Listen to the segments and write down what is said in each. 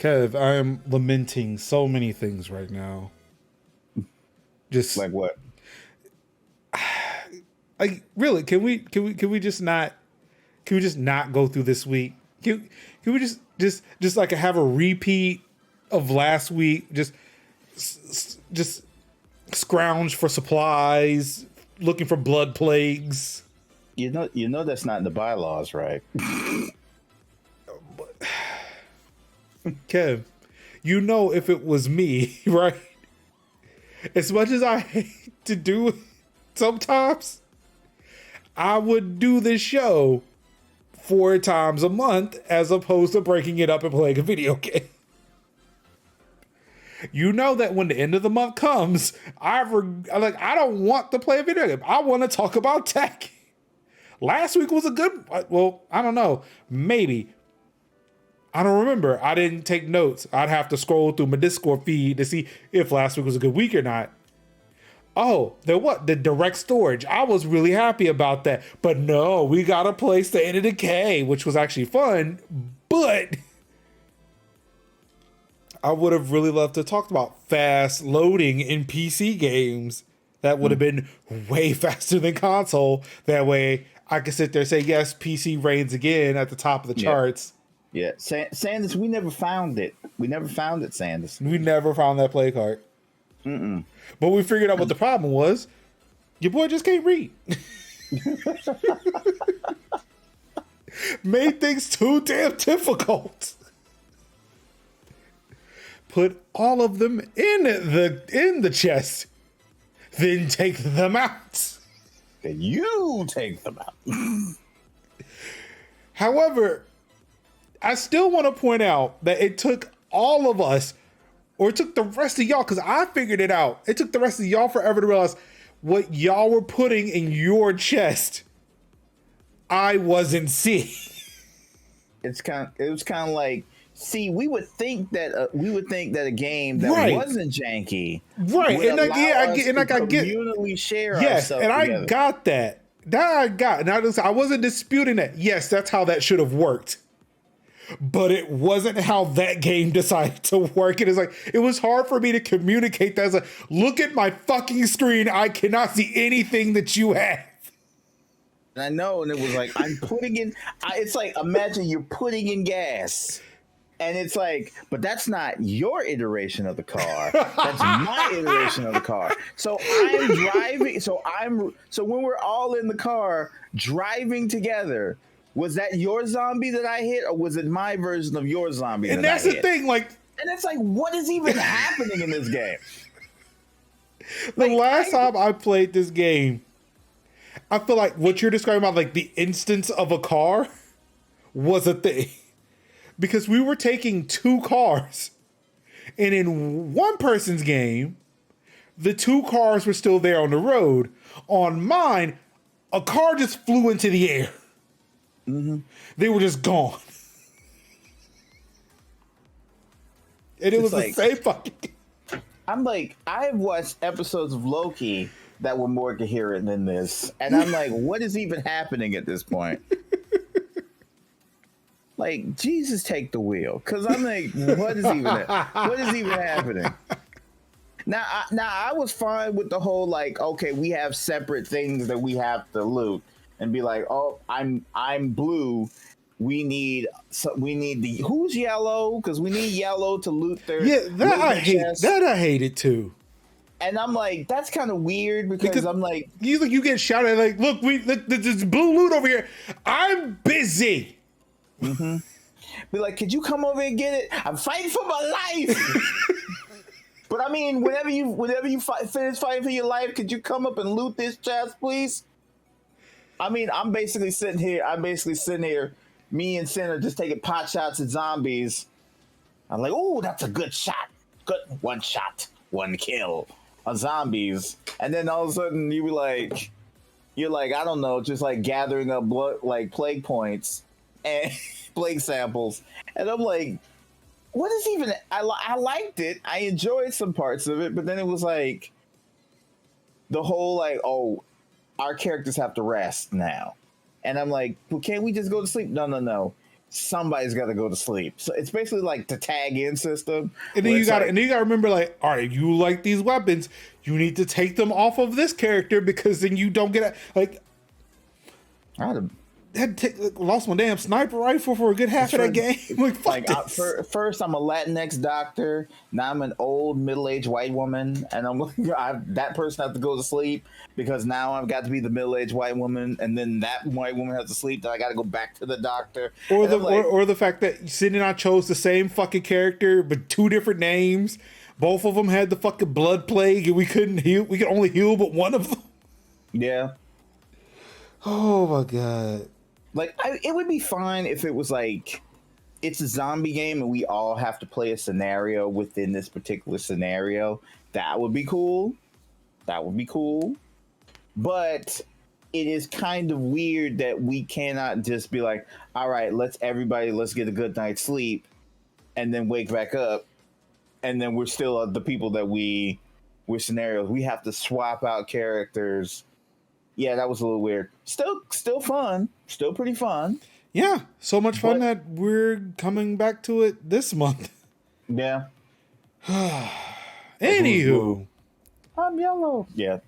Kev, I am lamenting so many things right now. Just like what? Like really, can we just not go through this week? Can we just like have a repeat of last week? Just scrounge for supplies, looking for blood plagues. You know that's not in the bylaws, right? Kev, you know if it was me, right? As much as I hate to do it sometimes, I would do this show 4 times a month as opposed to breaking it up and playing a video game. You know that when the end of the month comes, I don't want to play a video game. I want to talk about tech. Last week was a good, well, I don't know, maybe. I don't remember. I didn't take notes. I'd have to scroll through my Discord feed to see if last week was a good week or not. Oh, the direct storage. I was really happy about that. But no, we got to play State of Decay, which was actually fun. But I would have really loved to talk about fast loading in PC games. That would have been way faster than console. That way I could sit there and say, yes, PC reigns again at the top of the charts. Yeah, Sanders, we never found it. We never found it, Sanders. We never found that play card. But we figured out what the problem was. Your boy just can't read. Made things too damn difficult. Put all of them in the chest. Then take them out. Then you take them out. However, I still want to point out that it took all of us, or it took the rest of y'all, because I figured it out. It took the rest of y'all forever to realize what y'all were putting in your chest. I wasn't seeing. It was kind of like, see, we would think that a game that wasn't janky, right? And I get communally share. Yes, and together. I got that. And I wasn't disputing that. Yes, that's how that should have worked. But it wasn't how that game decided to work. It was hard for me to communicate that. As look at my fucking screen. I cannot see anything that you have. And I know, and it was like, I'm putting in. It's like, imagine you're putting in gas. And it's like, but that's not your iteration of the car. That's my iteration of the car. So I'm driving. So when we're all in the car driving together, was that your zombie that I hit, or was it my version of your zombie? And that's the thing, and it's like, what is even happening in this game? The last time I played this game, I feel like what you're describing about like the instance of a car was a thing. Because we were taking 2 cars, and in one person's game, the 2 cars were still there on the road. On mine, a car just flew into the air. Mm-hmm. They were just gone. And it was like, the same fucking game. I'm like, I've watched episodes of Loki that were more coherent than this. And I'm like, what is even happening at this point? Like, Jesus, take the wheel. Because I'm like, what is even happening? Now, I was fine with the whole, like, okay, we have separate things that we have to loot. And be like, oh, I'm blue. We need the who's yellow, because we need yellow to loot their I hate it too. And I'm like, that's kind of weird because I'm like, you get shouted at, like, look, there's blue loot over here. I'm busy. Mm-hmm. Be like, could you come over and get it? I'm fighting for my life. But I mean, whenever you finish fighting for your life, could you come up and loot this chest, please? I mean, I'm basically sitting here. Me and Sin are just taking pot shots at zombies. I'm like, oh, that's a good shot. Good 1 shot, 1 kill on zombies. And then all of a sudden you're like, I don't know, just like gathering up blood, like plague points and plague samples. And I'm like, what is even? I liked it. I enjoyed some parts of it, but then it was like the whole like, oh, our characters have to rest now. And I'm like, well, can't we just go to sleep? No. somebody's got to go to sleep. So it's basically like the tag in system. And then you got to remember, like, all right, you like these weapons, you need to take them off of this character because then you don't get like. Lost my damn sniper rifle for a good half of that game. First, I'm a Latinx doctor. Now I'm an old middle-aged white woman, and I'm that person has to go to sleep because now I've got to be the middle-aged white woman, and then that white woman has to sleep. Then I got to go back to the doctor. Or the fact that Sydney and I chose the same fucking character but two different names. Both of them had the fucking blood plague, and we couldn't heal. We could only heal but one of them. Yeah. Oh my god. Like, it would be fine if it was like, it's a zombie game and we all have to play a scenario within this particular scenario. That would be cool. But it is kind of weird that we cannot just be like, all right, let's get a good night's sleep and then wake back up. And then we're still the people that we're scenarios. We have to swap out characters. Yeah, that was a little weird. Still fun. Still pretty fun. Yeah, so much fun that we're coming back to it this month. Yeah. Anywho. I'm yellow. Yeah.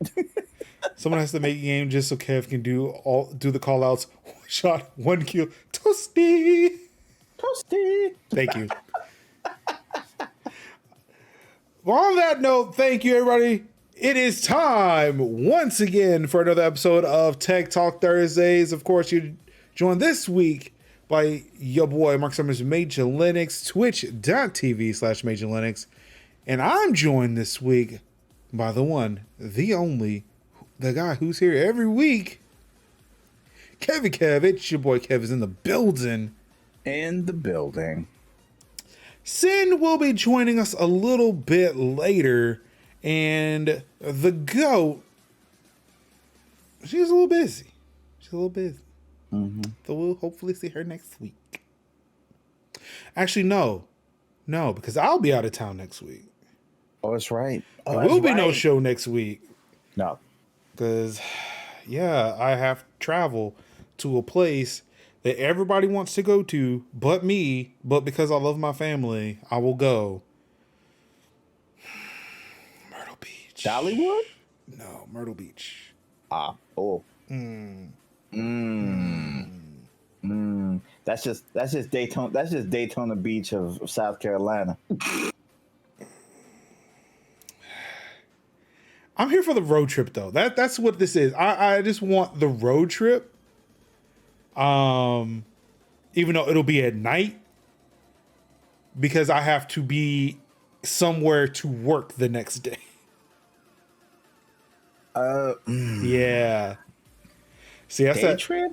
Someone has to make a game just so Kev can do the call outs. One shot, one kill. Toasty. Thank you. Well, on that note, thank you, everybody. It is time once again for another episode of Tech Talk Thursdays. Of course, you're joined this week by your boy Mark Summers, Major Linux, twitch.tv/Major Linux. And I'm joined this week by the one, the only, the guy who's here every week, Kevy Kev. It's your boy Kev is in the building. Sin will be joining us a little bit later. And the GOAT, she's a little busy. Mm-hmm. So we'll hopefully see her next week. Actually, no, because I'll be out of town next week. Oh, that's right. There will be no show next week. No. Because, I have to travel to a place that everybody wants to go to but me. But because I love my family, I will go. Dollywood? No, Myrtle Beach. That's just Daytona. That's just Daytona Beach of South Carolina. I'm here for the road trip though. That's what this is. I just want the road trip. Even though it'll be at night, because I have to be somewhere to work the next day. Yeah. See, that's day trip?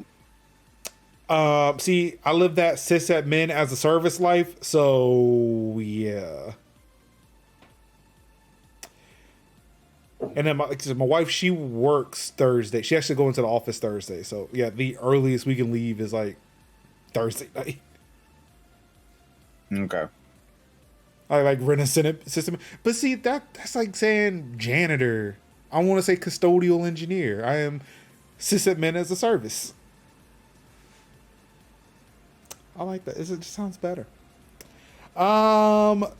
See, I live that sysadmin as a service life, so yeah. And then my wife, she works Thursday. She has to go into the office Thursday, so yeah, the earliest we can leave is like Thursday night. Okay. I like rent a system, but see that's like saying janitor. I want to say custodial engineer. I am sysadmin as a service. I like that. It just sounds better. On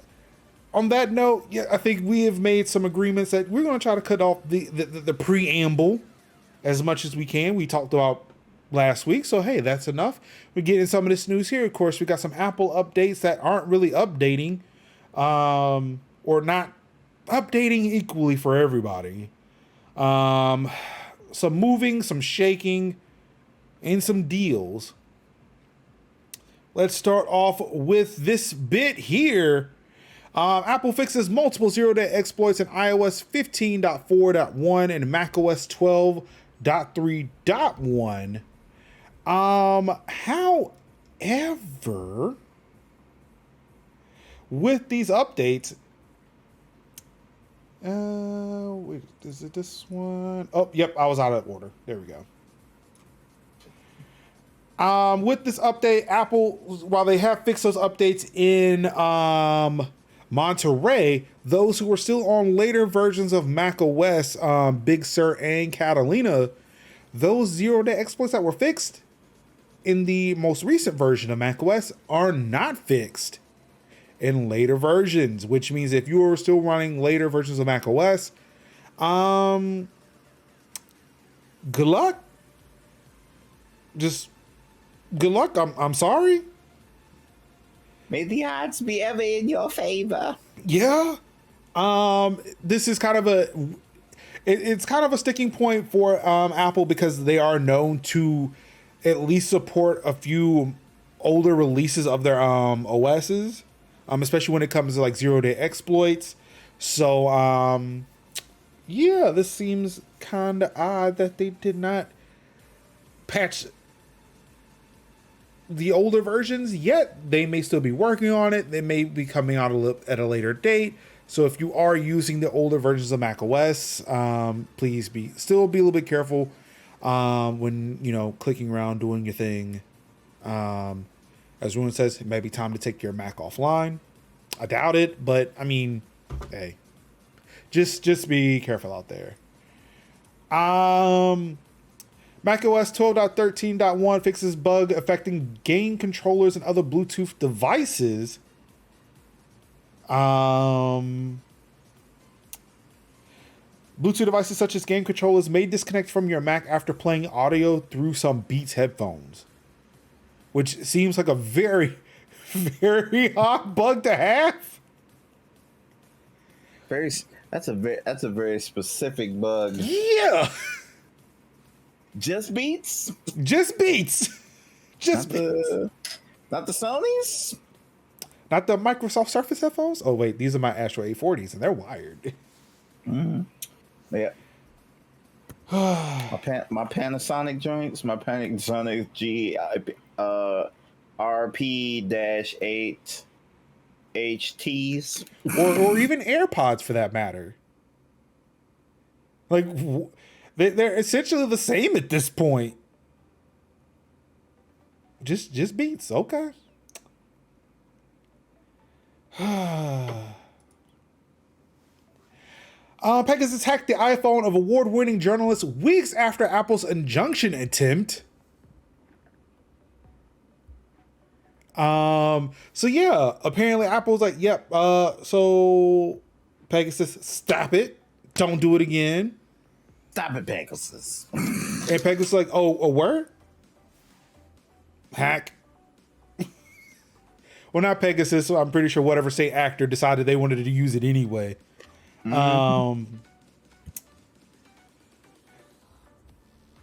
that note, yeah, I think we have made some agreements that we're going to try to cut off the preamble as much as we can. We talked about last week, so hey, that's enough. We're getting some of this news here. Of course, we got some Apple updates that aren't really updating, or not updating equally for everybody. Some moving, some shaking, and some deals. Let's start off with this bit here. Apple fixes multiple zero-day exploits in iOS 15.4.1 and macOS 12.3.1. However, with these updates, wait, is it this one? Oh, yep, I was out of order. There we go. With this update, Apple, while they have fixed those updates in Monterey, those who were still on later versions of macOS, Big Sur and Catalina, those zero-day exploits that were fixed, in the most recent version of macOS are not fixed in later versions, which means if you are still running later versions of macOS, good luck. Just good luck. I'm sorry. May the odds be ever in your favor. Yeah. This is kind of it's kind of a sticking point for Apple because they are known to at least support a few older releases of their OSs, especially when it comes to like 0-day exploits. So yeah, this seems kind of odd that they did not patch the older versions yet. They may still be working on it. They may be coming out at a later date. So if you are using the older versions of macOS, please still be a little bit careful when, you know, clicking around, doing your thing. As Ruin says, it may be time to take your Mac offline. I doubt it, but I mean, hey, just be careful out there. macOS 12.13.1 fixes bug affecting game controllers and other Bluetooth devices. Bluetooth devices such as game controllers may disconnect from your Mac after playing audio through some Beats headphones, which seems like a very, very odd bug to have. That's a very specific bug. Yeah. Just Beats? Just Beats. Just Beats. Not the Sonys? Not the Microsoft Surface headphones? Oh, wait. These are my Astro A40s, and they're wired. Mm-hmm. Yeah. my Panasonic joints, my Panasonic RP-8 HTs. or even AirPods, for that matter. Like, they're essentially the same at this point. Just Beats. Okay. Pegasus hacked the iPhone of award-winning journalist weeks after Apple's injunction attempt. So yeah, apparently Apple's like, yep, so Pegasus, stop it. Don't do it again. Stop it, Pegasus. And Pegasus like, oh, a word? Hack. Well, not Pegasus. I'm pretty sure whatever state actor decided they wanted to use it anyway. Mm-hmm.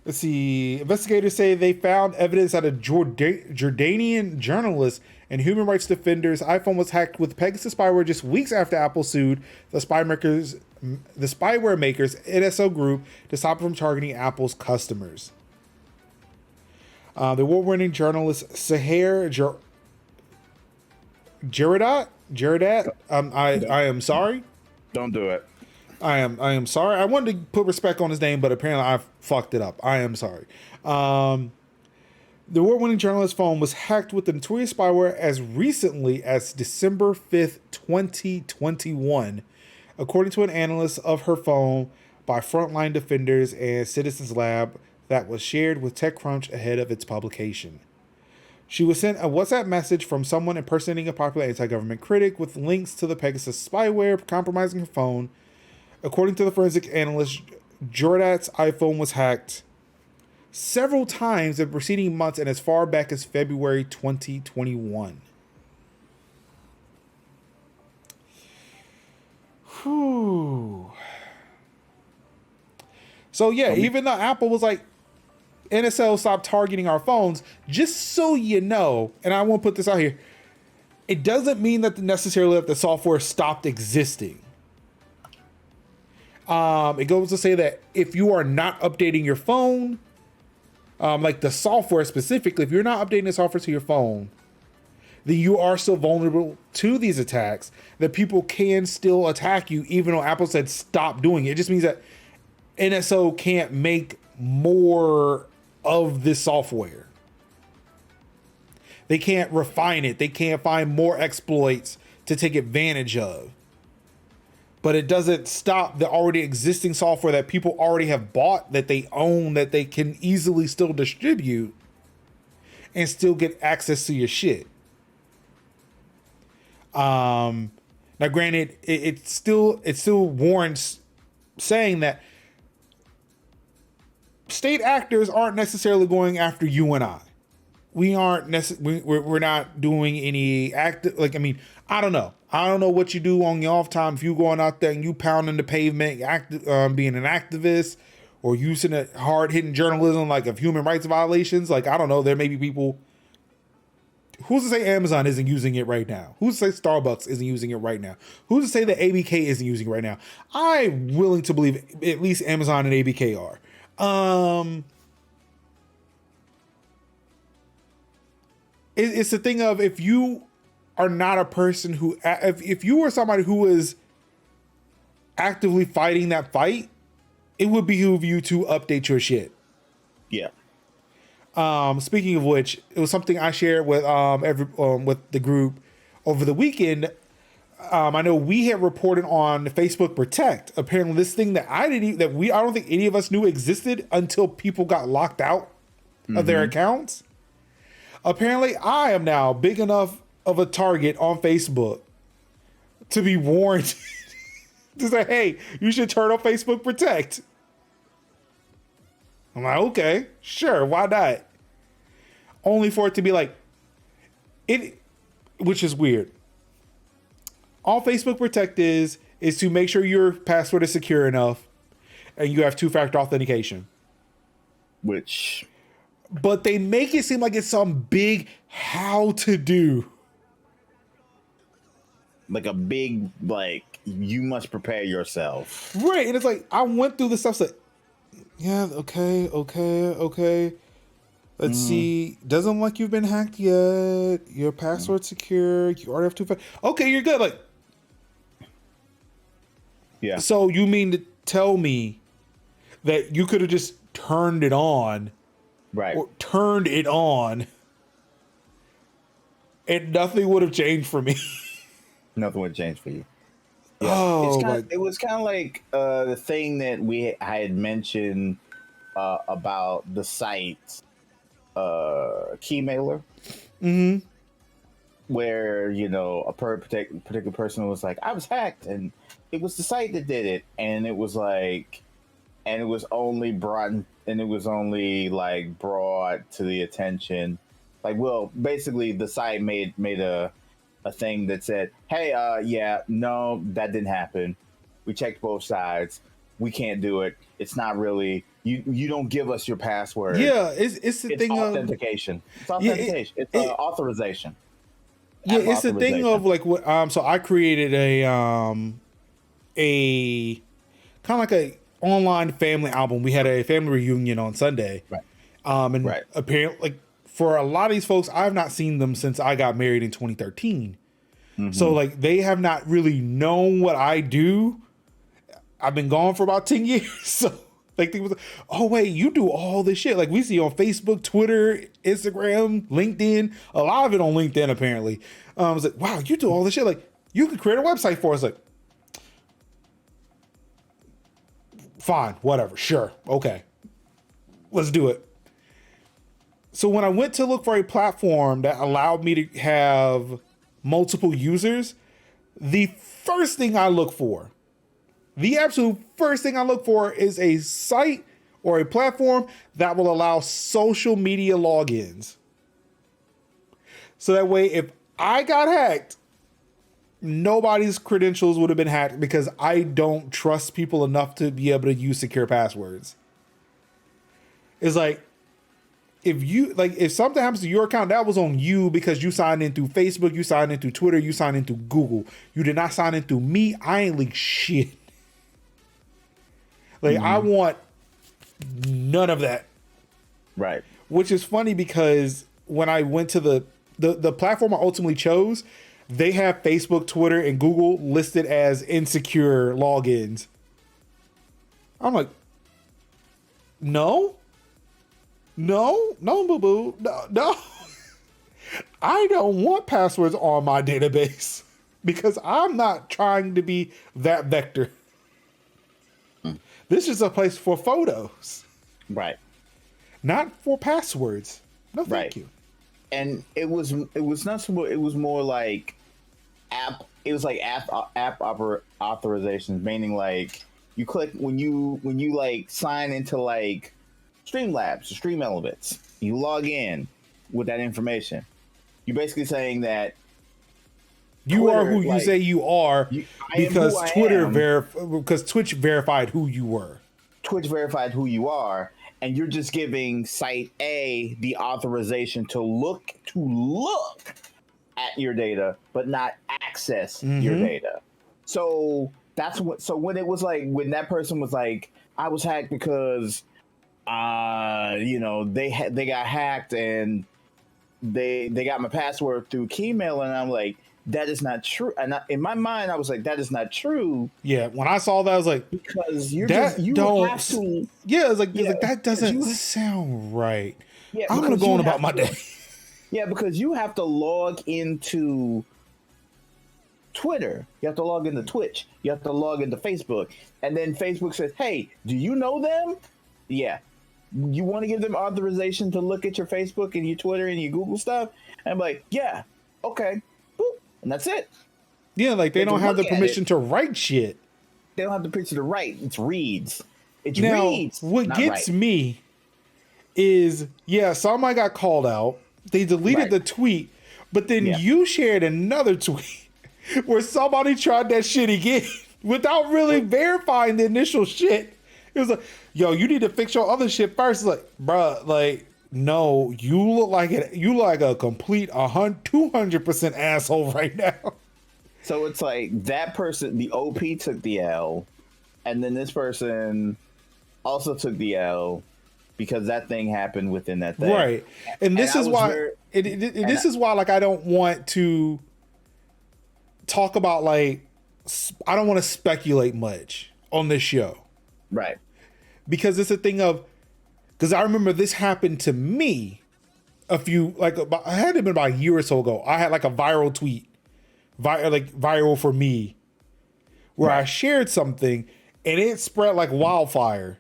Let's see. Investigators say they found evidence that a Jordanian journalist and human rights defender's iPhone was hacked with Pegasus spyware just weeks after Apple sued the spyware makers NSO Group to stop it from targeting Apple's customers. The award-winning journalist Seher Jaradat. I am sorry. Don't do it. I am sorry. I wanted to put respect on his name, but apparently I fucked it up. I am sorry. The award-winning journalist's phone was hacked with the notorious spyware as recently as December 5th, 2021, according to an analyst of her phone by Frontline Defenders and Citizens Lab that was shared with TechCrunch ahead of its publication. She was sent a WhatsApp message from someone impersonating a popular anti-government critic with links to the Pegasus spyware compromising her phone. According to the forensic analyst, Jordat's iPhone was hacked several times in preceding months and as far back as February 2021. Whew. So yeah, even though Apple was like, NSL stopped targeting our phones, just so you know, and I won't put this out here, it doesn't mean that necessarily that the software stopped existing. It goes to say that if you are not updating your phone, like the software specifically, if you're not updating the software to your phone, then you are still vulnerable to these attacks, that people can still attack you, even though Apple said stop doing it. It just means that NSO can't make more of this software. They can't refine it. They can't find more exploits to take advantage of. But it doesn't stop the already existing software that people already have bought, that they own, that they can easily still distribute. and still get access to your shit. Now, granted, it still warrants saying that state actors aren't necessarily going after you and I. We aren't we're not doing any active. Like, I mean, I don't know. I don't know what you do on your off time. If you going out there and you pounding the pavement, being an activist, or using a hard hitting journalism like of human rights violations. Like, I don't know. There may be people. Who's to say Amazon isn't using it right now? Who's to say Starbucks isn't using it right now? Who's to say that ABK isn't using it right now? I'm willing to believe at least Amazon and ABK are. It's the thing of, if you are not a person who, if you were somebody who is actively fighting that fight, it would behoove you to update your shit. Yeah. Speaking of which, it was something I shared with with the group over the weekend. I know we had reported on Facebook Protect. Apparently, this thing that I don't think any of us knew existed until people got locked out of their accounts. Apparently, I am now big enough of a target on Facebook to be warned to say, "Hey, you should turn on Facebook Protect." I'm like, okay, sure, why not? Only for it to be like, which is weird. All Facebook Protect is to make sure your password is secure enough and you have two-factor authentication. But they make it seem like it's some big how to do. Like a big, you must prepare yourself. Right, and it's like, I went through the stuff, like, yeah, okay. Let's see. Doesn't look like you've been hacked yet. Your password's secure. You already have two-factor. Okay, you're good. Like, yeah. So you mean to tell me that you could have just turned it on, right? Or turned it on, and nothing would have changed for me. Nothing would change for you. Yeah. Oh, it was kind of like the thing that I had mentioned about the site Keymailer, where a particular person was like, I was hacked, and it was the site that did it, and it was only brought to the attention, basically the site made a thing that said, hey, no, that didn't happen. We checked both sides. We can't do it. It's not really, you don't give us your password. Yeah, it's the thing authentication. It's authentication. It's authorization. Yeah, it's the thing of like what. So I created a kind of like a online family album. We had a family reunion on Sunday, right? Apparently, like, for a lot of these folks, I've not seen them since I got married in 2013. So like, they have not really known what I do. I've been gone for about 10 years. So like, they was like, oh wait, you do all this shit. Like, we see on Facebook, Twitter, Instagram, LinkedIn, a lot of it on LinkedIn apparently. I was like, wow, you do all this shit. Like, you could create a website for us. Like, fine, whatever, sure, okay, let's do it. So when I went to look for a platform that allowed me to have multiple users, the first thing I look for, the absolute first thing I look for, is a site or a platform that will allow social media logins. So that way, if I got hacked, nobody's credentials would have been hacked, because I don't trust people enough to be able to use secure passwords. It's like, if something happens to your account, that was on you, because you signed in through Facebook, you signed in through Twitter, you signed in through Google. You did not sign in through me. I ain't leaked shit. Like, I want none of that. Right. Which is funny, because when I went to the platform I ultimately chose, they have Facebook, Twitter, and Google listed as insecure logins. I'm like, no, boo-boo, no. I don't want passwords on my database, because I'm not trying to be that vector. This is a place for photos. Right. Not for passwords. No, thank you. and it was not so. It was more like app. It was like app authorizations, meaning like you click when you like sign into like Streamlabs or Stream Elements. You log in with that information. You're basically saying that you Twitter, are who you say you are because because Twitch verified who you were. Twitch verified who you are, and you're just giving site A the authorization to look at your data, but not access your data. So that's what. So when it was like when that person was like, I was hacked because, they got hacked and they got my password through Keymail, and I'm like, that is not true. And in my mind, I was like, that is not true. Yeah, when I saw that, I was like, because you have to. Yeah, it's like that doesn't sound right. Yeah, I'm gonna go on about my day. Yeah, because you have to log into Twitter. You have to log into Twitch. You have to log into Facebook. And then Facebook says, hey, do you know them? Yeah. You want to give them authorization to look at your Facebook and your Twitter and your Google stuff? And I'm like, yeah, okay. Boop. And that's it. Yeah, like they don't have the permission to write shit. They don't have the permission to write. It's reads. It's now, reads. What gets me is, somebody got called out. They deleted the tweet, but then you shared another tweet where somebody tried that shit again without really verifying the initial shit. It was like, yo, you need to fix your other shit first. It's like, bruh, like, no, you look like a complete 200% asshole right now. So it's like that person, the OP took the L, and then this person also took the L because that thing happened within that thing. Right. And this is why this is why like I don't want to talk about like I don't want to speculate much on this show. Right. Because it's a thing of because I remember this happened to me I had it been about a year or so ago. I had like a viral tweet, viral for me, where I shared something and it spread like wildfire.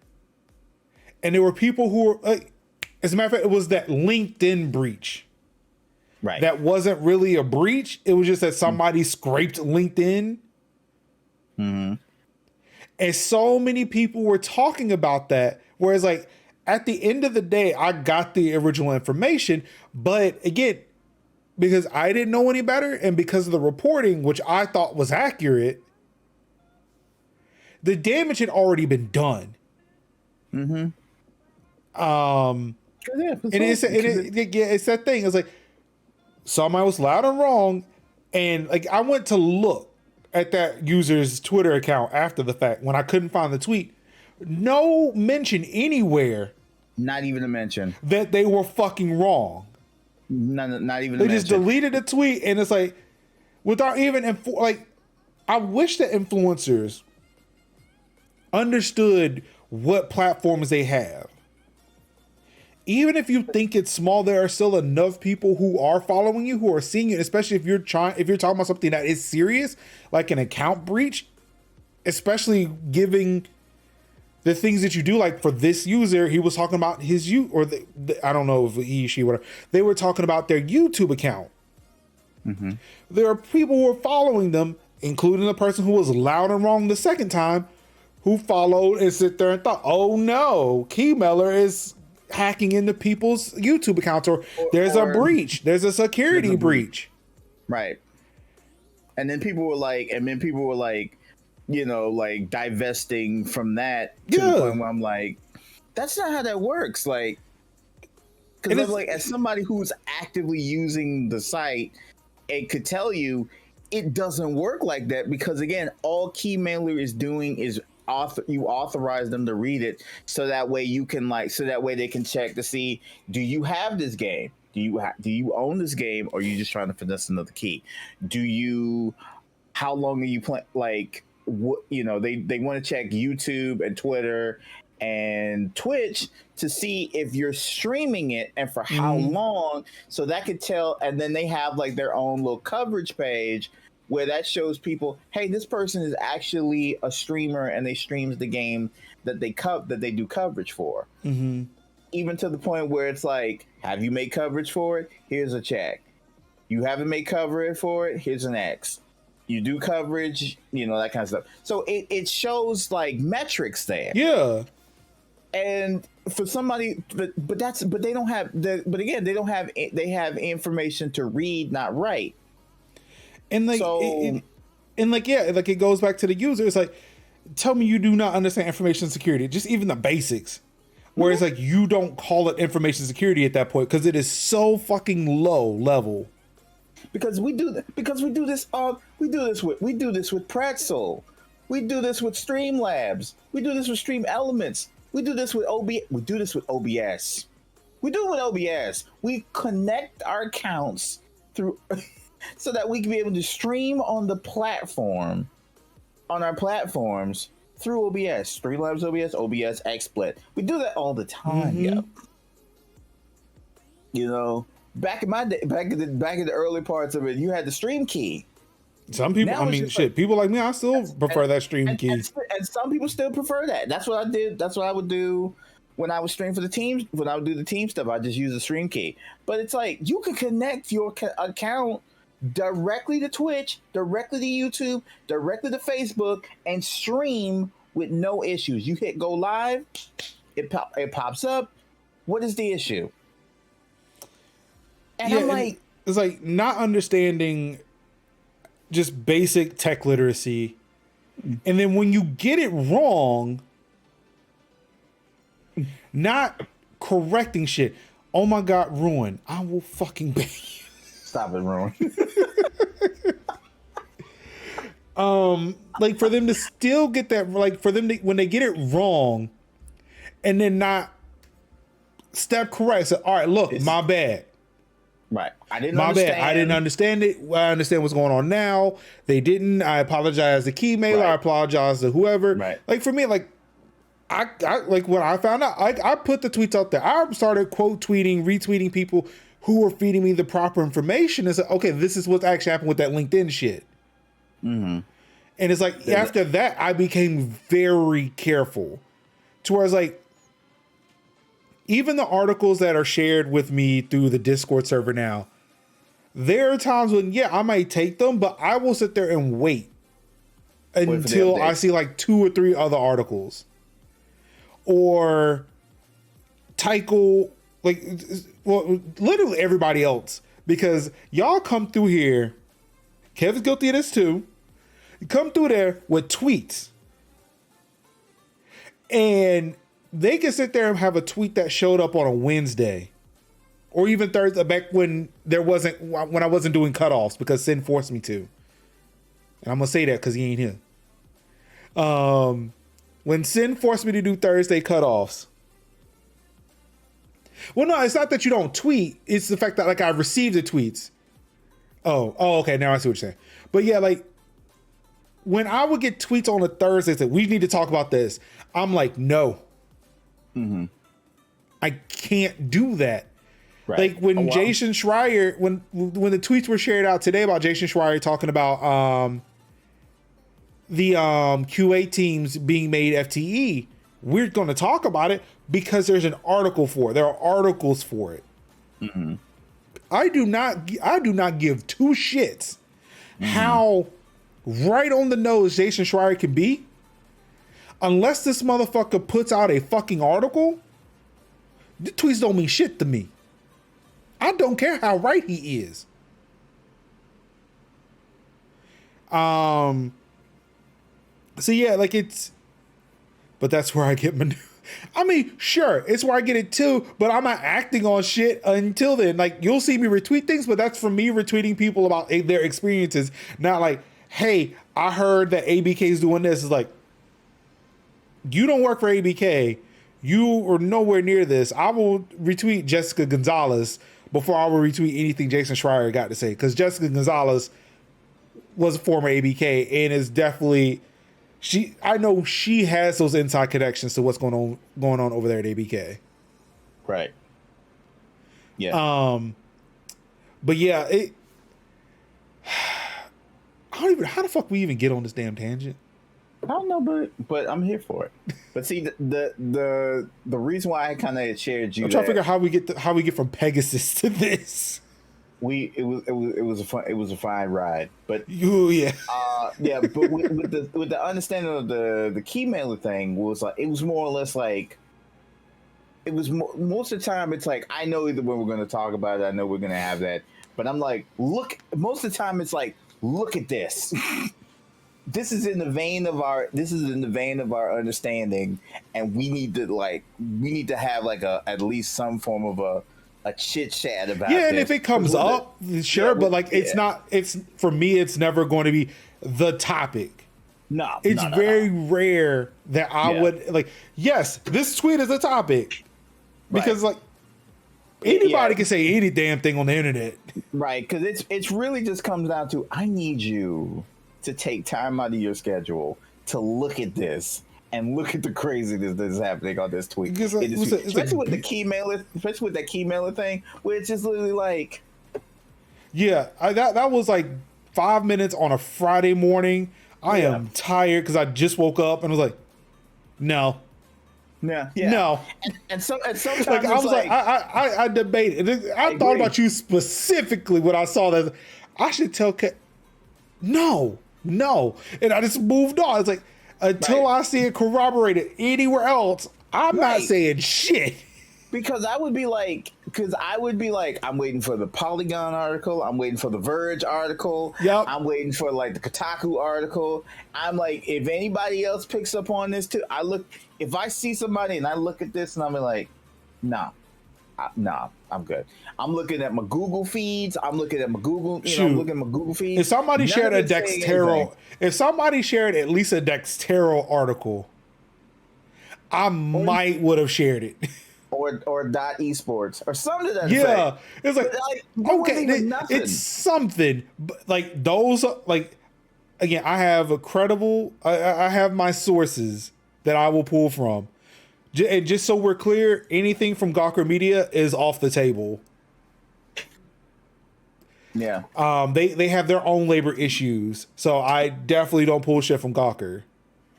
And there were people who were like, as a matter of fact, it was that LinkedIn breach. Right. That wasn't really a breach. It was just that somebody scraped LinkedIn. Mm-hmm. And so many people were talking about that. Whereas like at the end of the day, I got the original information. But again, because I didn't know any better and because of the reporting, which I thought was accurate, the damage had already been done. Mm-hmm. And it's that thing. It's like somebody was loud and wrong, and like I went to look at that user's Twitter account after the fact when I couldn't find the tweet. No mention anywhere. Not even a mention that they were fucking wrong. Not even. They just deleted the tweet, and it's like without even like. I wish that influencers understood what platforms they have. Even if you think it's small, there are still enough people who are following you, who are seeing you, especially if you're talking about something that is serious, like an account breach, especially giving the things that you do. Like for this user, he was talking about his I don't know if he, she, whatever. They were talking about their YouTube account. Mm-hmm. There are people who are following them, including the person who was loud and wrong the second time, who followed and sit there and thought, oh no, Keymailer is hacking into people's YouTube accounts, or there's a breach. There's a security breach. Right. And then people were like, like divesting from that to the point where I'm like, that's not how that works. Like, because like as somebody who's actively using the site, it could tell you it doesn't work like that, because again, all Keymailer is doing is you authorize them to read it, so that way you can they can check to see, do you have this game? Do you own this game, or are you just trying to finesse another key? How long are you playing? Like, what, they want to check YouTube and Twitter and Twitch to see if you're streaming it and for how long, so that could tell. And then they have like their own little coverage page where that shows people, hey, this person is actually a streamer and they streams the game that they do coverage for. Mm-hmm. even to the point where it's like, have you made coverage for it? Here's a check. You haven't made coverage for it? Here's an X. You do coverage, that kind of stuff. So it shows like metrics there. Yeah. And for somebody, but they don't have they have information to read, not write. And like, it goes back to the user. It's like, tell me you do not understand information security, just even the basics. Where it's like, you don't call it information security at that point because it is so fucking low level. Because we do this with Pretzel. We do this with Streamlabs. We do this with Stream Elements. We do this with OBS. We do this with OBS. We do it with OBS. We connect our accounts through so that we can be able to stream on the platform, on our platforms through OBS, Streamlabs OBS, XSplit. We do that all the time, Back in my day, back in the early parts of it, you had the stream key. Some people, people like me, I still prefer that stream key. And some people still prefer that. That's what I did. That's what I would do when I would stream for the teams. When I would do the team stuff, I just use the stream key. But it's like, you can connect your account directly to Twitch, directly to YouTube, directly to Facebook, and stream with no issues. You hit go live, it pops up. What is the issue? And I'm like, it's like not understanding just basic tech literacy. And then when you get it wrong, not correcting shit. Oh my God, Ruin. I will fucking ban you. Stop it, Ruin. Like for them to still get that, like for them to, when they get it wrong and then not step correct. So, all right, look, my bad. Right. I didn't understand it. I understand what's going on now. They didn't. I apologize to Keymailer. I apologize to whoever. Right. Like for me, like I like when I found out, I put the tweets out there. I started quote tweeting, retweeting people who were feeding me the proper information and said, okay, this is what's actually happened with that LinkedIn shit. Mm-hmm. And it's like, after that, I became very careful to where I was like, even the articles that are shared with me through the Discord server now, there are times when, I might take them, but I will sit there and wait until I see like 2 or 3 other articles. Or Tycho, literally everybody else. Because y'all come through here, Kevin's guilty of this too, you come through there with tweets. And they can sit there and have a tweet that showed up on a Wednesday or even Thursday, back when I wasn't doing cutoffs because Sin forced me to. And I'm going to say that because he ain't here. When Sin forced me to do Thursday cutoffs. Well, no, it's not that you don't tweet. It's the fact that like I received the tweets. Oh, okay. Now I see what you're saying. But yeah, like when I would get tweets on a Thursday that we need to talk about this, I'm like, no. Mm-hmm. I can't do that. Right. Like when Jason Schreier, when the tweets were shared out today about Jason Schreier talking about the QA teams being made FTE, we're going to talk about it because there's an article for it. There are articles for it. Mm-hmm. I do not give 2 shits how right on the nose Jason Schreier can be. Unless this motherfucker puts out a fucking article, the tweets don't mean shit to me. I don't care how right he is. So yeah, like but that's where I get my I mean, sure, it's where I get it too, but I'm not acting on shit until then. Like, you'll see me retweet things, but that's from me retweeting people about their experiences, not like, hey, I heard that ABK is doing this. It's like, you don't work for ABK. You are nowhere near this. I will retweet Jessica Gonzalez before I will retweet anything Jason Schreier got to say, because Jessica Gonzalez was a former ABK and is definitely I know she has those inside connections to what's going on over there at ABK. Right. Yeah. But yeah, I don't even, how the fuck we even get on this damn tangent? I don't know, but I'm here for it. But see, the reason why I kind of shared you, I'm trying to figure out how we get from Pegasus to this. it was a fine ride, but Yeah. yeah, but with the understanding of the key mailer thing was like it was more or less like it was most of the time it's like I know either when we're going to talk about it, I know we're going to have that, but I'm like most of the time it's like look at this. This is in the vein of our understanding, and we need to have like at least some form of a chit chat about Yeah, and this. if it comes up, sure, but like it's for me, it's never going to be the topic. No, it's very rare that I would like. Yes, this tweet is a topic because like anybody can say any damn thing on the internet, right? Because it's really just comes down to I need you to take time out of your schedule to look at this and look at the craziness that's happening on this tweet. Especially with the key mailer, especially with that key mailer thing, where it's just literally like, yeah, that was like 5 minutes on a Friday morning. I am tired because I just woke up and was like, no. No. And sometimes like I was like I debated. I thought about you specifically when I saw that. I should tell no, and I just moved on. It's like until I see it corroborated anywhere else, I'm not saying shit. Because I would be like, I'm waiting for the Polygon article. I'm waiting for the Verge article. Yep. I'm waiting for like the Kotaku article. I'm like, if anybody else picks up on this too, if I see somebody and I look at this and I'm like, nah, I'm good. I'm looking at my Google feeds. I'm looking at my Google, I'm looking at my Google feeds. If somebody shared a Dexterra, if somebody shared at least a Dexterra article, I might would have shared it. Or dot esports or something that it's like okay, it's something, but like those like again, I have a credible I have my sources that I will pull from. And just so we're clear, anything from Gawker Media is off the table. Yeah. They have their own labor issues, so I definitely don't pull shit from Gawker.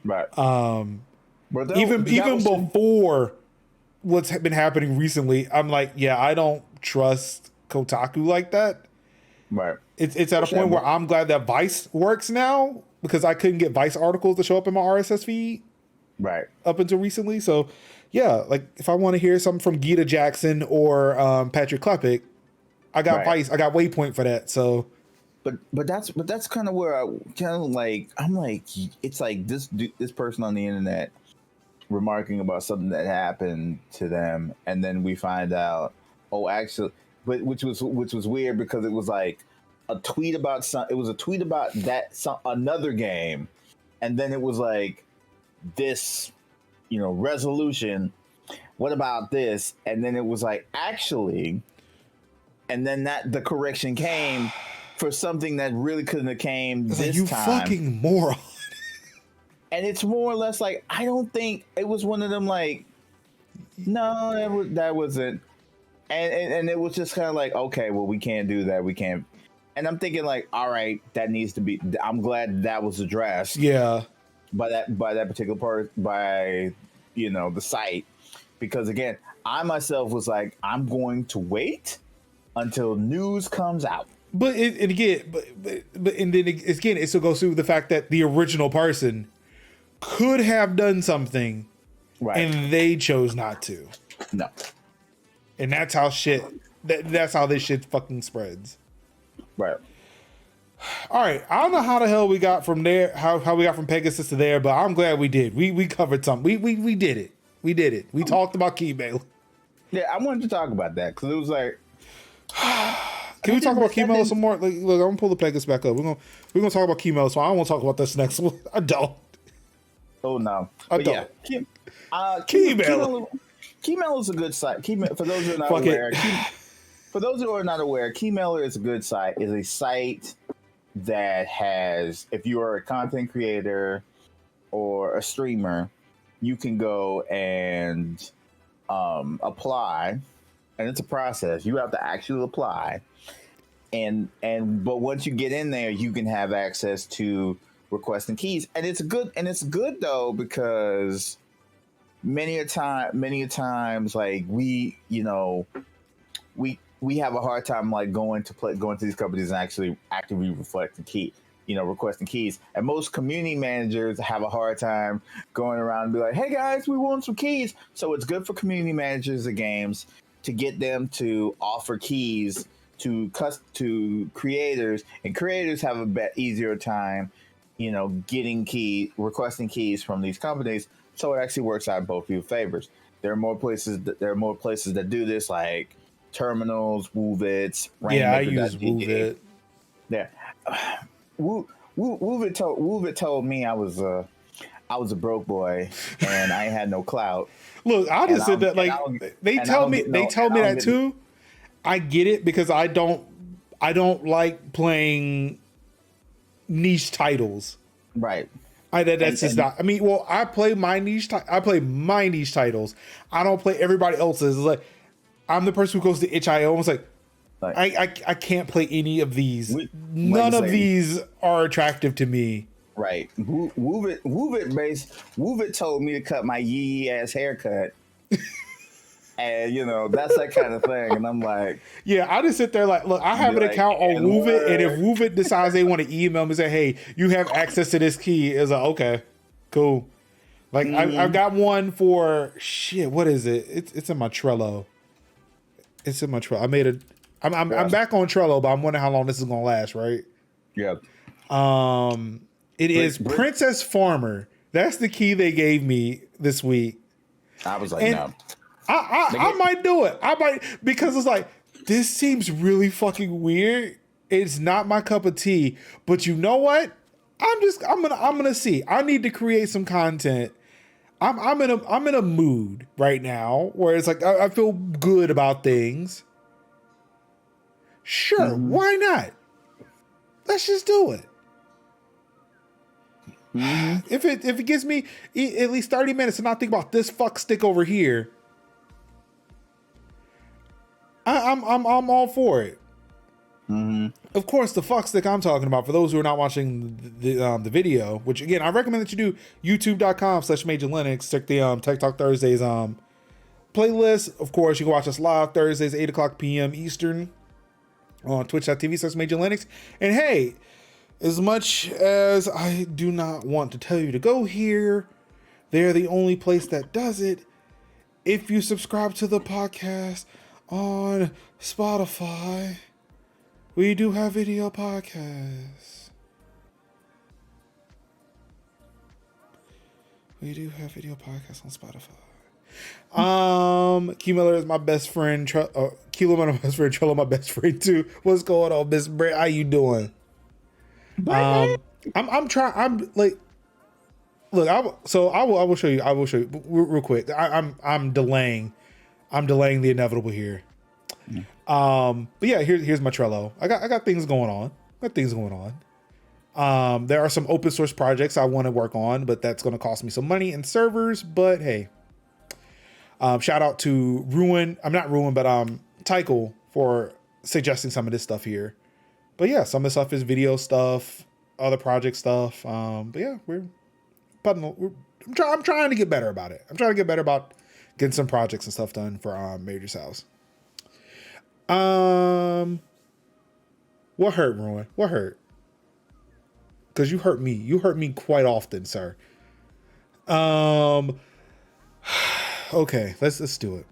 Right. Even before what's been happening recently, I'm like, yeah, I don't trust Kotaku like that. Right. It's at a point where I'm glad that Vice works now because I couldn't get Vice articles to show up in my RSS feed. Right. Up until recently. So yeah, like if I want to hear something from Gita Jackson or Patrick Klepek, I got Vice, I got Waypoint for that. So but that's kind of where I kind of like I'm like it's like this person on the internet remarking about something that happened to them, and then we find out, actually, but which was weird because it was like a tweet about another game, and then it was like this, resolution. What about this? And then it was like actually, and then the correction came for something that really couldn't have came this like, you time. Fucking moron. And it's more or less like, I don't think it was one of them like, no, that wasn't. And it was just kind of like, okay, well, we can't do that. We can't. And I'm thinking like, all right, that needs to be, I'm glad that was addressed. Yeah. By that particular part, by, the site. Because again, I myself was like, I'm going to wait until news comes out. But it still goes through the fact that the original person could have done something, right, and they chose not to. No, and that's how that's how this shit fucking spreads. Right. All right, I don't know how the hell we got from there, how we got from Pegasus to there, but I'm glad we did. We covered something. We did it. We did it. We talked about Keymail. Yeah, I wanted to talk about that because it was like. Can we talk about Keymail some more? Like, look, I'm gonna pull the Pegasus back up. We're gonna talk about Keymail, so I don't want to talk about this next one. I don't. Oh no, I don't. Yeah. Keymail. Keymail is a good site. For those who are not aware, Keymailer is a good site. It's a site that has, if you are a content creator or a streamer, you can go and apply, and it's a process. You have to actually apply, but once you get in there, you can have access to requesting keys, and it's good though, because many a times like we have a hard time like going to these companies and actually actively requesting keys, and most community managers have a hard time going around and be like, hey guys, we want some keys. So it's good for community managers of games to get them to offer keys to creators, and creators have a easier time requesting keys from these companies. So it actually works out in both of your favors. There are more places that do this, like Terminals, WooVits, Yeah, I use WooVit. Yeah. WooVit told me I was a broke boy and I had no clout. Look, I just said that, like, they tell me that too. I get it, because I don't like playing niche titles. Right. That's just not. I mean, well, I play my niche titles. I don't play everybody else's. It's like, I'm the person who goes to itch.io and was like, I can't play any of these. None of these are attractive to me. Right. WooVit told me to cut my yee ass haircut. And that's that kind of thing. And I'm like, yeah, I just sit there like, look, I have an account on WooVit, and if WooVit decides they want to email me and say, hey, you have access to this key, it's like, okay, cool. Like, I've got one for what is it? It's in my Trello. It's in my Trello. I'm back on Trello, but I'm wondering how long this is gonna last, right? Yeah. It is Princess Farmer. That's the key they gave me this week. I was like, no. I might do it. I might, because it's like, this seems really fucking weird. It's not my cup of tea, but you know what? I'm gonna see. I need to create some content. I'm in a mood right now where it's like I feel good about things. Sure, why not? Let's just do it. If it gives me at least 30 minutes to not think about this fuck stick over here, I'm all for it. Of course, the fuck stick I'm talking about, for those who are not watching the video, which again I recommend that you do, youtube.com/MajorLinux. Check the Tech Talk Thursdays playlist. Of course, you can watch us live Thursdays 8:00 p.m. Eastern on twitch.tv/MajorLinux. And hey, as much as I do not want to tell you to go here, they're the only place that does it. If you subscribe to the podcast on Spotify, we do have video podcasts. We do have video podcasts on Spotify. Q Miller is my best friend. Kilo my best friend. Trello my best friend too. What's going on, Miss Brett? How you doing? I'm trying. I'm like, look. I will show you. I will show you real quick. I'm delaying. I'm delaying the inevitable here. But yeah, here's my Trello. I got things going on. There are some open source projects I want to work on, but that's going to cost me some money and servers. But hey, shout out to Tycho for suggesting some of this stuff here. But yeah, some of the stuff is video stuff, other project stuff. But yeah, I'm trying to get better about it. I'm trying to get better about getting some projects and stuff done for Major's house. What hurt, Ruin? What hurt? Because you hurt me. You hurt me quite often, sir. Okay, let's do it.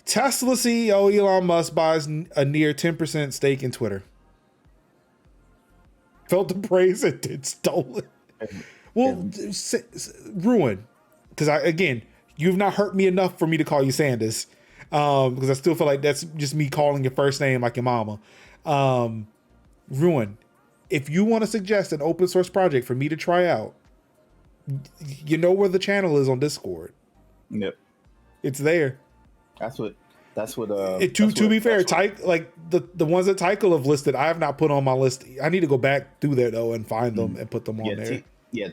Tesla CEO Elon Musk buys a near 10% stake in Twitter. Felt the praise and did stolen. Well, Ruin. Because again, you've not hurt me enough for me to call you Sanders. Because I still feel like that's just me calling your first name like your mama. Ruin. If you want to suggest an open source project for me to try out, you know where the channel is on Discord. Yep. It's there. That's what to be fair, like the ones that Tycho have listed, I have not put on my list. I need to go back through there though and find them and put them on there.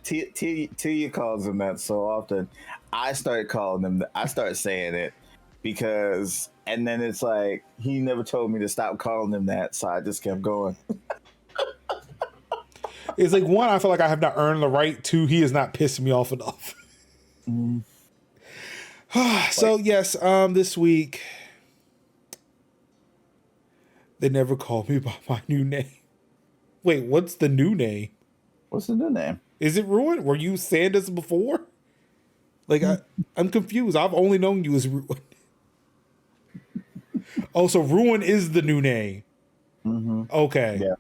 Tia calls them that so often. I started calling them. I started saying it because, and then it's like he never told me to stop calling them that, so I just kept going. It's like, one, I feel like I have not earned the right. Two, he is not pissing me off enough. So yes, this week they never called me by my new name. Wait, what's the new name? What's the new name? Is it Ruin? Were you Sanders before? Like, I'm confused. I've only known you as Ruin. Oh, so Ruin is the new name. Mm-hmm. Okay. Yeah.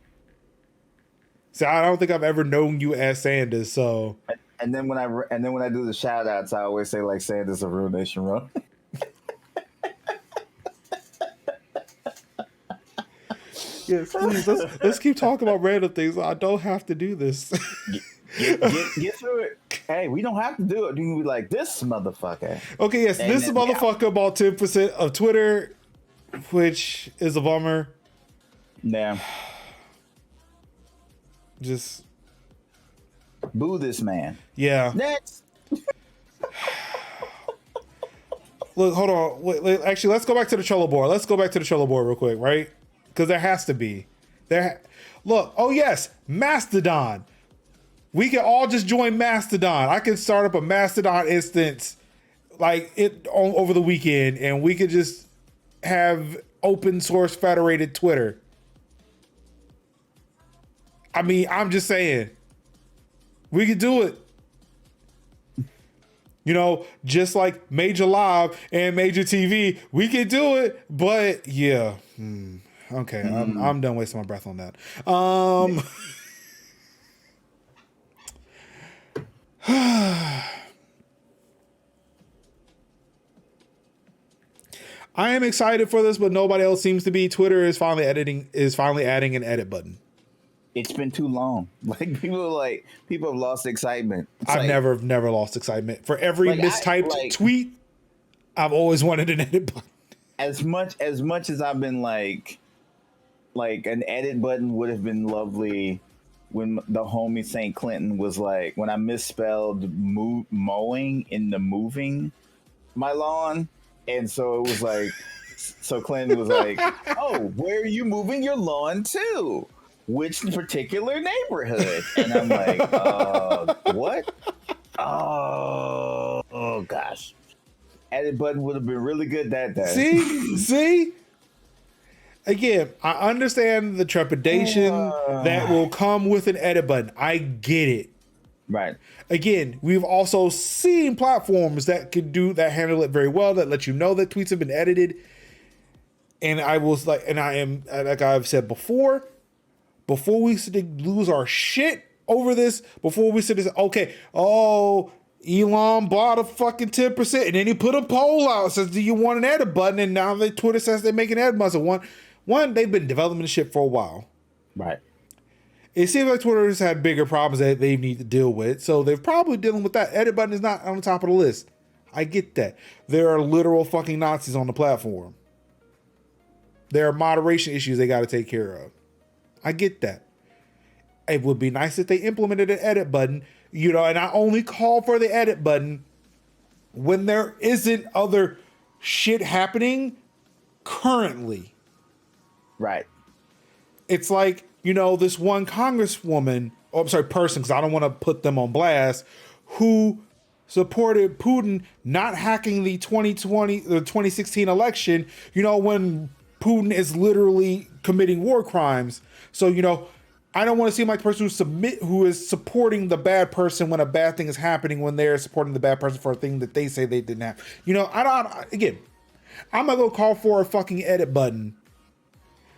So I don't think I've ever known you as Sanders. So. And then when I do the shout outs, I always say like Sanders of Real Nation Run. Yes, please. Let's keep talking about random things. I don't have to do this. Get through it. Hey, we don't have to do it. You can be like, this motherfucker. Okay, yes, this motherfucker bought 10% of Twitter, which is a bummer. Yeah. Just boo this man. Yeah. Next. Look, hold on. Wait, actually, let's go back to the Trello board. Let's go back to the Trello board real quick, right? Because there has to be. Look, oh yes, Mastodon. We can all just join Mastodon. I can start up a Mastodon instance over the weekend, and we could just have open source federated Twitter. I mean, I'm just saying. We could do it. You know, just like Major Live and Major TV, we could do it. But yeah. Okay, I'm done wasting my breath on that. I am excited for this, but nobody else seems to be. Twitter is finally adding an edit button. It's been too long. Like people have lost excitement. I've never lost excitement. For every mistyped tweet, I've always wanted an edit button. As much as I've been like an edit button would have been lovely when the homie St. Clinton was like, when I misspelled mowing in the moving my lawn. And so it was like, so Clinton was like, oh, where are you moving your lawn to? Which particular neighborhood? And I'm like, what? Oh gosh. Edit button would have been really good that day. See? Again, I understand the trepidation that will come with an edit button. I get it. Right. Again, we've also seen platforms that handle it very well, that let you know that tweets have been edited. And like I've said before we lose our shit over this, before we say this, okay, Elon bought a fucking 10%, and then he put a poll out, says, do you want an edit button? And now Twitter says they're making edit buttons. One, they've been developing this shit for a while. Right. It seems like Twitter has had bigger problems that they need to deal with, so they're probably dealing with that. Edit button is not on the top of the list. I get that. There are literal fucking Nazis on the platform. There are moderation issues they got to take care of. I get that. It would be nice if they implemented an edit button, and I only call for the edit button when there isn't other shit happening currently. Right. It's like, this one congresswoman, person, because I don't want to put them on blast, who supported Putin not hacking the 2016 election, when Putin is literally committing war crimes. So, I don't want to seem like the person who is supporting the bad person when a bad thing is happening, when they're supporting the bad person for a thing that they say they didn't have. I'm not going to call for a fucking edit button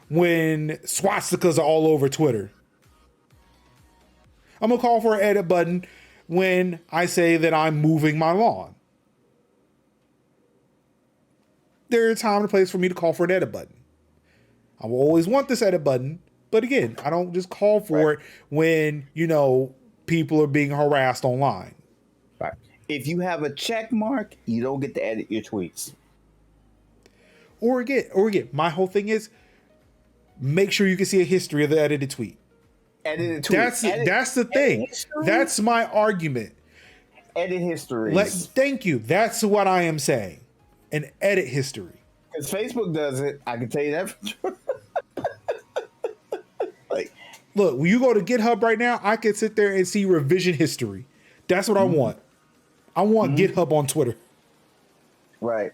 when swastikas are all over Twitter. I'm going to call for an edit button when I say that I'm moving my lawn. There are time and place for me to call for an edit button. I will always want this edit button, but again, I don't just call for it when, people are being harassed online. Right. If you have a check mark, you don't get to edit your tweets. Or again, my whole thing is, make sure you can see a history of the edited tweet. Edited tweet. That's the thing. That's my argument. Edit history. Thank you. That's what I am saying. An edit history. Because Facebook does it. I can tell you that for sure. Look, when you go to GitHub right now, I can sit there and see revision history. That's what I want. I want GitHub on Twitter. Right.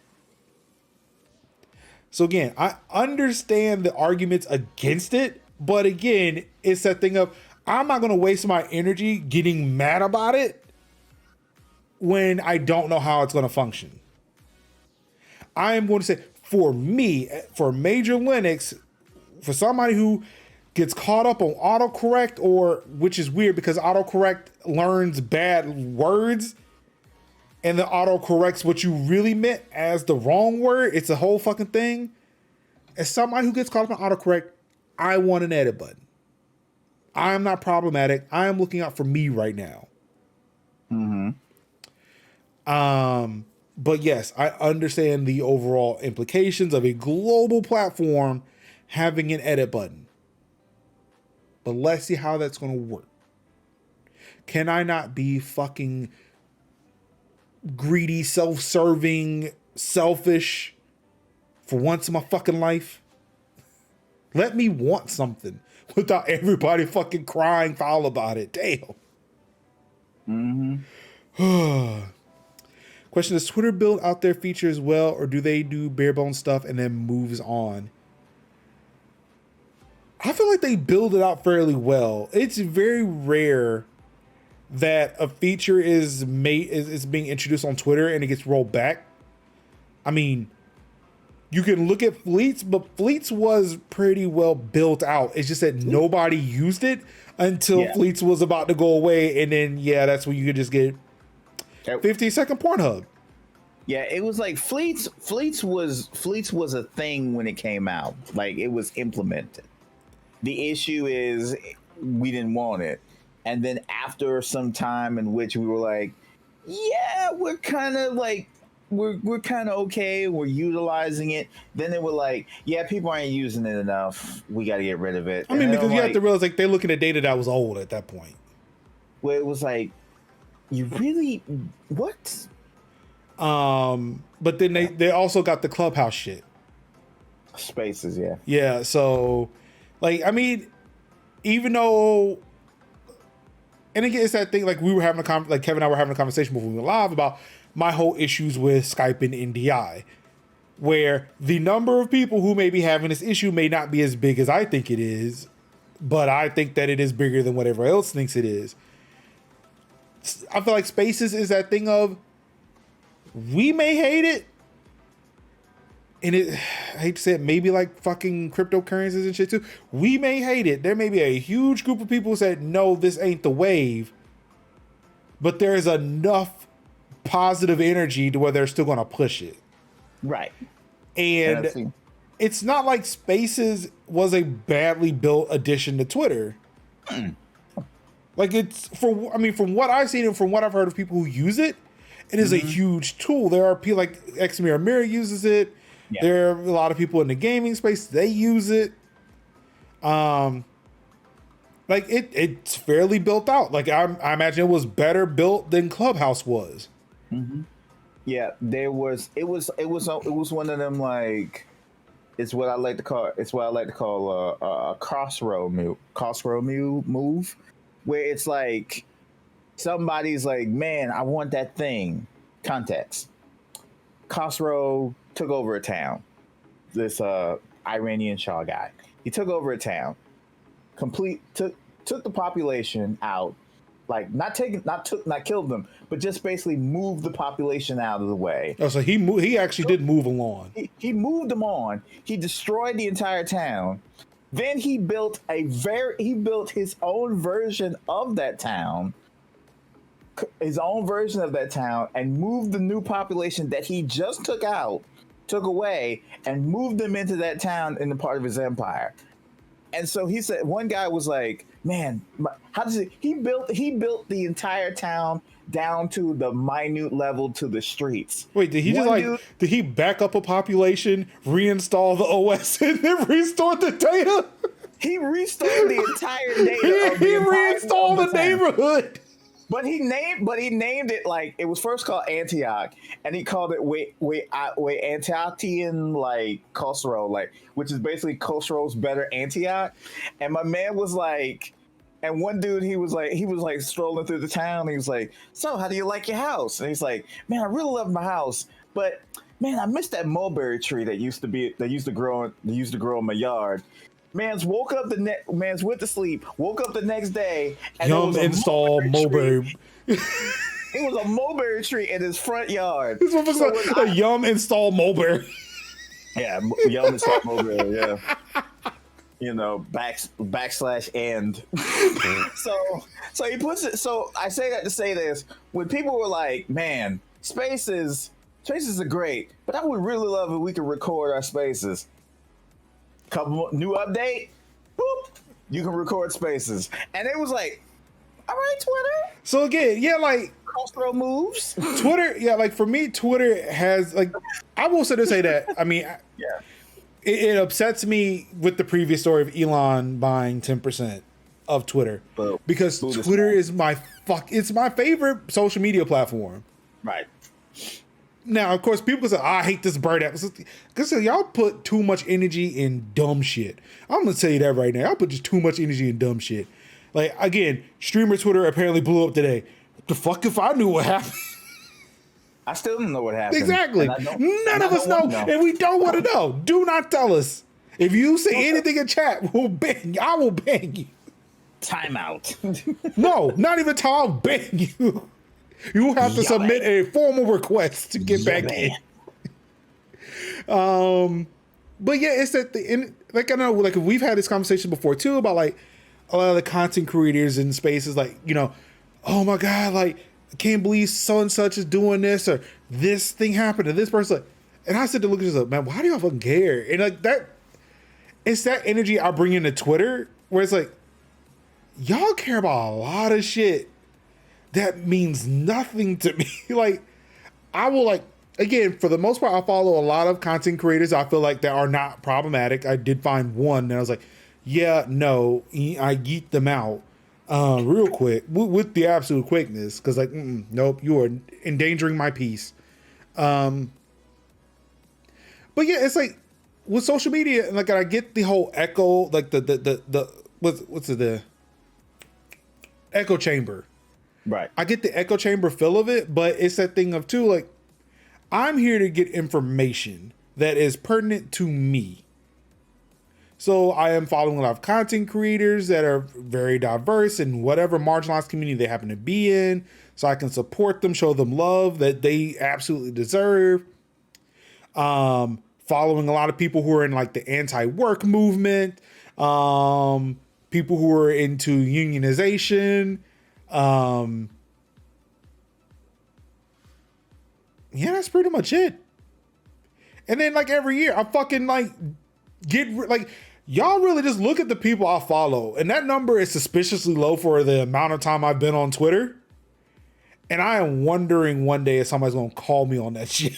So again, I understand the arguments against it, but again, it's that thing of I'm not going to waste my energy getting mad about it when I don't know how it's going to function. I am going to say, for me, for Major Linux, for somebody who gets caught up on autocorrect, or which is weird because autocorrect learns bad words and then autocorrects what you really meant as the wrong word. It's a whole fucking thing. As somebody who gets caught up on autocorrect, I want an edit button. I am not problematic. I am looking out for me right now. But yes, I understand the overall implications of a global platform having an edit button. But let's see how that's going to work. Can I not be fucking greedy, self-serving, selfish for once in my fucking life? Let me want something without everybody fucking crying foul about it. Damn. Question, does Twitter build out their features well, or do they do bare bones stuff and then moves on? I feel like they build it out fairly well. It's very rare that a feature is being introduced on Twitter and it gets rolled back. I mean, you can look at Fleets, but Fleets was pretty well built out. It's just that nobody used it until Fleets was about to go away, and then that's when you could just get 15-second Pornhub. Yeah, it was like Fleets was a thing when it came out. Like, it was implemented. The issue is we didn't want it. And then after some time in which we were like, yeah, we're kind of like, we're kind of okay. We're utilizing it. Then they were like, yeah, people aren't using it enough. We got to get rid of it. I mean, because you have to realize, like, they're looking at data that was old at that point. Where it was like, you really, what? But then they also got the Clubhouse shit. Spaces, yeah. Yeah, so, like, I mean, even though, and again, it's that thing, like, we were having like, Kevin and I were having a conversation before we went live about my whole issues with Skype and NDI, where the number of people who may be having this issue may not be as big as I think it is, but I think that it is bigger than whatever else thinks it is. I feel like Spaces is that thing of, we may hate it, and I hate to say it, maybe like fucking cryptocurrencies and shit too. We may hate it. There may be a huge group of people who said, no, this ain't the wave, but there is enough positive energy to where they're still going to push it. Right. And it's not like Spaces was a badly built addition to Twitter. Like, it's from what I've seen and from what I've heard of people who use it, it is a huge tool. There are people like Xmirror Mirror uses it. Yeah. There are a lot of people in the gaming space, they use it. Like, it's fairly built out. Like, I imagine it was better built than Clubhouse was. Yeah, it was one of them, like, it's what I like to call a crossroad move, where it's like somebody's like, man, I want that thing. Context. Khosrow took over a town. This Iranian Shah guy. He took over a town. Took the population out. Like, not killed them, but just basically moved the population out of the way. Oh, so he actually did move along. He moved them on. He destroyed the entire town. Then he built his own version of that town. And moved the new population that he just took away, and moved them into that town in the part of his empire. And so he said, one guy was like, man, how does he built the entire town down to the minute level to the streets. Wait, did he did he back up a population, reinstall the OS, and then restore the data? He restored the entire data. He reinstalled the neighborhood. But he named it like it was first called Antioch, and he called it wait Antiochian like Khosrow, like which is basically Khosrow's better Antioch. And my man was like, and one dude he was like strolling through the town. He was like, "So how do you like your house?" And he's like, "Man, I really love my house, but man, I miss that mulberry tree that used to grow in my yard." Man's went to sleep, woke up the next day, and Yum install mulberry. It was a mulberry tree in his front yard. This motherfucker's like a Yum install mulberry. Yeah, Yum install mulberry. Yeah, backslash and. so he puts it. So I say that to say this: when people were like, "Man, spaces are great," but I would really love if we could record our spaces. Couple new update, boop, you can record spaces. And it was like, all right, Twitter. So again, yeah, like cross-throw moves. Twitter, yeah, like for me, Twitter has like, I will say that. I mean, yeah, it upsets me with the previous story of Elon buying 10% of Twitter because Twitter is it's my favorite social media platform. Right. Now, of course, people say, I hate this bird app. Because y'all put too much energy in dumb shit. I'm going to tell you that right now. Y'all put just too much energy in dumb shit. Like, again, streamer Twitter apparently blew up today. The fuck if I knew what happened? I still don't know what happened. Exactly. None of us know, and we don't want to know. Do not tell us. If you say anything in chat, we'll ban you. I will ban you. Timeout. No, not even time. I'll ban you. You have to submit a formal request to get back in. But yeah, it's that like I know, like we've had this conversation before too about like a lot of the content creators in spaces, like oh my god, like I can't believe so and such is doing this or this thing happened to this person, and I said to look at this like, man, why do y'all fucking care? And like that, it's that energy I bring into Twitter where it's like y'all care about a lot of shit that means nothing to me. Like, I will like, again, for the most part, I follow a lot of content creators I feel like that are not problematic. I did find one and I was like, yeah, no, I yeet them out real quick with the absolute quickness. Cause like, nope, you are endangering my peace. But yeah, it's like with social media, like I get the whole echo, like the what's the echo chamber. Right. I get the echo chamber feel of it, but it's that thing of too, like, I'm here to get information that is pertinent to me. So I am following a lot of content creators that are very diverse in whatever marginalized community they happen to be in. So I can support them, show them love that they absolutely deserve. Following a lot of people who are in like the anti-work movement, people who are into unionization. Yeah, that's pretty much it. And then like every year I fucking like y'all really just look at the people I follow, and that number is suspiciously low for the amount of time I've been on Twitter. And I am wondering one day if somebody's gonna call me on that shit.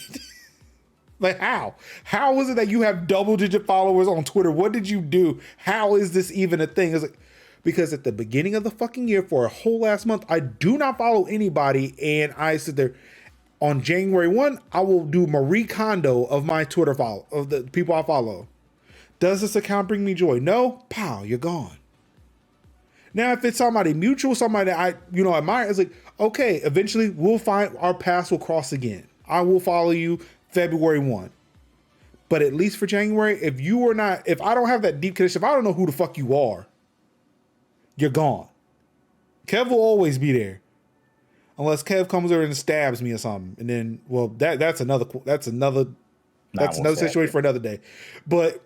Like how is it that you have double-digit followers on Twitter? What did you do? How is this even a thing? It's like, because at the beginning of the fucking year for a whole last month, I do not follow anybody. And I sit there on January 1, I will do Marie Kondo of my Twitter follow, of the people I follow. Does this account bring me joy? No? Pow, you're gone. Now, if it's somebody mutual, somebody that I, admire, it's like, okay, eventually we'll find our paths will cross again. I will follow you February 1. But at least for January, if I don't have that deep connection, if I don't know who the fuck you are, you're gone. Kev will always be there. Unless Kev comes over and stabs me or something. And then, well, that's another situation for another day. But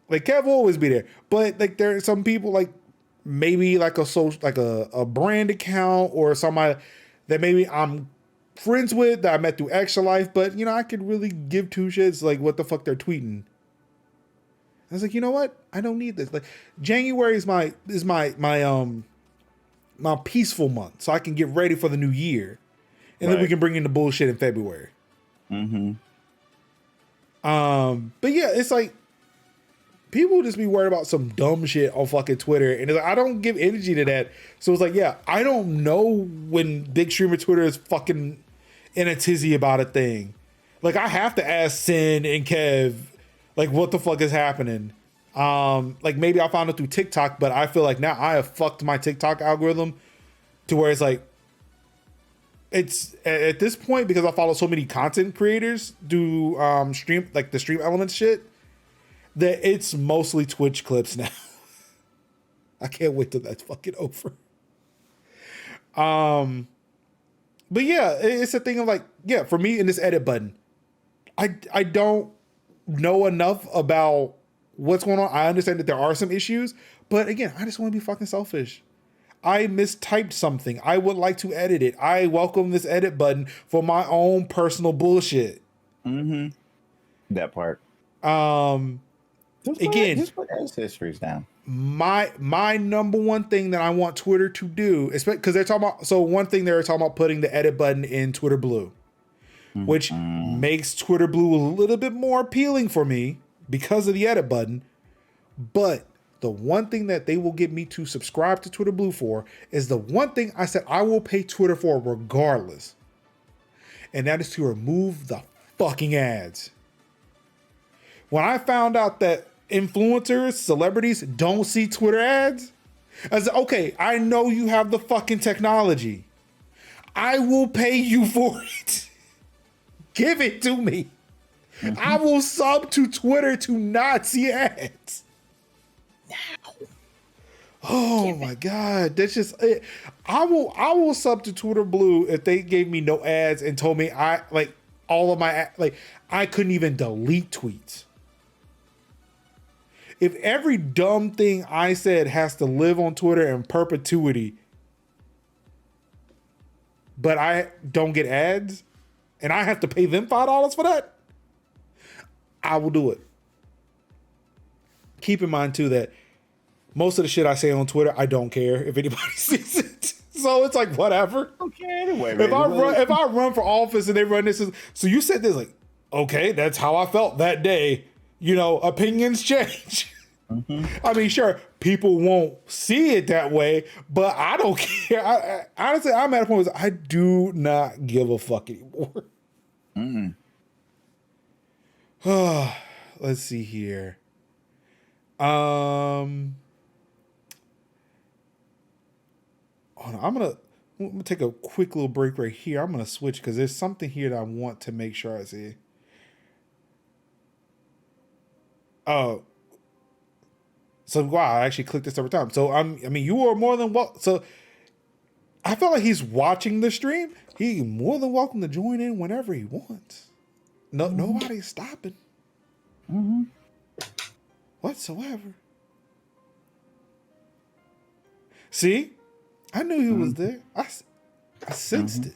like Kev will always be there. But like there are some people like maybe like a brand account or somebody that maybe I'm friends with that I met through Extra Life, but I could really give two shits like what the fuck they're tweeting. I was like, you know what? I don't need this. Like January is my peaceful month, so I can get ready for the new year, and then we can bring in the bullshit in February. Mm-hmm. But yeah, it's like people just be worried about some dumb shit on fucking Twitter, and it's like, I don't give energy to that. So it's like, yeah, I don't know when big streamer Twitter is fucking in a tizzy about a thing. Like, I have to ask Sin and Kev, like, what the fuck is happening? Like, maybe I found it through TikTok, but I feel like now I have fucked my TikTok algorithm to where it's like, it's at this point, because I follow so many content creators do stream, like the stream elements shit, that it's mostly Twitch clips now. I can't wait till that's fucking over. But yeah, it's a thing of like, yeah, for me in this edit button, I don't know enough about what's going on. I understand that there are some issues, but again, I just want to be fucking selfish. I mistyped something. I would like to edit it. I welcome this edit button for my own personal bullshit. Mm-hmm. That part. Just put histories down. My number one thing that I want Twitter to do, because they're talking about, so one thing they're talking about putting the edit button in Twitter Blue, which makes Twitter Blue a little bit more appealing for me because of the edit button. But the one thing that they will get me to subscribe to Twitter Blue for is the one thing I said I will pay Twitter for regardless. And that is to remove the fucking ads. When I found out that influencers, celebrities don't see Twitter ads, I said, okay, I know you have the fucking technology. I will pay you for it. Give it to me. Mm-hmm. I will sub to Twitter to not see ads. Now. Oh my God. That's just it. I will sub to Twitter Blue if they gave me no ads and told me I couldn't even delete tweets. If every dumb thing I said has to live on Twitter in perpetuity, but I don't get ads and I have to pay them $5 for that, I will do it. Keep in mind too that most of the shit I say on Twitter, I don't care if anybody sees it. So it's like, whatever. Okay, anyway. If I run for office and they run this, so you said this, like, okay, that's how I felt that day. You know, opinions change. Mm-hmm. I mean, sure, people won't see it that way, but I don't care. Honestly, I'm at a point where I do not give a fuck anymore. Let's see here. Hold on, I'm gonna take a quick little break right here. I'm gonna switch because there's something here that I want to make sure I see. Oh, so wow! I actually clicked this every time. So I mean, you are more than welcome. So I feel like he's watching the stream. He's more than welcome to join in whenever he wants. No, nobody's stopping. Whatsoever. See, I knew he was there. I sensed it.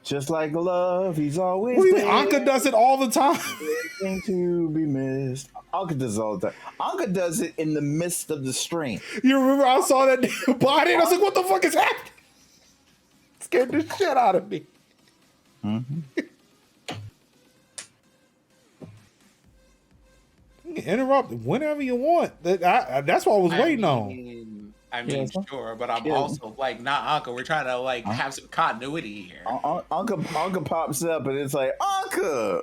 Just like love, he's always what do you there. mean? Anka does it all the time. Anything to be missed. Anka does it all the time. Anka does it in the midst of the stream. You remember I saw that body and I was like, what the fuck is happening? Scared the shit out of me. You can interrupt whenever you want. That's what I was waiting on. I mean, sure, but I'm also like, not Anka. We're trying to like have some continuity here. Anka pops up and it's like, Anka!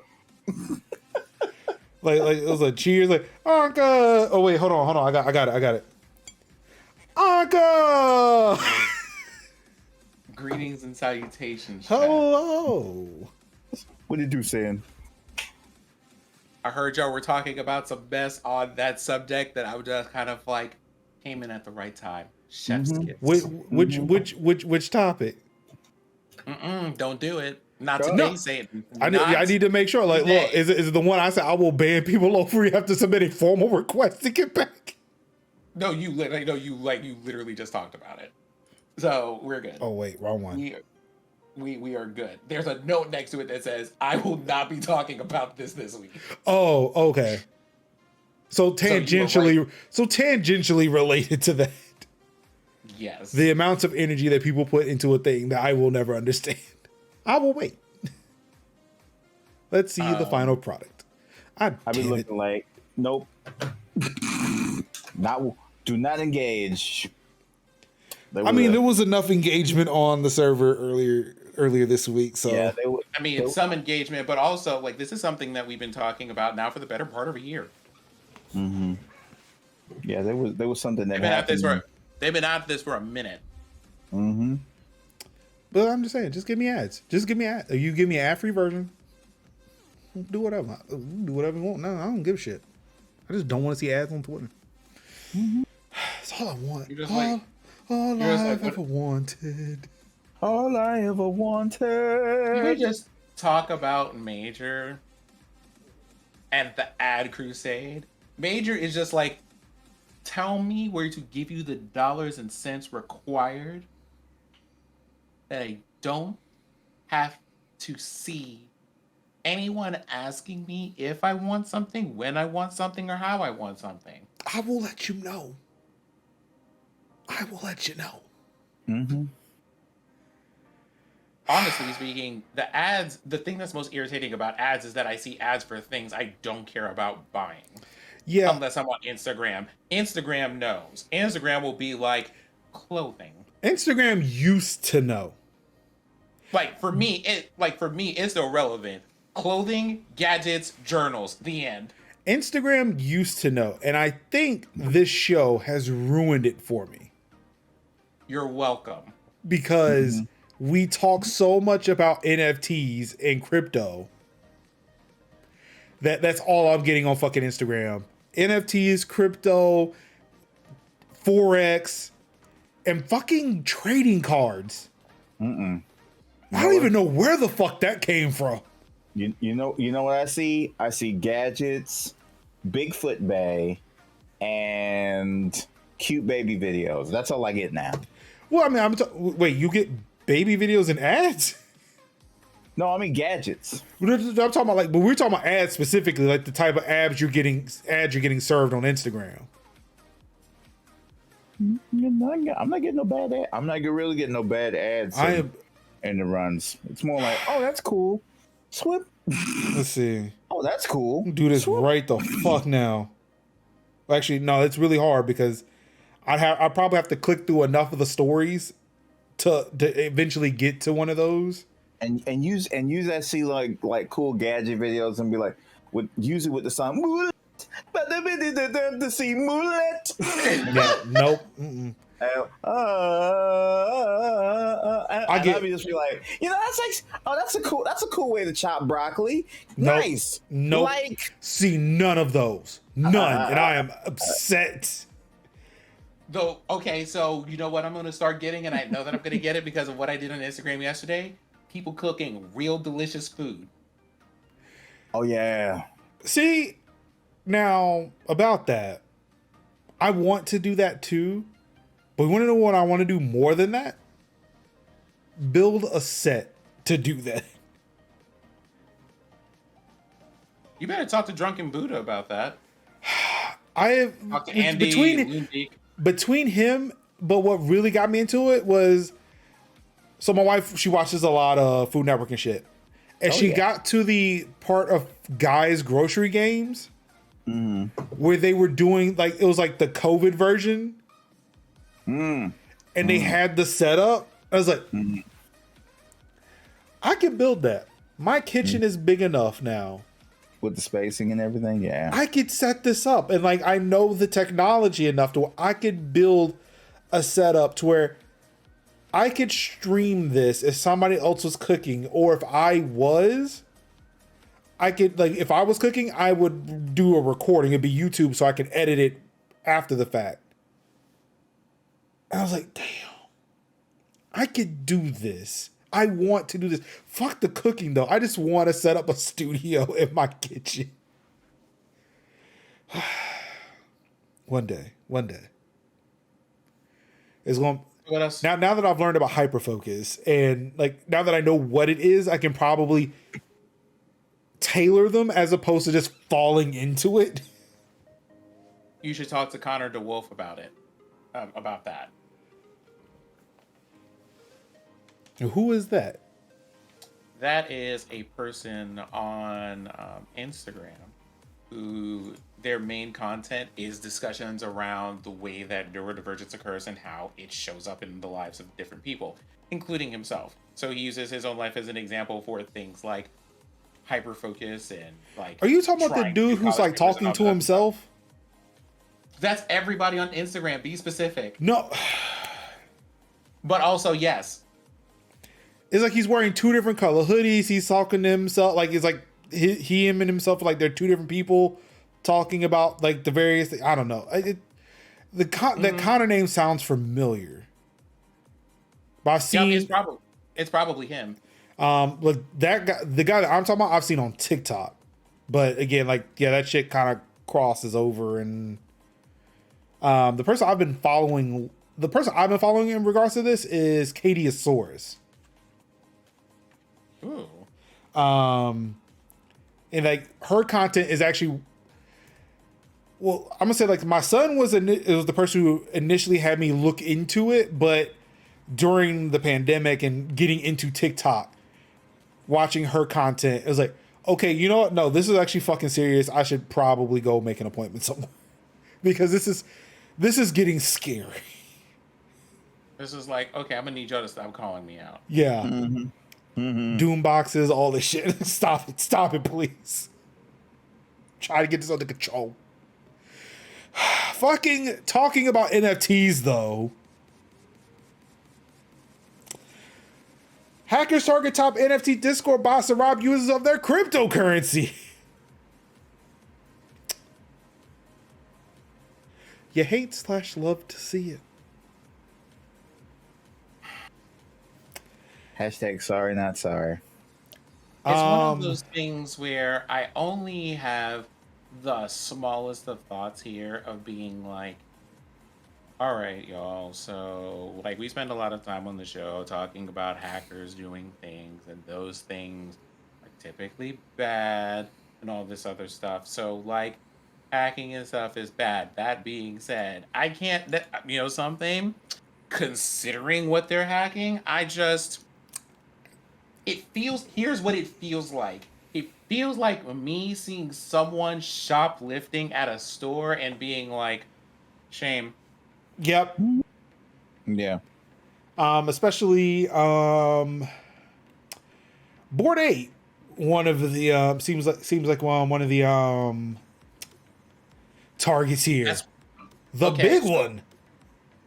like it was a cheers, like, Anka! Oh, wait, hold on. I got it. Anka! Greetings and salutations. Hello. What did you say? I heard y'all were talking about some mess on that subject that I was just kind of like came in at the right time. Chef's kiss. Which topic? Don't do it. Not today, no. Satan. I need to make sure. Like, look, is it the one I said I will ban people over? You have to submit a formal request to get back. No, you literally just talked about it. So we're good. Oh wait, wrong one. We are good. There's a note next to it that says, "I will not be talking about this week." Oh, okay. So tangentially related to that. Yes. The amounts of energy that people put into a thing that I will never understand. I will wait. Let's see the final product. I've been looking like, nope. Do not engage. I mean, there was enough engagement on the server earlier this week, so yeah, I mean, some engagement, but also like this is something that we've been talking about now for the better part of a year. Mm-hmm. Yeah, there was something that They've been happened. they've been at this for a minute. Mm-hmm. But I'm just saying, just give me ads. Just give me ads. You give me an ad-free version. Do whatever. Do whatever you want. No, I don't give a shit. I just don't want to see ads on Twitter. Mm-hmm. That's all I want. You're just like, all I've ever wanted. All I ever can we wanted. just talk about Major and the ad crusade? Major is just like, tell me where to give you the dollars and cents required that I don't have to see anyone asking me if I want something, when I want something, or how I want something. I will let you know. I will let you know. Mm-hmm. Honestly speaking, the thing that's most irritating about ads is that I see ads for things I don't care about buying. Yeah. Unless I'm on Instagram. Instagram knows. Instagram will be like clothing. Instagram used to know. Like for me, it's still relevant. Clothing, gadgets, journals, the end. Instagram used to know, and I think this show has ruined it for me. You're welcome. Because we talk so much about NFTs and crypto that's all I'm getting on fucking Instagram. NFTs, crypto, Forex, and fucking trading cards. I don't even know where the fuck that came from. You know what I see? I see gadgets, Bigfoot Bay, and cute baby videos. That's all I get now. Well, I mean, wait, you get baby videos and ads? No, I mean gadgets. I'm talking about but we're talking about ads specifically, like the type of ads you're getting served on Instagram. I'm not getting no bad ads. I'm not really getting no bad ads. In the runs. It's more like, oh, that's cool. Swip. Let's see. Oh, that's cool. Do this Swoop. right the fuck now. Actually, no, it's really hard because I probably have to click through enough of the stories to eventually get to one of those. And use that see like cool gadget videos and be like, use it with the song. To see Mulet. Yeah, nope. Mm-mm. I'll just be like, that's like, oh, that's a cool way to chop broccoli. Nope. Nice. Nope. Like, see none of those. None. And I am upset. Though, okay, so you know what I'm going to start getting, and I know that I'm going to get it because of what I did on Instagram yesterday? People cooking real delicious food. Oh, yeah. See, now, about that, I want to do that too, but you want to know what I want to do more than that? Build a set to do that. You better talk to Drunken Buddha about that. I have Talk to Andy, between him, but what really got me into it was, so my wife, she watches a lot of Food Network and shit, and she got to the part of guys' grocery games where they were doing it was like the COVID version, and they had the setup. I was like, I can build that. My kitchen is big enough now. With the spacing and everything, yeah. I could set this up, and I know the technology enough to where I could build a setup to where I could stream this if somebody else was cooking, or if I was, I could if I was cooking, I would do a recording. It'd be YouTube, so I could edit it after the fact. And I was like, damn, I could do this. I want to do this. Fuck the cooking though. I just want to set up a studio in my kitchen. One day. It's going. What else? Now that I've learned about hyperfocus and now that I know what it is, I can probably tailor them as opposed to just falling into it. You should talk to Connor DeWolf about it. About that. Who is that? That is a person on Instagram who their main content is discussions around the way that neurodivergence occurs and how it shows up in the lives of different people, including himself. So he uses his own life as an example for things like hyperfocus and like. Are you talking about the trying to dude do who's like college papers and talking all to that himself? stuff. That's everybody on Instagram. Be specific. No. But also, yes. It's like he's wearing two different color hoodies. He's talking to himself. Like it's like him and himself, like they're two different people talking about like the various things. I don't know. That kind of name sounds familiar. But I've seen it's probably him. Like that guy, the guy that I'm talking about, I've seen on TikTok. But again, like yeah, that shit kind of crosses over. And the person I've been following in regards to this is Katiosaurus. Ooh. And like her content is actually, well, I'm gonna say like my son was the person who initially had me look into it, but during the pandemic and getting into TikTok, watching her content, it was like, okay, you know what? No, this is actually fucking serious. I should probably go make an appointment somewhere because this is getting scary. This is like, okay, I'm gonna need y'all to stop calling me out. Yeah. Doom boxes, all this shit. Stop it, please. Try to get this under control. Fucking talking about NFTs though. Hackers target top NFT Discord bots to rob users of their cryptocurrency. You hate/love to see it. Hashtag sorry, not sorry. It's one of those things where I only have the smallest of thoughts here of being like, all right, y'all. So, like, we spend a lot of time on the show talking about hackers doing things, and those things are typically bad and all this other stuff. So, like, hacking and stuff is bad. That being said, I can't, something, considering what they're hacking, here's what it feels like. It feels like me seeing someone shoplifting at a store and being like, shame. Yep. Yeah. Especially Board 8, one of the seems like one of the targets here. The big one.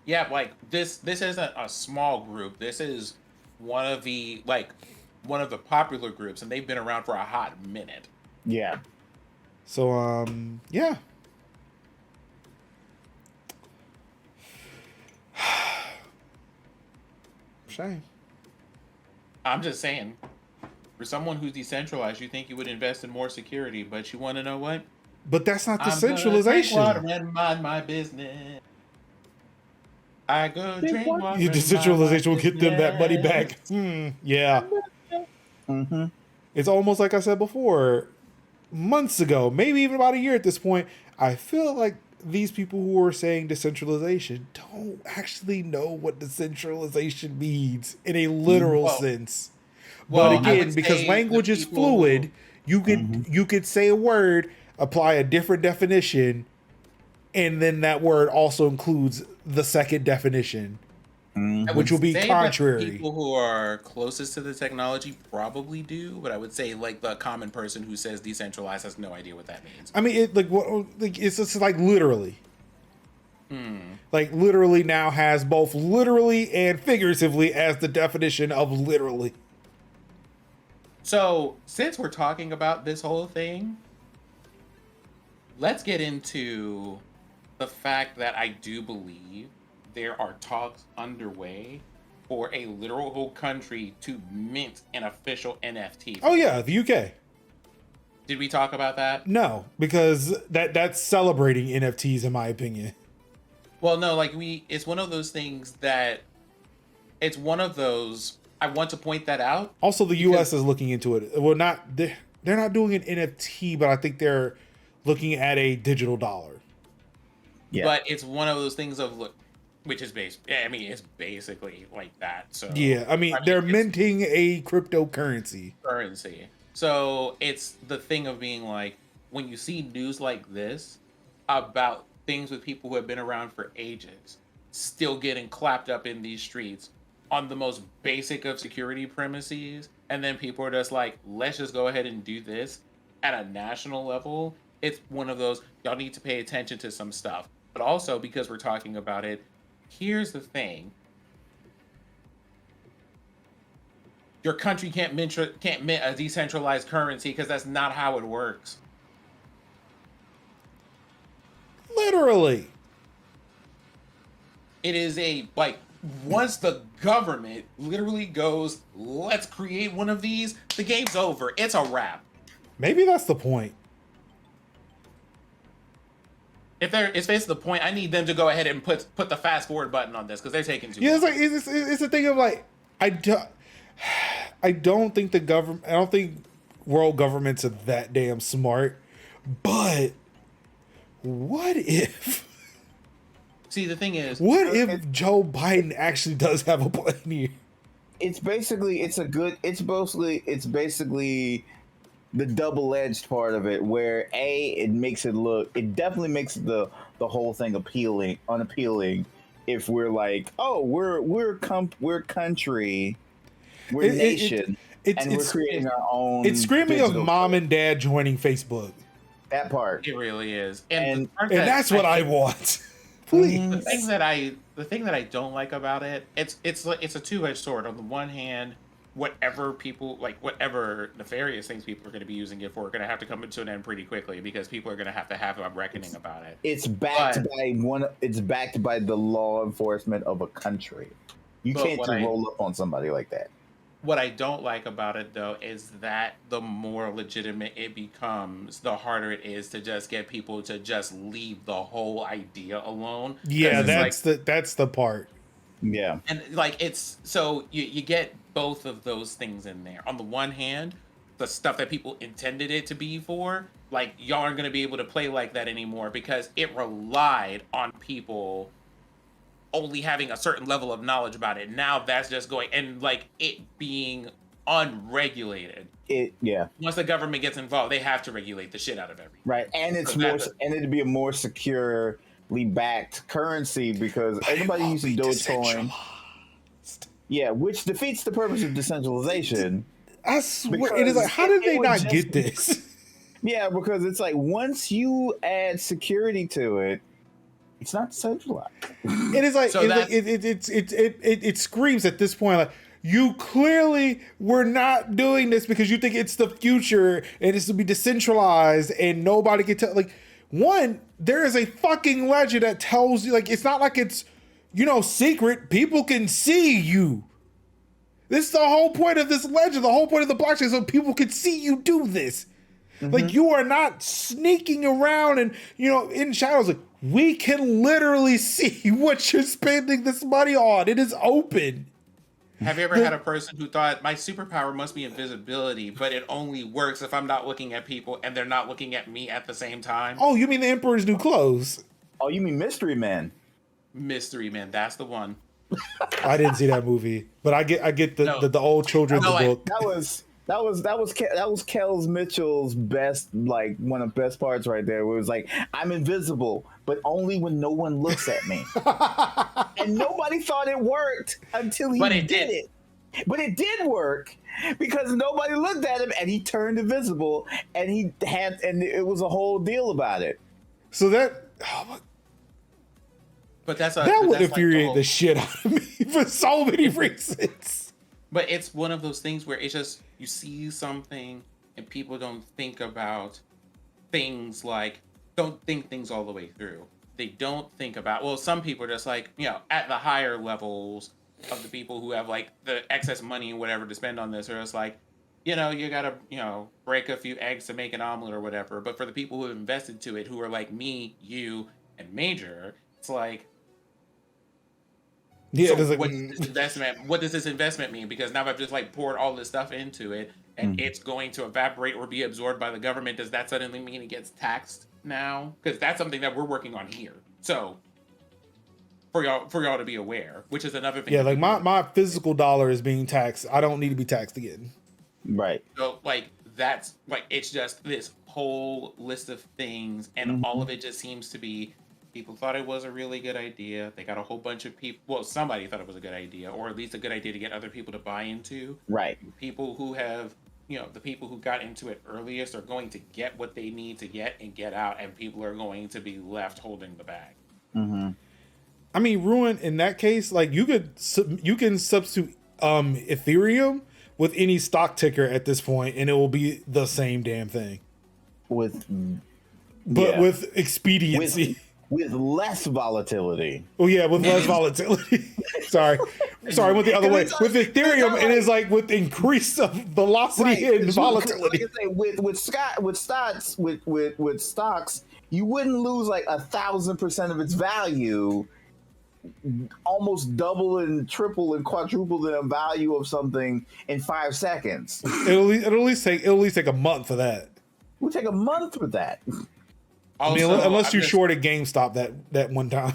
Yeah, like this isn't a small group. This is one of the popular groups, and they've been around for a hot minute. Yeah. So yeah. Shame. I'm just saying, for someone who's decentralized, you think you would invest in more security, but you want to know what? But that's not decentralization. I'm gonna drink water and mind my business. I go drink water. Your decentralization will get them that money back. Yeah. Mm-hmm. It's almost like I said before, months ago, maybe even about a year at this point. I feel like these people who are saying decentralization don't actually know what decentralization means in a literal sense. But again, because language is fluid, you could say a word, apply a different definition, and then that word also includes the second definition, which will be contrary. People who are closest to the technology probably do, but I would say like the common person who says decentralized has no idea what that means. I mean, it's just like literally. Like literally now has both literally and figuratively as the definition of literally. So since we're talking about this whole thing, let's get into the fact that I do believe there are talks underway for a literal whole country to mint an official NFT. Oh yeah, the UK. Did we talk about that? No, because that's celebrating NFTs in my opinion. Well, no, like it's one of those things that I want to point that out. Also, the US is looking into it. Well, they're not doing an NFT, but I think they're looking at a digital dollar. Yeah. But it's one of those things of which is it's basically like that. So yeah, they're minting a cryptocurrency. So it's the thing of being like, when you see news like this, about things with people who have been around for ages still getting clapped up in these streets on the most basic of security premises, and then people are just like, let's just go ahead and do this at a national level. It's one of those, y'all need to pay attention to some stuff. But also, because we're talking about it, here's the thing. Your country can't mint a decentralized currency because that's not how it works. Literally. It is once the government literally goes, let's create one of these, the game's over. It's a wrap. Maybe that's the point. If it's basically the point, I need them to go ahead and put the fast forward button on this because they're taking too long. It's like it's a thing of like I don't think the government. I don't think world governments are that damn smart. But what if? See, the thing is, what if Joe Biden actually does have a plan here? It's basically the double-edged part of it, where it definitely makes the whole thing unappealing if we're like, oh, we're country, we're nation, and we're creating our own. It's screaming of mom place. and dad joining Facebook. That part. it really is, And that's what I want. Please. The thing that I don't like about it, it's a two-edged sword. On the one hand, whatever nefarious things people are going to be using it for are going to have to come to an end pretty quickly because people are going to have a reckoning about it. It's backed by the law enforcement of a country. You can't just roll up on somebody like that. What I don't like about it, though, is that the more legitimate it becomes, the harder it is to just get people to just leave the whole idea alone. Yeah, that's the part. Yeah. And so you get both of those things in there. On the one hand, the stuff that people intended it to be for, like, y'all aren't going to be able to play like that anymore because it relied on people only having a certain level of knowledge about it. Now that's just going, and like it being unregulated. Once the government gets involved, they have to regulate the shit out of everything. Right, and it'd be a more securely backed currency because everybody using Dogecoin. Yeah, which defeats the purpose of decentralization. I swear, it is like, how did they not get this? Yeah, because it's like once you add security to it, it's not centralized. It is like, it screams at this point like, you clearly were not doing this because you think it's the future and it's to be decentralized and nobody can tell. Like, one, there is a fucking ledger that tells you, like, it's not like it's, secret. People can see you. This is the whole point of this ledger, the whole point of the blockchain, so people can see you do this. Mm-hmm. Like, you are not sneaking around and, in shadows. Like, we can literally see what you're spending this money on. It is open. Have you ever had a person who thought, my superpower must be invisibility, but it only works if I'm not looking at people and they're not looking at me at the same time? Oh, you mean the Emperor's New Clothes? Oh, you mean Mystery Man? Mystery Man, that's the one. I didn't see that movie, but I get the old children's book. That was Kells Mitchell's best, like one of the best parts right there. Where it was like, I'm invisible, but only when no one looks at me. And nobody thought it worked until he did it. But it did work because nobody looked at him and he turned invisible and it was a whole deal about it. So that would infuriate the shit out of me for so many reasons. But it's one of those things where it's just, you see something and people don't think about things don't think things all the way through. They don't think about, some people are just like, at the higher levels of the people who have like the excess money and whatever to spend on this, are just like, you gotta, break a few eggs to make an omelet or whatever. But for the people who have invested to it, who are like me, you, and Major, it's like, yeah, so what does this investment mean? Because now I've just like poured all this stuff into it and it's going to evaporate or be absorbed by the government. Does that suddenly mean it gets taxed now? Because that's something that we're working on here. So for y'all to be aware, which is another thing. Yeah, like my physical dollar is being taxed. I don't need to be taxed again. Right. So like that's like, it's just this whole list of things, and all of it just seems to be people thought it was a really good idea. They got a whole bunch of people. Well, somebody thought it was a good idea, or at least a good idea to get other people to buy into. Right. People who have, the people who got into it earliest are going to get what they need to get and get out, and people are going to be left holding the bag. I mean, Ruin, in that case, like you can substitute Ethereum with any stock ticker at this point, and it will be the same damn thing. With expediency. With less volatility. Oh yeah, with less volatility. Sorry, went the other way. With Ethereum, it is like with increased velocity and volatility. Like I say, with stocks, you wouldn't lose like 1,000% of its value, almost double and triple and quadruple the value of something in 5 seconds. It'll at least take a month for that. It would take a month for that. Also, I mean, unless you shorted GameStop that one time.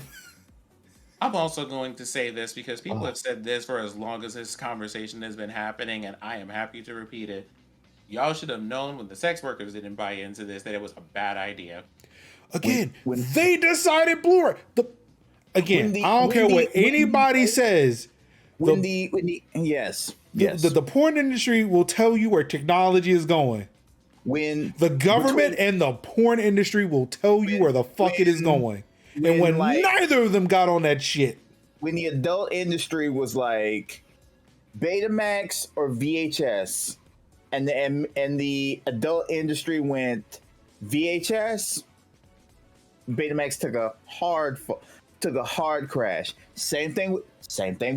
I'm also going to say this because people have said this for as long as this conversation has been happening, and I am happy to repeat it. Y'all should have known when the sex workers didn't buy into this that it was a bad idea. Again, when they decided Blu-ray. I don't care what anybody says. Yes. The porn industry will tell you where technology is going. When the government and the porn industry will tell you where the fuck it is going. And when neither of them got on that shit. When the adult industry was like Betamax or VHS, and the adult industry went VHS, Betamax took a hard crash. Same thing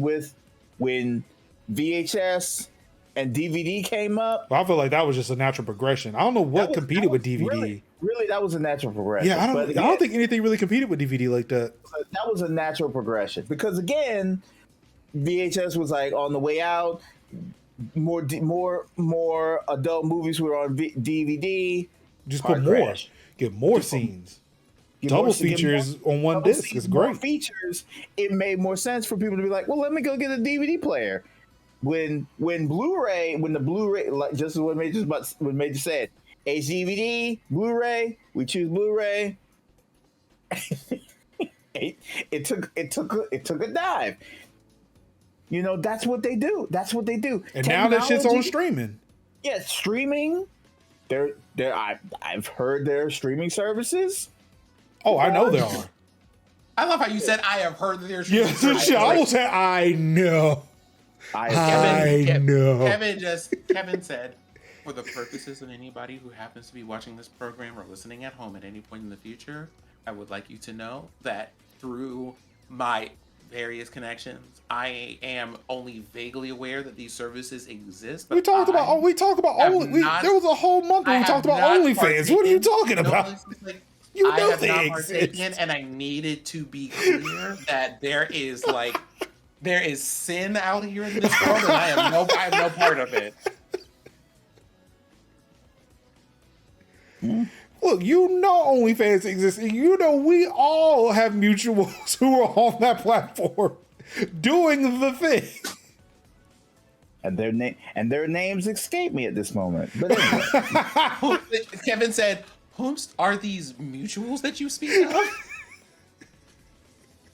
with when VHS and DVD came up. Well, I feel like that was just a natural progression. I don't know what competed with DVD. Really, that was a natural progression. Yeah, I don't think anything really competed with DVD like that. That was a natural progression because again, VHS was like on the way out. More adult movies were on DVD. Just put more, get more scenes. Double features on one disc is great. Features. It made more sense for people to be like, well, let me go get a DVD player. When the Blu-ray, like just as what Major said, HDVD, Blu-ray, we choose Blu-ray. it took a dive. That's what they do. And now that shit's on streaming. Yeah, streaming. I've heard there are streaming services. Oh, I know there are. I love how you said I have heard that there's streaming services. I almost said I know. Kevin said, for the purposes of anybody who happens to be watching this program or listening at home at any point in the future, I would like you to know that through my various connections, I am only vaguely aware that these services exist. But we talked about only. There was a whole month where we talked about OnlyFans. What are you talking about? I have not partaken, and I needed to be clear that there is sin out here in this world, and I have no part of it. Look, OnlyFans exists. We all have mutuals who are on that platform doing the thing. And their names escape me at this moment. But anyway. Kevin said, "Whom are these mutuals that you speak of?"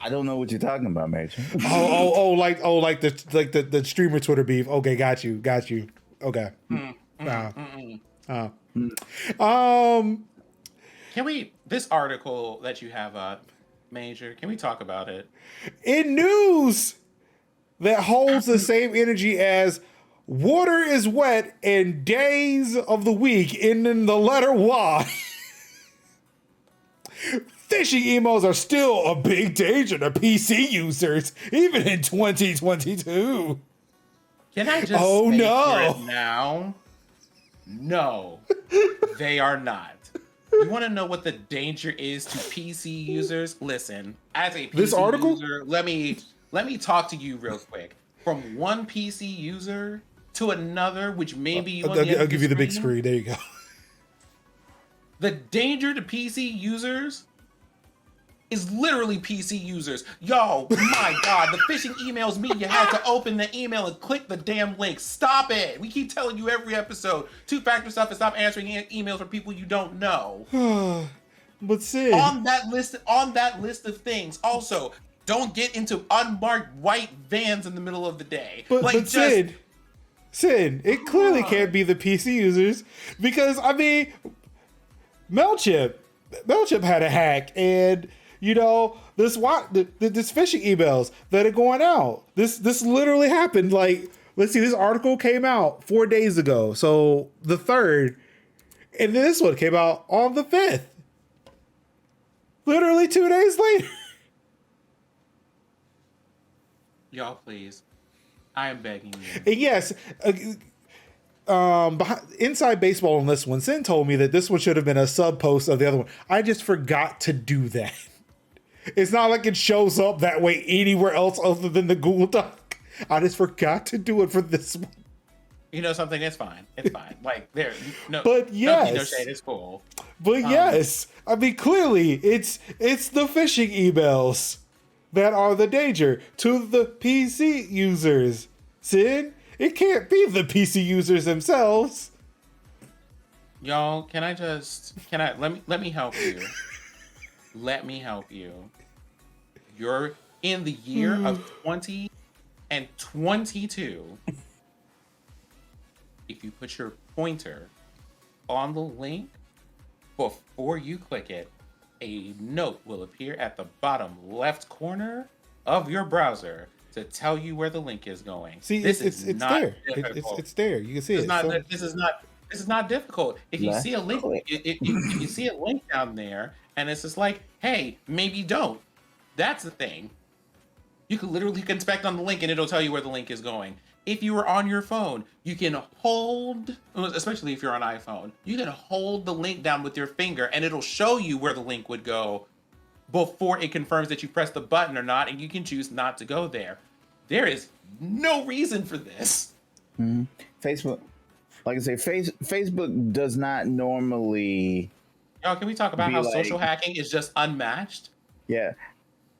I don't know what you're talking about, Major. like the streamer Twitter beef. Okay, got you. Okay. Can we, this article that you have up, Major, can we talk about it? In news that holds the same energy as water is wet and days of the week ending the letter Y. Phishing emails are still a big danger to PC users, even in 2022. Can I just say it now? No, they are not. You want to know what the danger is to PC users? Listen, as a PC user, let me talk to you real quick. From one PC user to another, which maybe you want I'll give you the big screen. There you go. The danger to PC users is literally PC users. Yo, my God, the phishing emails mean you had to open the email and click the damn link. Stop it. We keep telling you every episode, two-factor stuff and stop answering emails from people you don't know. But Sid, On that list of things, also, don't get into unmarked white vans in the middle of the day. but Sid, it clearly can't be the PC users because I mean, MailChimp had a hack, and you know this phishing emails that are going out. This literally happened. Like, let's see, this article came out 4 days ago, so the 3rd, and this one came out on the 5th. Literally 2 days later. Y'all, please. I am begging you. And yes, inside baseball on this one, Sin told me that this one should have been a sub post of the other one. I just forgot to do that. It's not like it shows up that way anywhere else other than the Google Doc. I just forgot to do it for this one. You know something? It's fine. It's fine. Like, there. No, but yes, no shade. It's cool. But yes, I mean, clearly it's the phishing emails that are the danger to the PC users. Sid, it can't be the PC users themselves. Y'all, let me help you. Let me help you. You're in the year of 2022. If you put your pointer on the link before you click it, a note will appear at the bottom left corner of your browser to tell you where the link is going. See, it's there. It's there. You can see it. This is not difficult. If you see a link, if you see a link down there, and it's just like, hey, maybe don't. That's the thing. You can literally inspect on the link, and it'll tell you where the link is going. If you are on your phone, you can hold, especially if you're on iPhone, you can hold the link down with your finger, and it'll show you where the link would go before it confirms that you pressed the button or not, and you can choose not to go there. There is no reason for this. Mm-hmm. Facebook, like I say, Facebook does not normally. Y'all, can we talk about how social hacking is just unmatched? Yeah.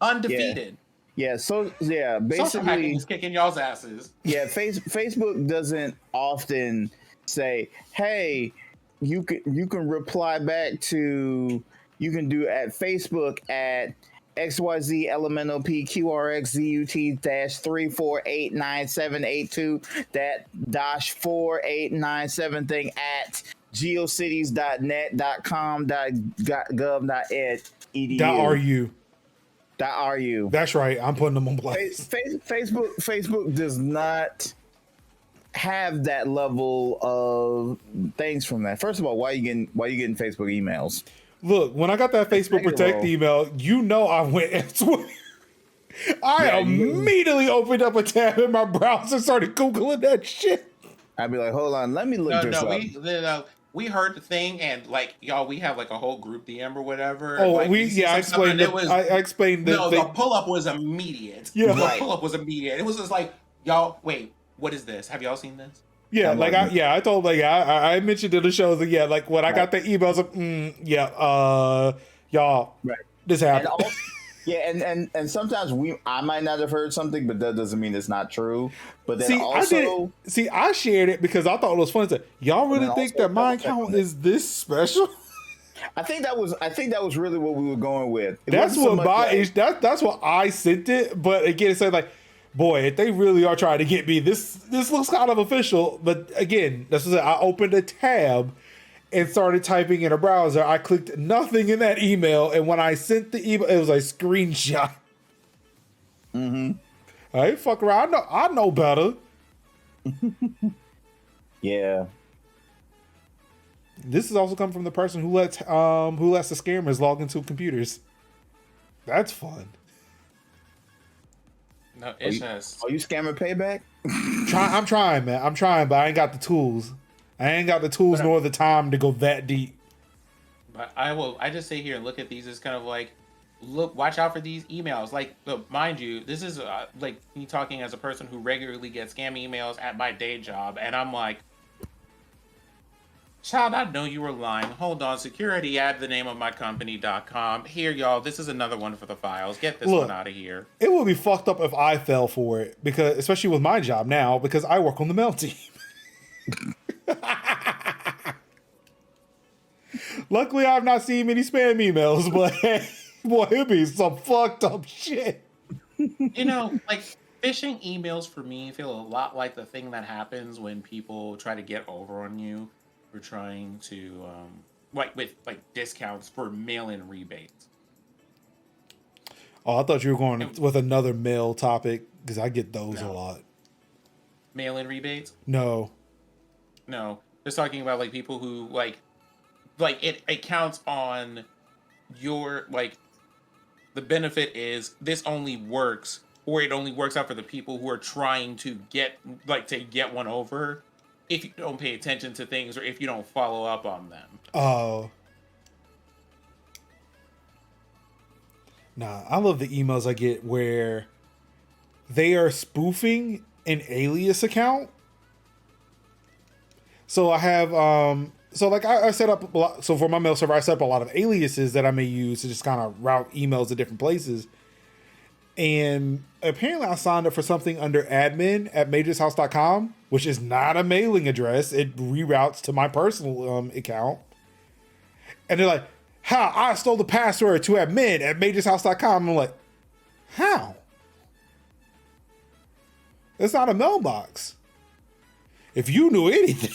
Undefeated. Yeah. So yeah, basically, social hacking is kicking y'all's asses. Yeah, Facebook doesn't often say, "Hey, you can reply back to, you can do at Facebook at XYZ elemental PQRXZUT -3489782 that -4897 thing at geocities.net.com.gov.edu. .ru. That's right. I'm putting them on blast. Facebook does not have that level of things from that. First of all, why are you getting Facebook emails? Look, when I got that Facebook Protect email, you know I went elsewhere. I immediately opened up a tab in my browser and started Googling that shit. I'd be like, hold on, let me look this up. We heard the thing, and like y'all, we have like a whole group DM or whatever. Oh, like, I explained it. I explained that. No, the pull up was immediate. Yeah, the pull up was immediate. It was just like, y'all, wait, what is this? Have y'all seen this? Yeah, I told I mentioned in the show that like when I got the emails of y'all, this happened. And sometimes I might not have heard something, but that doesn't mean it's not true. But then I shared it because I thought it was funny. Like, y'all really think that my account is this special? I think that was really what we were going with. That's what that's what I sent it. But again, it said like, boy, if they really are trying to get me, this looks kind of official. But again, that's what I opened a tab and started typing in a browser. I clicked nothing in that email, and when I sent the email, it was a screenshot. Mm-hmm. I ain't fuck around. I know better. Yeah. This is also coming from the person who lets the scammers log into computers. That's fun. No, it's just. Are you scamming payback? I'm trying, man. I'm trying, but I ain't got the tools. I ain't got the tools nor the time to go that deep. But I just sit here and look at these as kind of like, watch out for these emails. Like, mind you, this is like me talking as a person who regularly gets scam emails at my day job, and I'm like, Child, I know you were lying. Hold on, security at the name of my company.com. Here, y'all, this is another one for the files. Get this one out of here. It would be fucked up if I fell for it, because especially with my job now, because I work on the mail team. Luckily, I've not seen many spam emails, but boy, it'd be some fucked up shit. You know, like, phishing emails for me feel a lot like the thing that happens when people try to get over on you for trying to, with discounts for mail-in rebates. Oh, I thought you were going with another mail topic, because I get those a lot. Mail-in rebates? No. Just talking about, like, people who, it counts on your, the benefit is this only works, or it only works out for the people who are trying to get one over if you don't pay attention to things or if you don't follow up on them. Oh. Nah, I love the emails I get where they are spoofing an alias account. So I have, I set up a lot. So for my mail server, I set up a lot of aliases that I may use to just kind of route emails to different places. And apparently I signed up for something under admin at majorshouse.com, which is not a mailing address. It reroutes to my personal account. And they're like, how? I stole the password to admin at majorshouse.com. I'm like, how? It's not a mailbox. If you knew anything,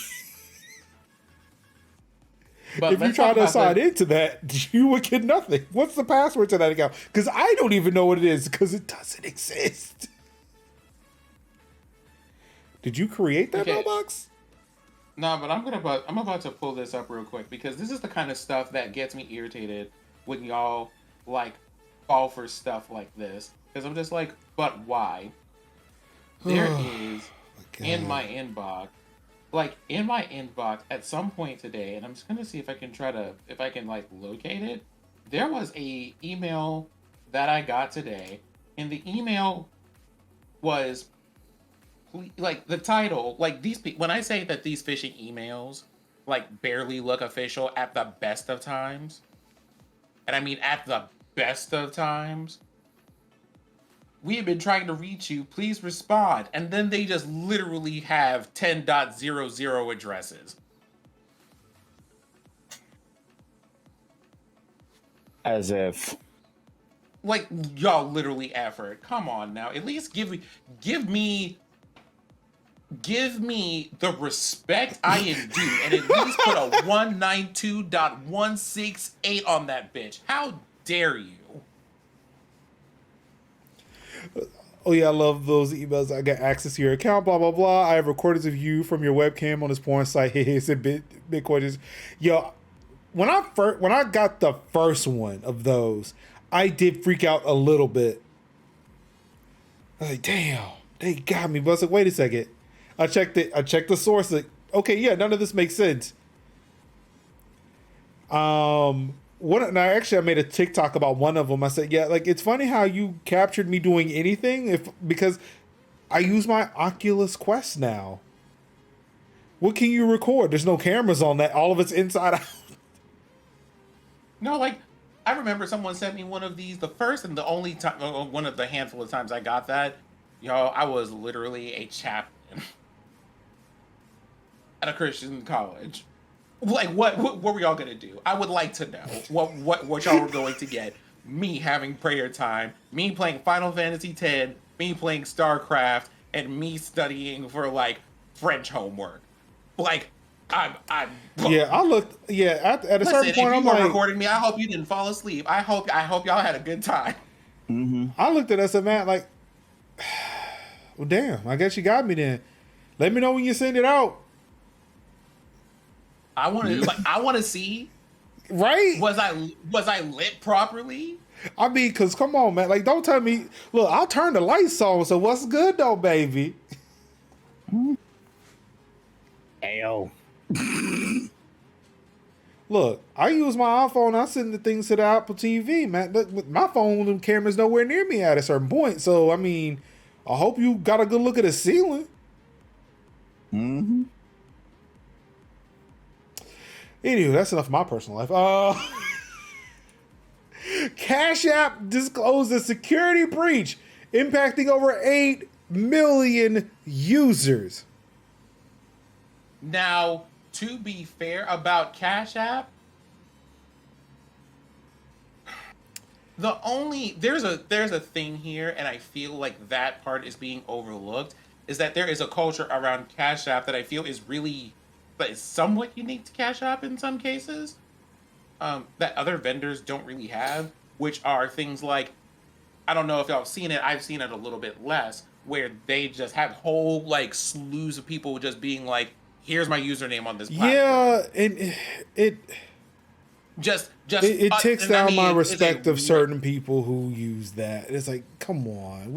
but if you try to sign into that, you would get nothing. What's the password to that account? Because I don't even know what it is, because it doesn't exist. Did you create that mailbox? No, but I'm about to pull this up real quick, because this is the kind of stuff that gets me irritated when y'all fall for stuff like this. Because I'm just like, but why? There is in my inbox at some point today, and I'm just gonna see if I can locate it. There was a email that I got today, and the email was the title, when I say that these phishing emails barely look official at the best of times, and I mean at the best of times. We have been trying to reach you. Please respond. And then they just literally have 10.00 addresses. As if. Y'all literally effort. Come on now. At least give me the respect I am due, and at least put a 192.168 on that bitch. How dare you? Oh yeah, I love those emails. I got access to your account, blah blah blah. I have recordings of you from your webcam on this porn site. It's a Bitcoin. Yo, when I got the first one of those, I did freak out a little bit. I was like, damn, they got me. But I was like, wait a second. I checked the source. Okay, yeah, none of this makes sense. I made a TikTok about one of them. I said, yeah, it's funny how you captured me doing anything because I use my Oculus Quest now. What can you record? There's no cameras on that. All of it's inside out. No, I remember someone sent me one of these, the first and the only time, one of the handful of times I got that. I was literally a chaplain at a Christian college. What were y'all gonna do? I would like to know what y'all were going to get. Me having prayer time, me playing Final Fantasy X, me playing StarCraft, and me studying for French homework. I looked. Yeah, at a certain point, if you were recording me, I hope you didn't fall asleep. I hope y'all had a good time. Mm-hmm. I looked at us and man, well, damn. I guess you got me then. Let me know when you send it out. I want to see. Right? Was I lit properly? I mean, cause come on, man. Don't tell me. Look, I'll turn the lights on. So what's good though, baby? Ayo. Look, I use my iPhone. I send the things to the Apple TV, man. Look, my phone, the camera's nowhere near me at a certain point. So I mean, I hope you got a good look at the ceiling. Mm-hmm. Anyway, that's enough of my personal life. Cash App disclosed a security breach impacting over 8 million users. Now, to be fair about Cash App, there's a thing here, and I feel like that part is being overlooked, is that there is a culture around Cash App that I feel is really, but is somewhat unique to Cash App in some cases, that other vendors don't really have, which are things like, I don't know if y'all have seen it, I've seen it a little bit less, where they just have whole like slews of people just being like, here's my username on this platform. Yeah, and it takes down my respect of certain people who use that. It's like, come on,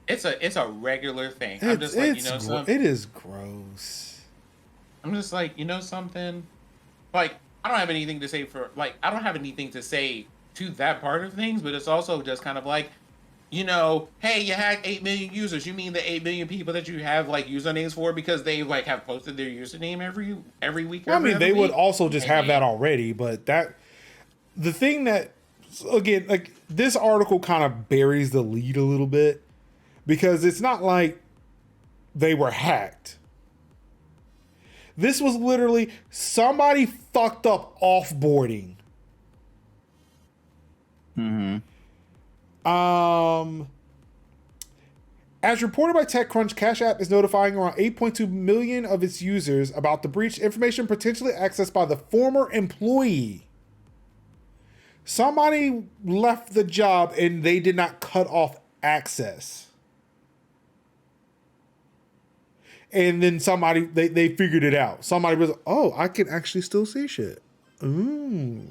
it's a regular thing. I'm just like, you know something? It is gross. I'm just like, you know something? Like, I don't have anything to say to that part of things, but it's also just kind of like, you know, hey, you hacked 8 million users. You mean the 8 million people that you have like usernames for because they like have posted their username every week? Well, I mean, they would also just have that already, but the thing that, again, like this article kind of buries the lead a little bit because it's not like they were hacked. This was literally somebody fucked up offboarding. Mm-hmm. As reported by TechCrunch, Cash App is notifying around 8.2 million of its users about the breach information potentially accessed by the former employee. Somebody left the job and they did not cut off access. And then somebody, they figured it out. Somebody was, oh, I can actually still see shit. Ooh.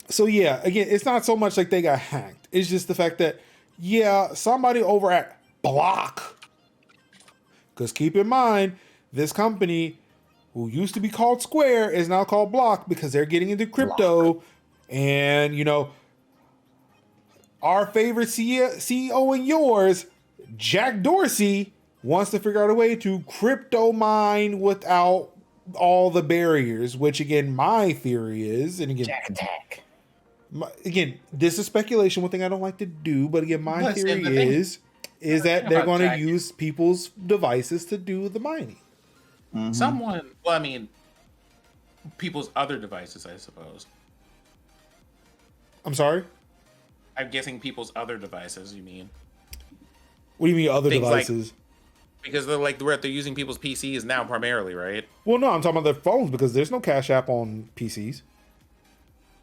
So yeah, again, it's not so much like they got hacked. It's just the fact that, yeah, somebody over at Block, because keep in mind, this company who used to be called Square is now called Block because they're getting into crypto. Block. And, you know, our favorite CEO and yours, Jack Dorsey, wants to figure out a way to crypto mine without all the barriers, which again, my theory is, and again, Jack Attack. Again, this is speculation, one thing I don't like to do, but again, my theory is that they're going to use people's devices to do the mining. Mm-hmm. People's other devices, I suppose. I'm sorry? I'm guessing people's other devices, you mean? What do you mean other devices? Because they're using people's PCs now primarily, right? Well, no, I'm talking about their phones because there's no Cash App on PCs.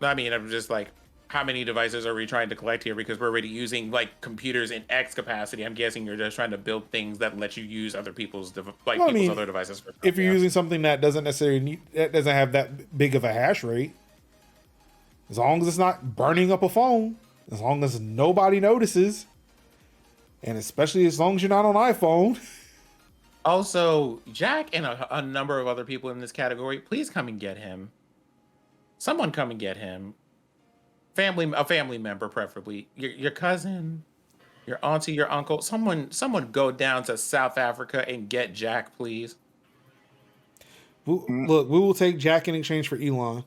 I mean, I'm just like, how many devices are we trying to collect here? Because we're already using like computers in X capacity. I'm guessing you're just trying to build things that let you use other people's other devices. If you're using something that doesn't have that big of a hash rate, as long as it's not burning up a phone, as long as nobody notices, and especially as long as you're not on iPhone. Also, Jack and a number of other people in this category, please come and get him. Someone come and get him. A family member, preferably. Your cousin, your auntie, your uncle. Someone go down to South Africa and get Jack, please. Look, we will take Jack in exchange for Elon.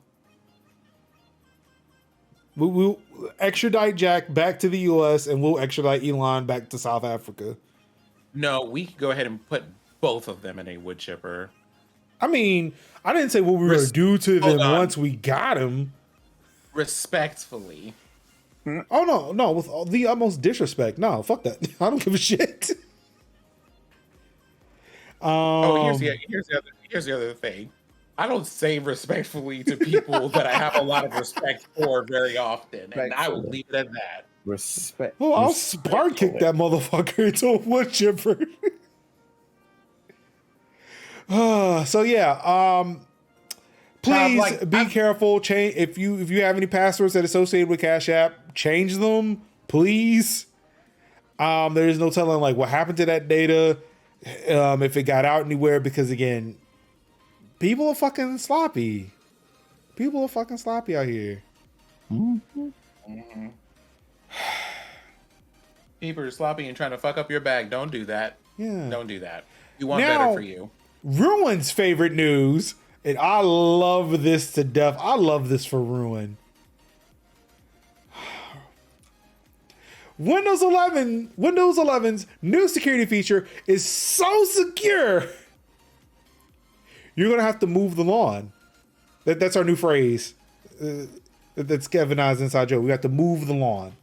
We'll extradite Jack back to the U.S. and we'll extradite Elon back to South Africa. No, we can go ahead and put both of them in a wood chipper. I mean, I didn't say what we were going to do to them once we got him. Respectfully. Oh, no, with the utmost disrespect. No, fuck that. I don't give a shit. Here's the other thing. I don't say respectfully to people that I have a lot of respect for very often, and I will leave it at that. Respect. Well, I'll spark kick that motherfucker into a wood chipper. So yeah, please be careful. Change if you have any passwords that are associated with Cash App, change them, please. There is no telling like what happened to that data, if it got out anywhere, because again, people are fucking sloppy. People are fucking sloppy out here. Mm-hmm. Mm-hmm. People are sloppy and trying to fuck up your bag. Don't do that. Yeah. Don't do that. You want Now, better for you. Ruin's favorite news, and I love this to death. I love this for Ruin. Windows 11's new security feature is so secure. You're going to have to move the lawn. That's our new phrase. That's Kevin and I's inside joke. We have to move the lawn.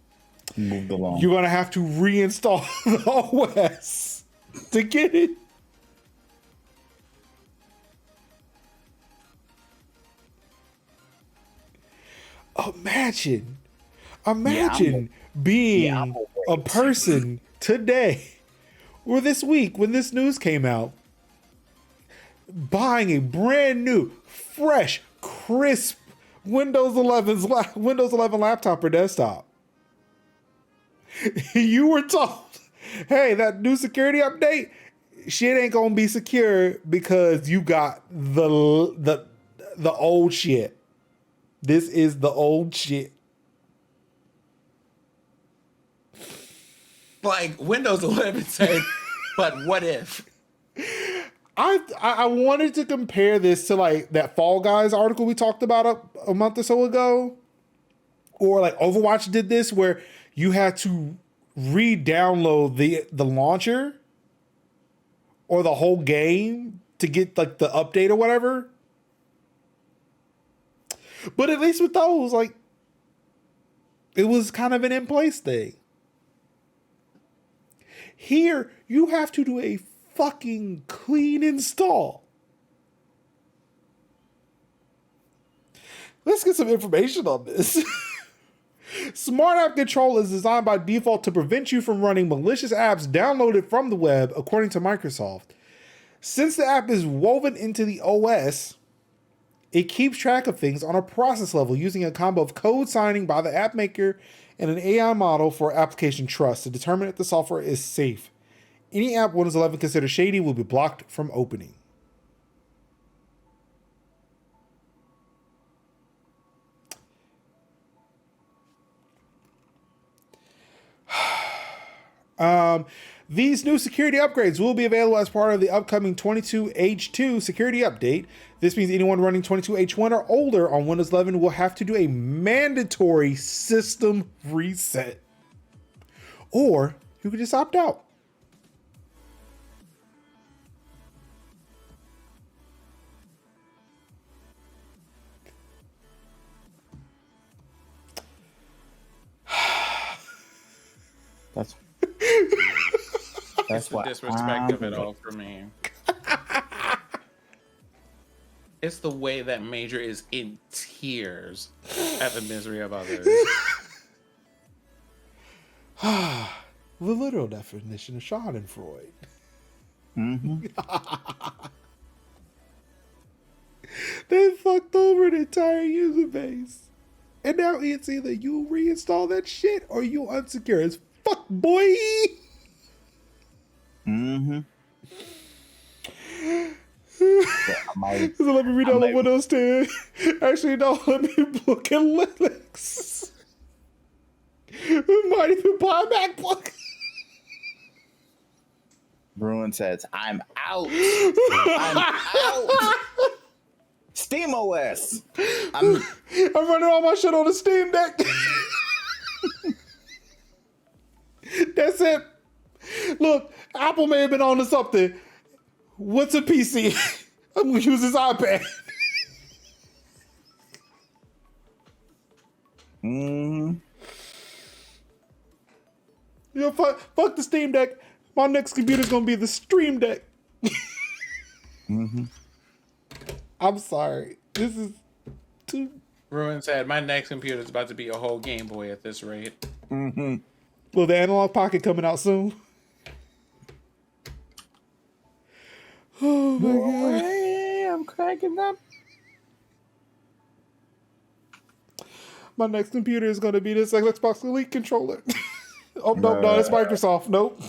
Move the lawn. You're going to have to reinstall the OS to get it. Imagine being a person today or this week when this news came out, buying a brand new, fresh, crisp Windows 11 laptop or desktop. You were told, hey, that new security update, shit ain't gonna be secure because you got the old shit. This is the old shit. Like Windows 11 said, but what if? I wanted to compare this to like that Fall Guys article we talked about a month or so ago, or like Overwatch did this where you had to re-download the launcher or the whole game to get like the update or whatever. But at least with those, like, it was kind of an in-place thing. Here, you have to do a fucking clean install. Let's get some information on this. Smart App Control is designed by default to prevent you from running malicious apps downloaded from the web, according to Microsoft. Since the app is woven into the OS, it keeps track of things on a process level using a combo of code signing by the app maker and an AI model for application trust to determine if the software is safe. Any app Windows 11 considered shady will be blocked from opening. These new security upgrades will be available as part of the upcoming 22H2 security update. This means anyone running 22H1 or older on Windows 11 will have to do a mandatory system reset. Or you could just opt out. That's the what disrespect of it all for me. It's the way that Major is in tears at the misery of others. The literal definition of Schadenfreude. They fucked over the entire user base. And now it's either you reinstall that shit or you unsecure as fuck, boy. So let me read all the Windows 10. Actually, no, let me look at Linux. We might even buy a MacBook. Bruin says, I'm out. I'm out. Steam OS. I'm running all my shit on the Steam Deck. That's it. Look, Apple may have been on to something. What's a PC? I'm going to use this iPad. You know, fuck the Steam Deck. My next computer's going to be the Stream Deck. I'm sorry. This is too... Ruin said, my next computer is about to be a whole Game Boy at this rate. Will the Analog Pocket coming out soon? Oh my God. I'm cracking up. My next computer is going to be this Xbox Elite controller. Oh, no, it's Microsoft. Nope.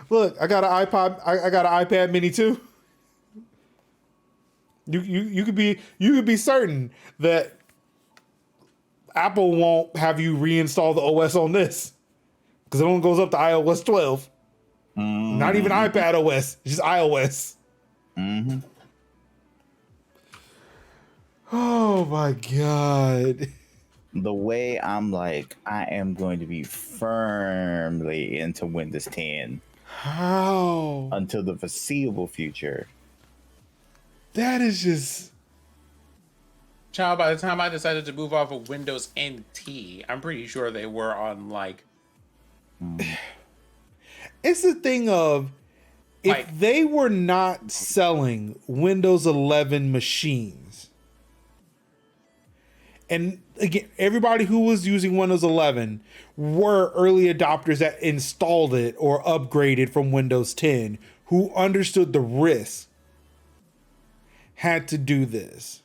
Look, I got an iPod. I got an iPad Mini too. You could be certain that Apple won't have you reinstall the OS on this. because it only goes up to iOS 12. Not even iPad OS, just iOS. Oh my God. The way I'm like, I am going to be firmly into Windows 10 How? until the foreseeable future. That is just... Child, by the time I decided to move off of Windows NT, I'm pretty sure they were on like... It's the thing of, if Like- they were not selling Windows 11 machines, and again, everybody who was using Windows 11 were early adopters that installed it or upgraded from Windows 10, who understood the risk, had to do this,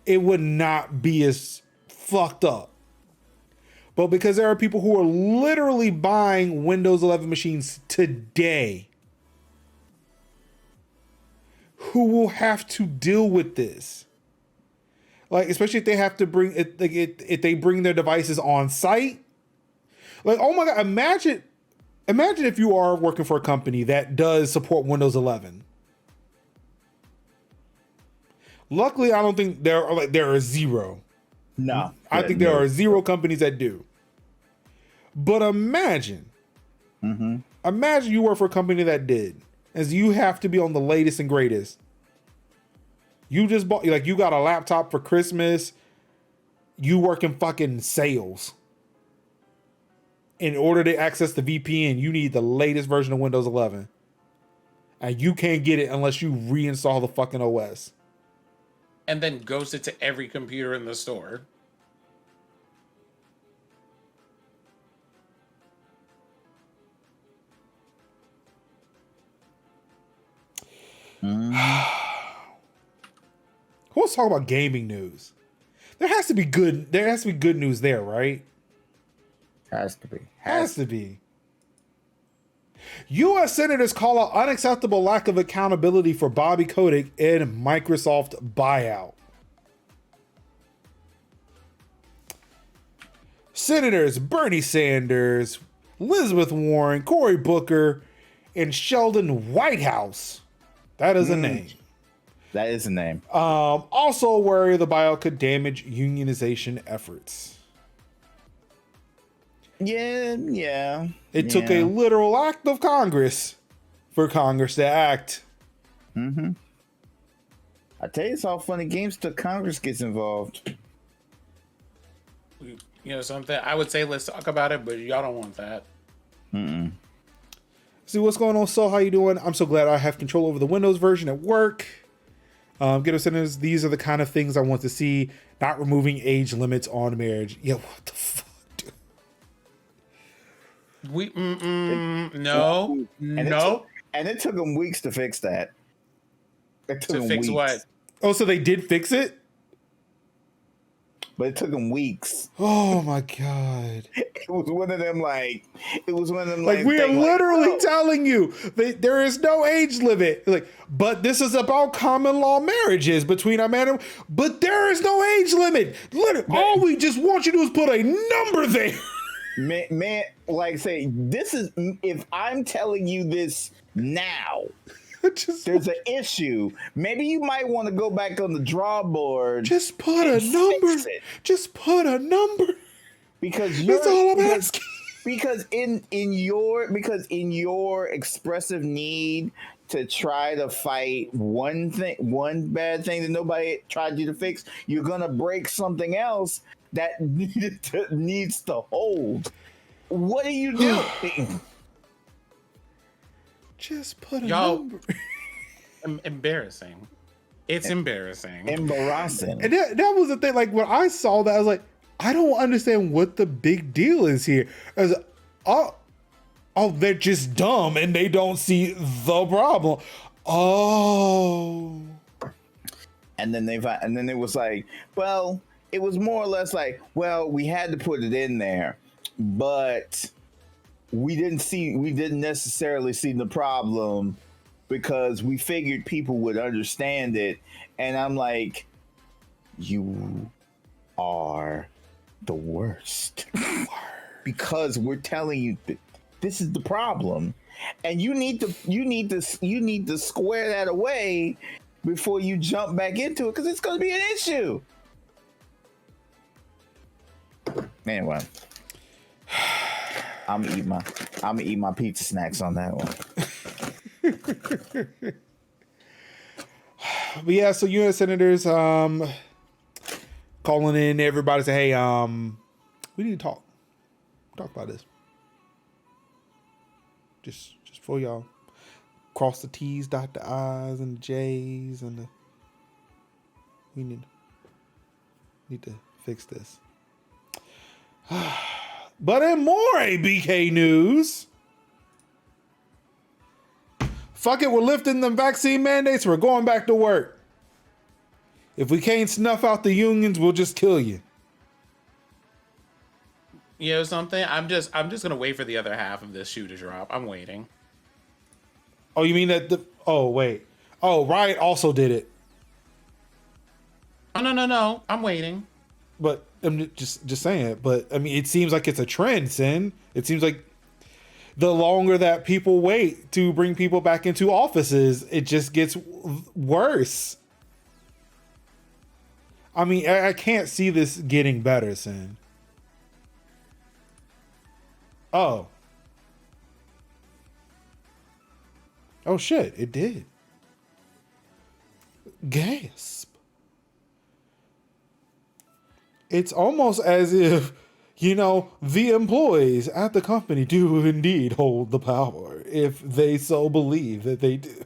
it would not be as fucked up. But because there are people who are literally buying Windows 11 machines today who will have to deal with this. Like, especially if they have to bring it, like if they bring their devices on site. Like, oh my God, imagine if you are working for a company that does support Windows 11. Luckily, I don't think there are zero. No. I think there are zero companies that do. But imagine you work for a company that did, as you have to be on the latest and greatest. You just bought, like, you got a laptop for Christmas. You work in fucking sales. In order to access the VPN, you need the latest version of Windows 11. And you can't get it unless you reinstall the fucking OS. And then ghost it to every computer in the store. Let's talk about gaming news. There has to be good news there, right? Has to be. Has to be. U.S. senators call out unacceptable lack of accountability for Bobby Kotick in Microsoft buyout. Senators Bernie Sanders, Elizabeth Warren, Cory Booker, and Sheldon Whitehouse. That is a name. That is a name. Also worry the buyout could damage unionization efforts. Yeah. It took a literal act of Congress for Congress to act. I tell you, it's all fun and games till Congress gets involved. You know something? I would say let's talk about it, but y'all don't want that. See what's going on, So? How you doing? I'm so glad I have control over the Windows version at work. Get us senators. These are the kind of things I want to see. Not removing age limits on marriage. Yeah, what the fuck, dude? No. And it took them weeks to fix that. It took To them fix weeks. what? Oh, so they did fix it? But it took them weeks. Oh my God. It was one of them like We are things literally oh. telling you that there is no age limit. Like, but this is about common law marriages between a man and, but there is no age limit. Literally, all we just want you to do is put a number there. Man, like say, this is, if I'm telling you this now, there's an issue. Maybe you might want to go back on the drawing board. Just put a number. Just put a number. Because That's all I'm asking. Because in your expressive need to try to fight one bad thing that nobody tried you to fix, you're gonna break something else that needs to hold. What are you doing? Just put a Y'all- number. Embarrassing. It's embarrassing. Embarrassing. And that was the thing. Like, when I saw that, I was like, I don't understand what the big deal is here. I was like, oh, they're just dumb and they don't see the problem. Oh. And then it was like, well, it was more or less like, well, we had to put it in there, but we didn't necessarily see the problem because we figured people would understand it. And I'm like, you are the worst. because we're telling you that this is the problem, and you need to square that away before you jump back into it, because it's going to be an issue. Anyway, I'm gonna eat my pizza snacks on that one. But yeah, so U.S. senators calling in everybody, say, hey, we need to talk about this. Just for y'all, cross the T's, dot the I's, and the J's, and we need to fix this. But in more ABK news, fuck it, we're lifting the vaccine mandates. We're going back to work. If we can't snuff out the unions, we'll just kill you. You know something? I'm just gonna wait for the other half of this shoe to drop. I'm waiting. Oh, you mean that wait. Oh, Riot also did it. Oh no. I'm waiting. But I'm just saying it. But I mean, it seems like it's a trend, Sin. It seems like the longer that people wait to bring people back into offices, it just gets worse. I mean, I can't see this getting better, Sin. Oh shit, it did. Gasp. It's almost as if, the employees at the company do indeed hold the power, if they so believe that they do.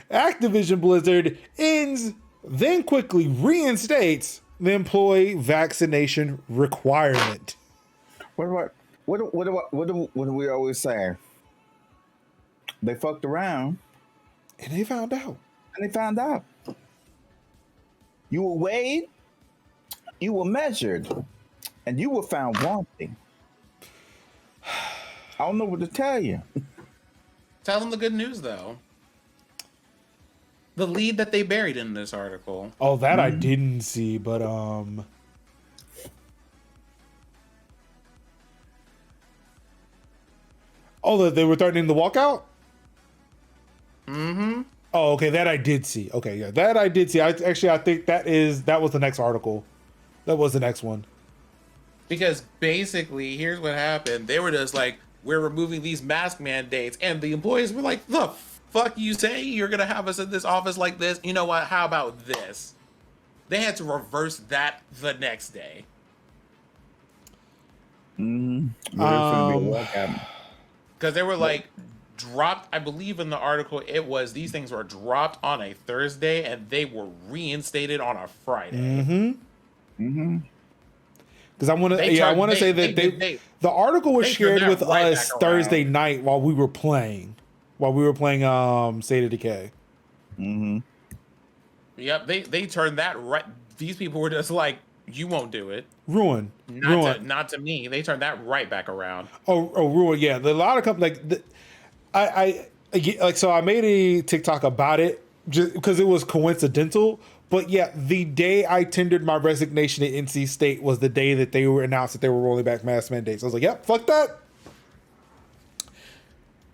Activision Blizzard ends, then quickly reinstates the employee vaccination requirement. What do we always say? They fucked around, and they found out. You were weighed, you were measured, and you were found wanting. I don't know what to tell you. Tell them the good news, though. The lead that they buried in this article. Oh, that I didn't see, but Oh, that they were threatening the walkout? Mm-hmm. Oh, okay, that I did see. Okay, yeah, that I did see. I think that was the next article. That was the next one. Because basically, here's what happened. They were just like, we're removing these mask mandates. And the employees were like, the fuck you say? You're going to have us in this office like this? You know what? How about this? They had to reverse that the next day. Because they were like, dropped, I believe in the article, it was these things were dropped on a Thursday and they were reinstated on a Friday. Because I want to say that the article was shared with us Thursday night while we were playing State of Decay. Yep, they turned that right. These people were just like, you won't do it. Ruin. Not to me. They turned that right back around. Oh, ruin. Yeah, a lot of companies so I made a TikTok about it just because it was coincidental. But yeah, the day I tendered my resignation at NC State was the day that they announced that they were rolling back mask mandates. I was like, yep, fuck that.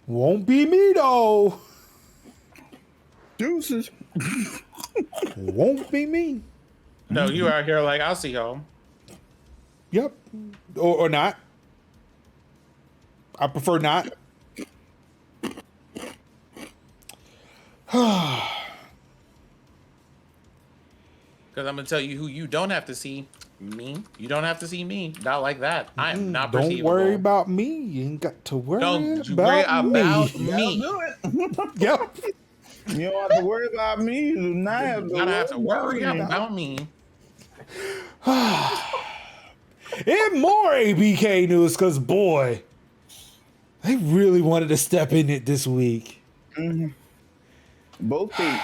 Won't be me though. Deuces. Won't be me. No, you out here like, I'll see y'all. Yep. Or not. I prefer not. Because I'm going to tell you who you don't have to see. Me. You don't have to see me. Not like that. I am not Don't perceivable. worry about me. You ain't got to worry Don't about me. Yep. You don't have to worry about me. You do not have to worry about me. And more ABK news, because boy, they really wanted to step in it this week. Both feet.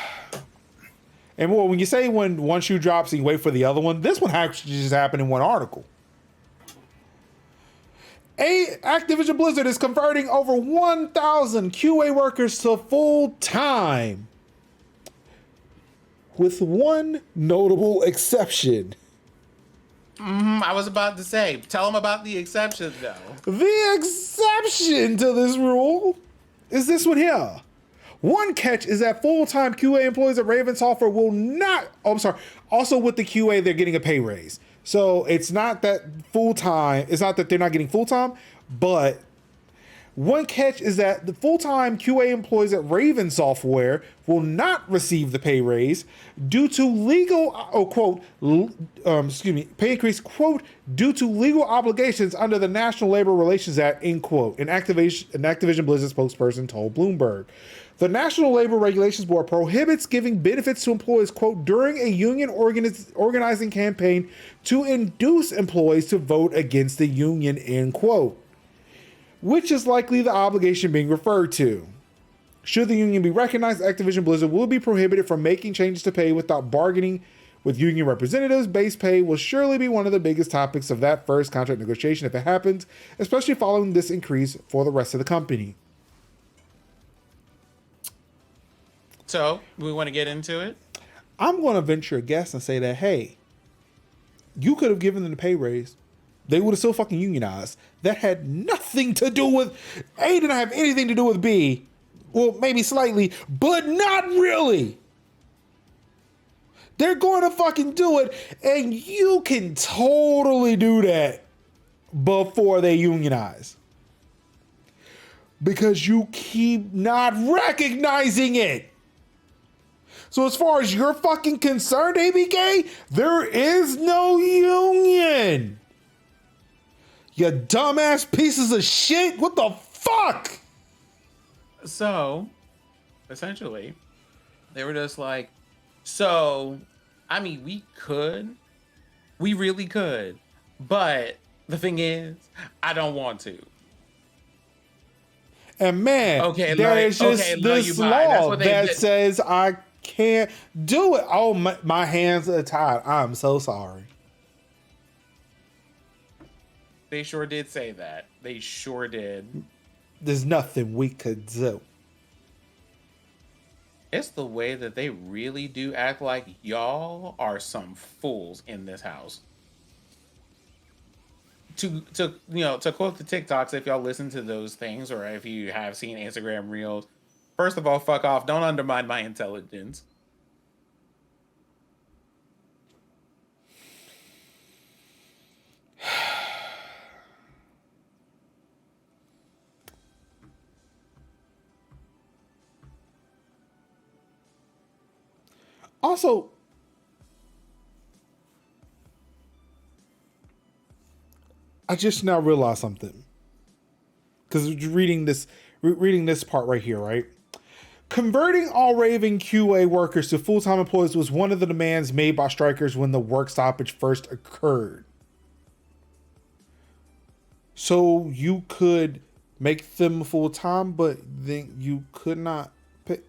And more, when you say when one shoe drops and you wait for the other one, this one actually just happened in one article. Activision Blizzard is converting over 1,000 QA workers to full-time, with one notable exception. I was about to say, tell them about the exception, though. The exception to this rule is this one here. One catch is that full-time QA employees at Raven Software will not, also with the QA, they're getting a pay raise. So it's not that it's not that they're not getting full-time, but one catch is that the full-time QA employees at Raven Software will not receive the pay raise due to pay increase, quote, due to legal obligations under the National Labor Relations Act, end quote, an Activision Blizzard spokesperson told Bloomberg. The National Labor Relations Board prohibits giving benefits to employees, quote, during a union organizing campaign to induce employees to vote against the union, end quote. Which is likely the obligation being referred to. Should the union be recognized, Activision Blizzard will be prohibited from making changes to pay without bargaining with union representatives. Base pay will surely be one of the biggest topics of that first contract negotiation if it happens, especially following this increase for the rest of the company. So, we want to get into it? I'm going to venture a guess and say that, hey, you could have given them the pay raise. They would have still fucking unionized. That had nothing to do with, A, didn't have anything to do with B. Well, maybe slightly, but not really. They're going to fucking do it, and you can totally do that before they unionize. Because you keep not recognizing it. So as far as you're fucking concerned, ABK, there is no union. You dumbass pieces of shit. What the fuck? So, essentially, they were just like, so, I mean, we really could, but the thing is, I don't want to. And man, there is just this law that says I can't do it. Oh, my hands are tied. I'm so sorry. They sure did say that. They sure did. There's nothing we could do. It's the way that they really do act like y'all are some fools in this house. To quote the TikToks, if y'all listen to those things, or if you have seen Instagram Reels, first of all, fuck off. Don't undermine my intelligence. Also, I just now realized something. Because reading this part right here, right? Converting all Raven QA workers to full-time employees was one of the demands made by strikers when the work stoppage first occurred. So you could make them full-time, but then you could not pay.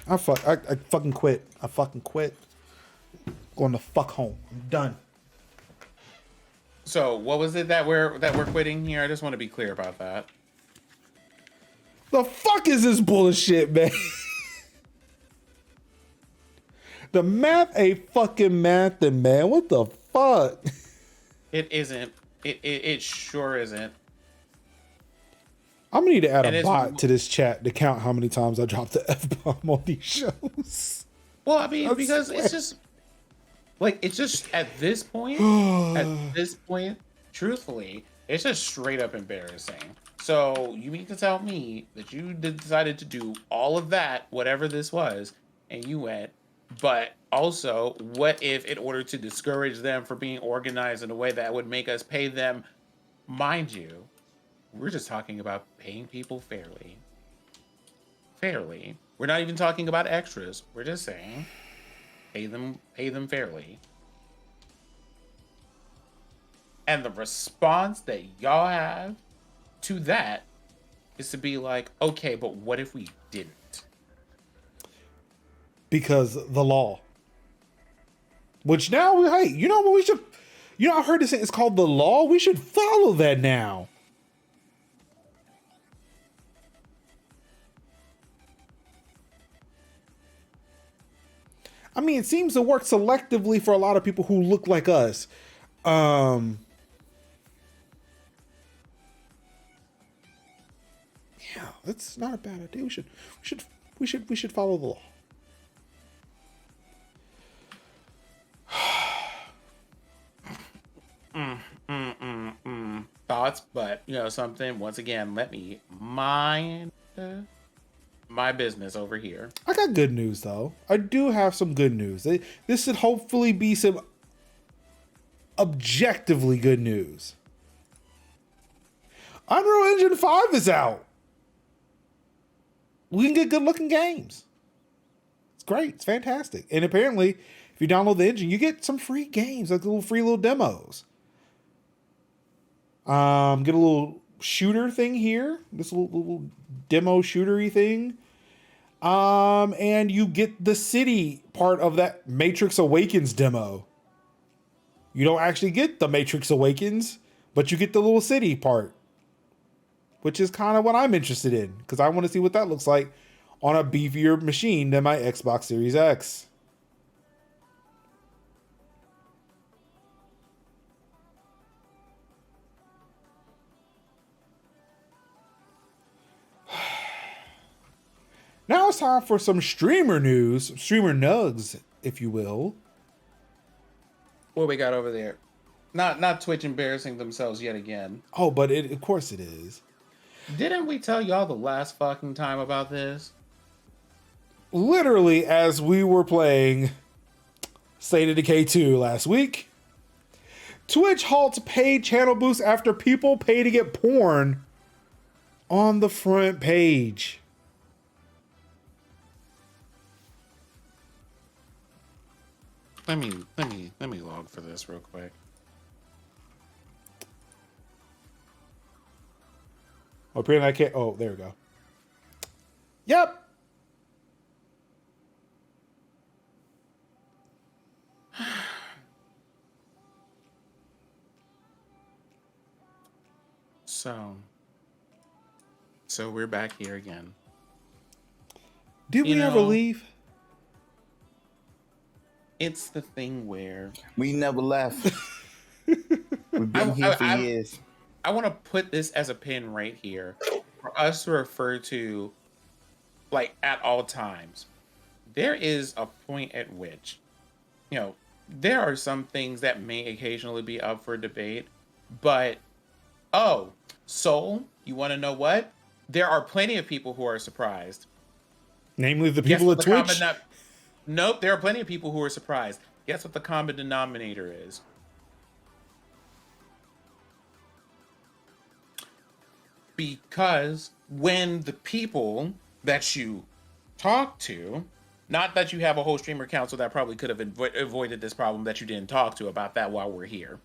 I fucking quit. I fucking quit. Going to fuck home. I'm done. So what was it that we're quitting here? I just want to be clear about that. The fuck is this bullshit, man? The math ain't fucking mathing, man. What the fuck? It isn't. It sure isn't. I'm gonna need to add a bot to this chat to count how many times I dropped the F-bomb on these shows. Well, I mean, because it's just like, it's just at this point, truthfully, it's just straight up embarrassing. So you mean to tell me that you decided to do all of that, whatever this was, and you went, but also, what if in order to discourage them from being organized in a way that would make us pay them, mind you, we're just talking about paying people fairly. Fairly. We're not even talking about extras. We're just saying pay them fairly. And the response that y'all have to that is to be like, okay, but what if we didn't? Because the law. Which now, hey, you know what we should, I heard this thing, it's called the law. We should follow that now. I mean, it seems to work selectively for a lot of people who look like us. Yeah, that's not a bad idea. We should follow the law. Thoughts, but you know something. Once again, let me mind my business over here. I got good news though. I do have some good news. This should hopefully be some objectively good news. Unreal Engine 5 is out. We can get good looking games. It's great. It's fantastic. And apparently, if you download the engine, you get some free games, like free little demos. Get a little shooter thing here. This little demo shootery thing. And you get the city part of that Matrix Awakens demo. You don't actually get the Matrix Awakens, but you get the little city part, which is kind of what I'm interested in, because I want to see what that looks like on a beefier machine than my Xbox Series X. Now it's time for some streamer news, streamer nugs, if you will. What we got over there? Not Twitch embarrassing themselves yet again. Oh, but of course it is. Didn't we tell y'all the last fucking time about this? Literally, as we were playing State of Decay 2 last week, Twitch halts paid channel boosts after people pay to get porn on the front page. Let me log for this real quick. Oh, apparently I can't. Oh, there we go. Yep. So we're back here again. Did we ever leave? It's the thing where We never left. We've been here for years. I want to put this as a pin right here for us to refer to, like, at all times. There is a point at which, you know, there are some things that may occasionally be up for debate, but, oh, Soul, you want to know what? There are plenty of people who are surprised. Namely, the people at Twitch. Nope, there are plenty of people who are surprised. Guess what the common denominator is? Because when the people that you talk to, not that you have a whole streamer council that probably could have avoided this problem that you didn't talk to about that while we're here.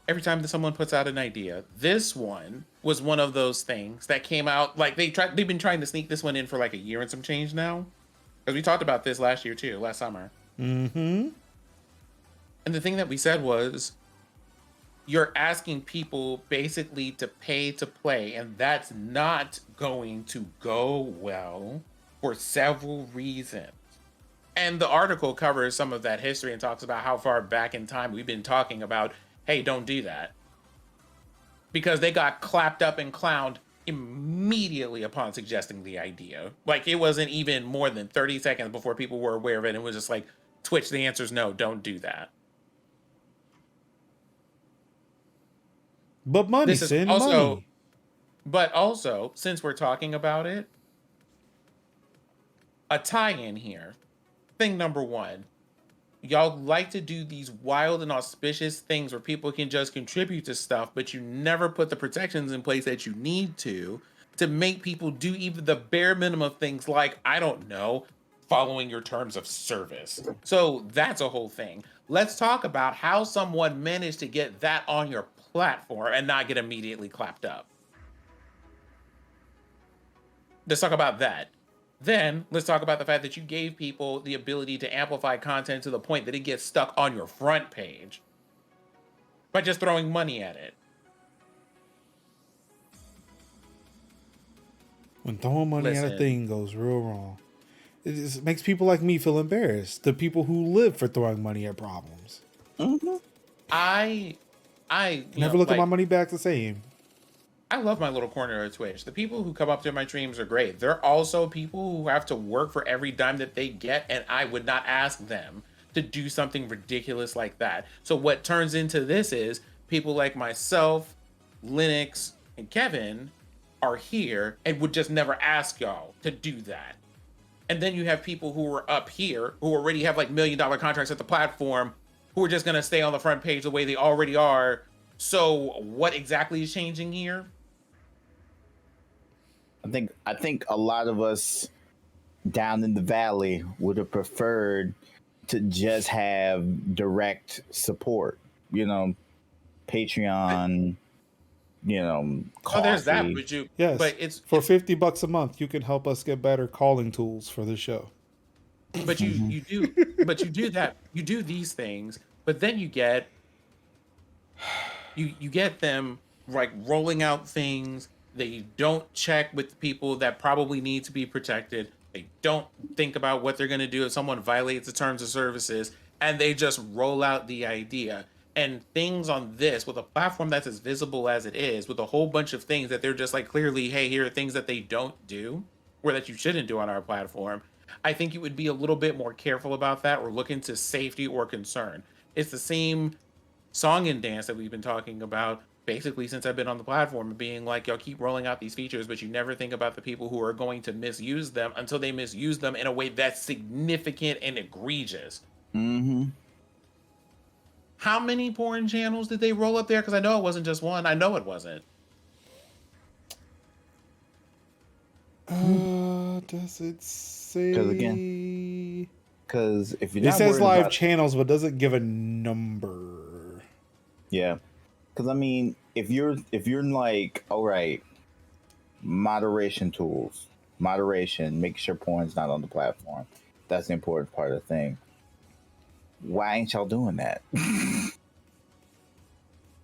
Every time that someone puts out an idea, this one was one of those things that came out, like they've been trying to sneak this one in for like a year and some change now. Because we talked about this last year too, last summer. Mm-hmm. And the thing that we said was, you're asking people basically to pay to play, and that's not going to go well for several reasons. And the article covers some of that history and talks about how far back in time we've been talking about, hey, don't do that. Because they got clapped up and clowned immediately upon suggesting the idea. Like, it wasn't even more than 30 seconds before people were aware of it. It was just like, Twitch, the answer is no, don't do that. But money, send money. But also, since we're talking about it, a tie-in here. Thing number one. Y'all like to do these wild and auspicious things where people can just contribute to stuff, but you never put the protections in place that you need to make people do even the bare minimum of things like, I don't know, following your terms of service. So that's a whole thing. Let's talk about how someone managed to get that on your platform and not get immediately clapped up. Let's talk about that. Then let's talk about the fact that you gave people the ability to amplify content to the point that it gets stuck on your front page by just throwing money at it. When throwing money at a thing goes real wrong. It just makes people like me feel embarrassed. The people who live for throwing money at problems. Mm-hmm. I Never look at my money back the same. I love my little corner of Twitch. The people who come up to my streams are great. They're also people who have to work for every dime that they get, and I would not ask them to do something ridiculous like that. So what turns into this is people like myself, Linux, and Kevin are here and would just never ask y'all to do that. And then you have people who are up here who already have like $1 million contracts at the platform who are just going to stay on the front page the way they already are. So what exactly is changing here? I think a lot of us down in the valley would have preferred to just have direct support, Patreon, coffee. Oh, there's that, Yes, but it's for $50 a month, you can help us get better calling tools for the show. But you do that. You do these things, but then you get them like rolling out things. They don't check with the people that probably need to be protected. They don't think about what they're going to do if someone violates the terms of services, and they just roll out the idea. And things on this, with a platform that's as visible as it is, with a whole bunch of things that they're just like, clearly, hey, here are things that they don't do, or that you shouldn't do on our platform. I think you would be a little bit more careful about that, or look into safety or concern. It's the same song and dance that we've been talking about basically since I've been on the platform, being like, y'all keep rolling out these features, but you never think about the people who are going to misuse them until they misuse them in a way that's significant and egregious. Mm-hmm. How many porn channels did they roll up there? Because I know it wasn't just one. I know it wasn't. Does it say? Because if you're it not says worried live about... channels, but doesn't give a number. Yeah, because I mean, if you're like, all right, moderation tools, make sure porn's not on the platform. That's the important part of the thing. Why ain't y'all doing that?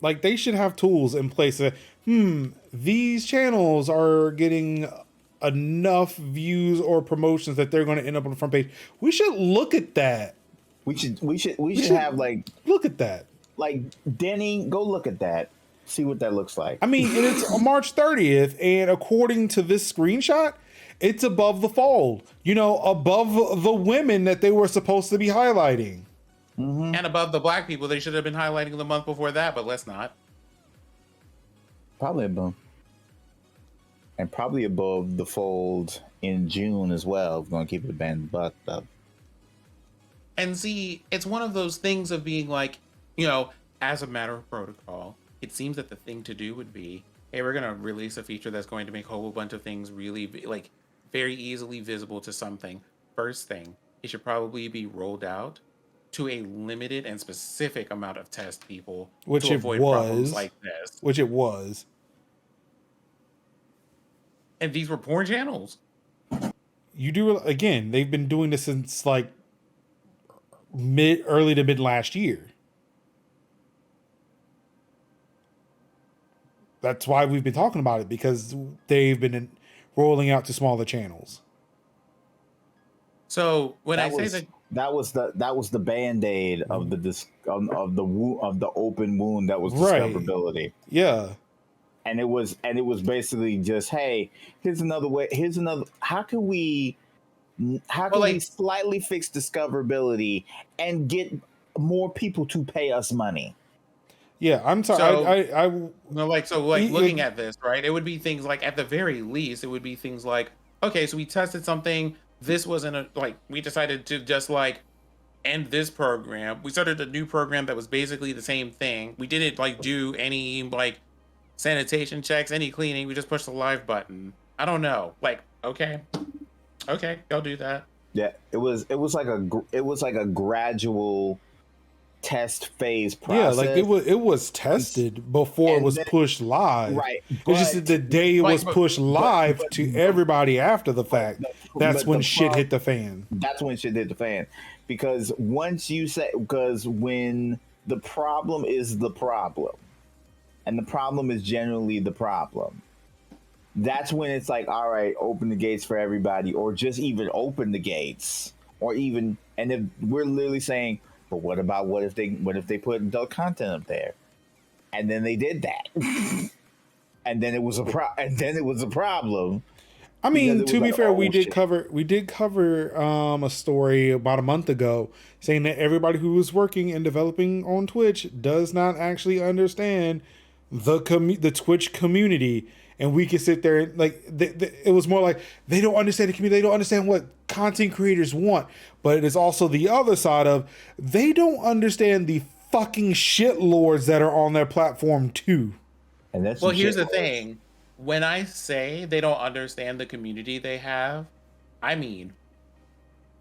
Like, they should have tools in place that, these channels are getting enough views or promotions that they're going to end up on the front page. We should look at that. We should have like, look at that. Like, Denny, go look at that. See what that looks like. I mean, and it's March 30th, and according to this screenshot, it's above the fold. Above the women that they were supposed to be highlighting. Mm-hmm. And above the black people, they should have been highlighting the month before that, but let's not. Probably above. And probably above the fold in June as well. We're going to keep it band bucked up. And see, it's one of those things of being like, as a matter of protocol, it seems that the thing to do would be, hey, we're going to release a feature that's going to make a whole bunch of things really, like, very easily visible to something. First thing, it should probably be rolled out to a limited and specific amount of test people to avoid problems like this. Which it was. And these were porn channels. You do, again, they've been doing this since like early to mid last year. That's why we've been talking about it, because they've been rolling out to smaller channels. So when I say that was the Band-Aid of the open wound that was discoverability. Right. Yeah. And it was basically just, hey, here's another way. How can we slightly fix discoverability and get more people to pay us money? Yeah, I'm sorry. Looking at this, right? It would be things like, at the very least, it would be things like, okay, so we tested something. This wasn't we decided to just end this program. We started a new program that was basically the same thing. We didn't do any sanitation checks, any cleaning. We just pushed the live button. I don't know. Okay, y'all do that. Yeah, it was like a gradual test phase process. Yeah, it was tested before it was pushed live. Right. It's just that the day it was pushed live to everybody after the fact, that's when shit hit the fan. That's when shit hit the fan. Because when the problem is the problem, and the problem is generally the problem, that's when it's like, all right, open the gates for everybody, or just even open the gates, or even, and if we're literally saying, but what if they put adult content up there, and then they did that, and then it was a problem. I mean, to be fair, we did shit. cover a story about a month ago saying that everybody who was working and developing on Twitch does not actually understand the Twitch community, and we can sit there and like it was more like they don't understand the community, they don't understand what content creators want, but it is also the other side of they don't understand the fucking shitlords that are on their platform too. And that's well, here's the thing. When I say they don't understand the community they have, I mean,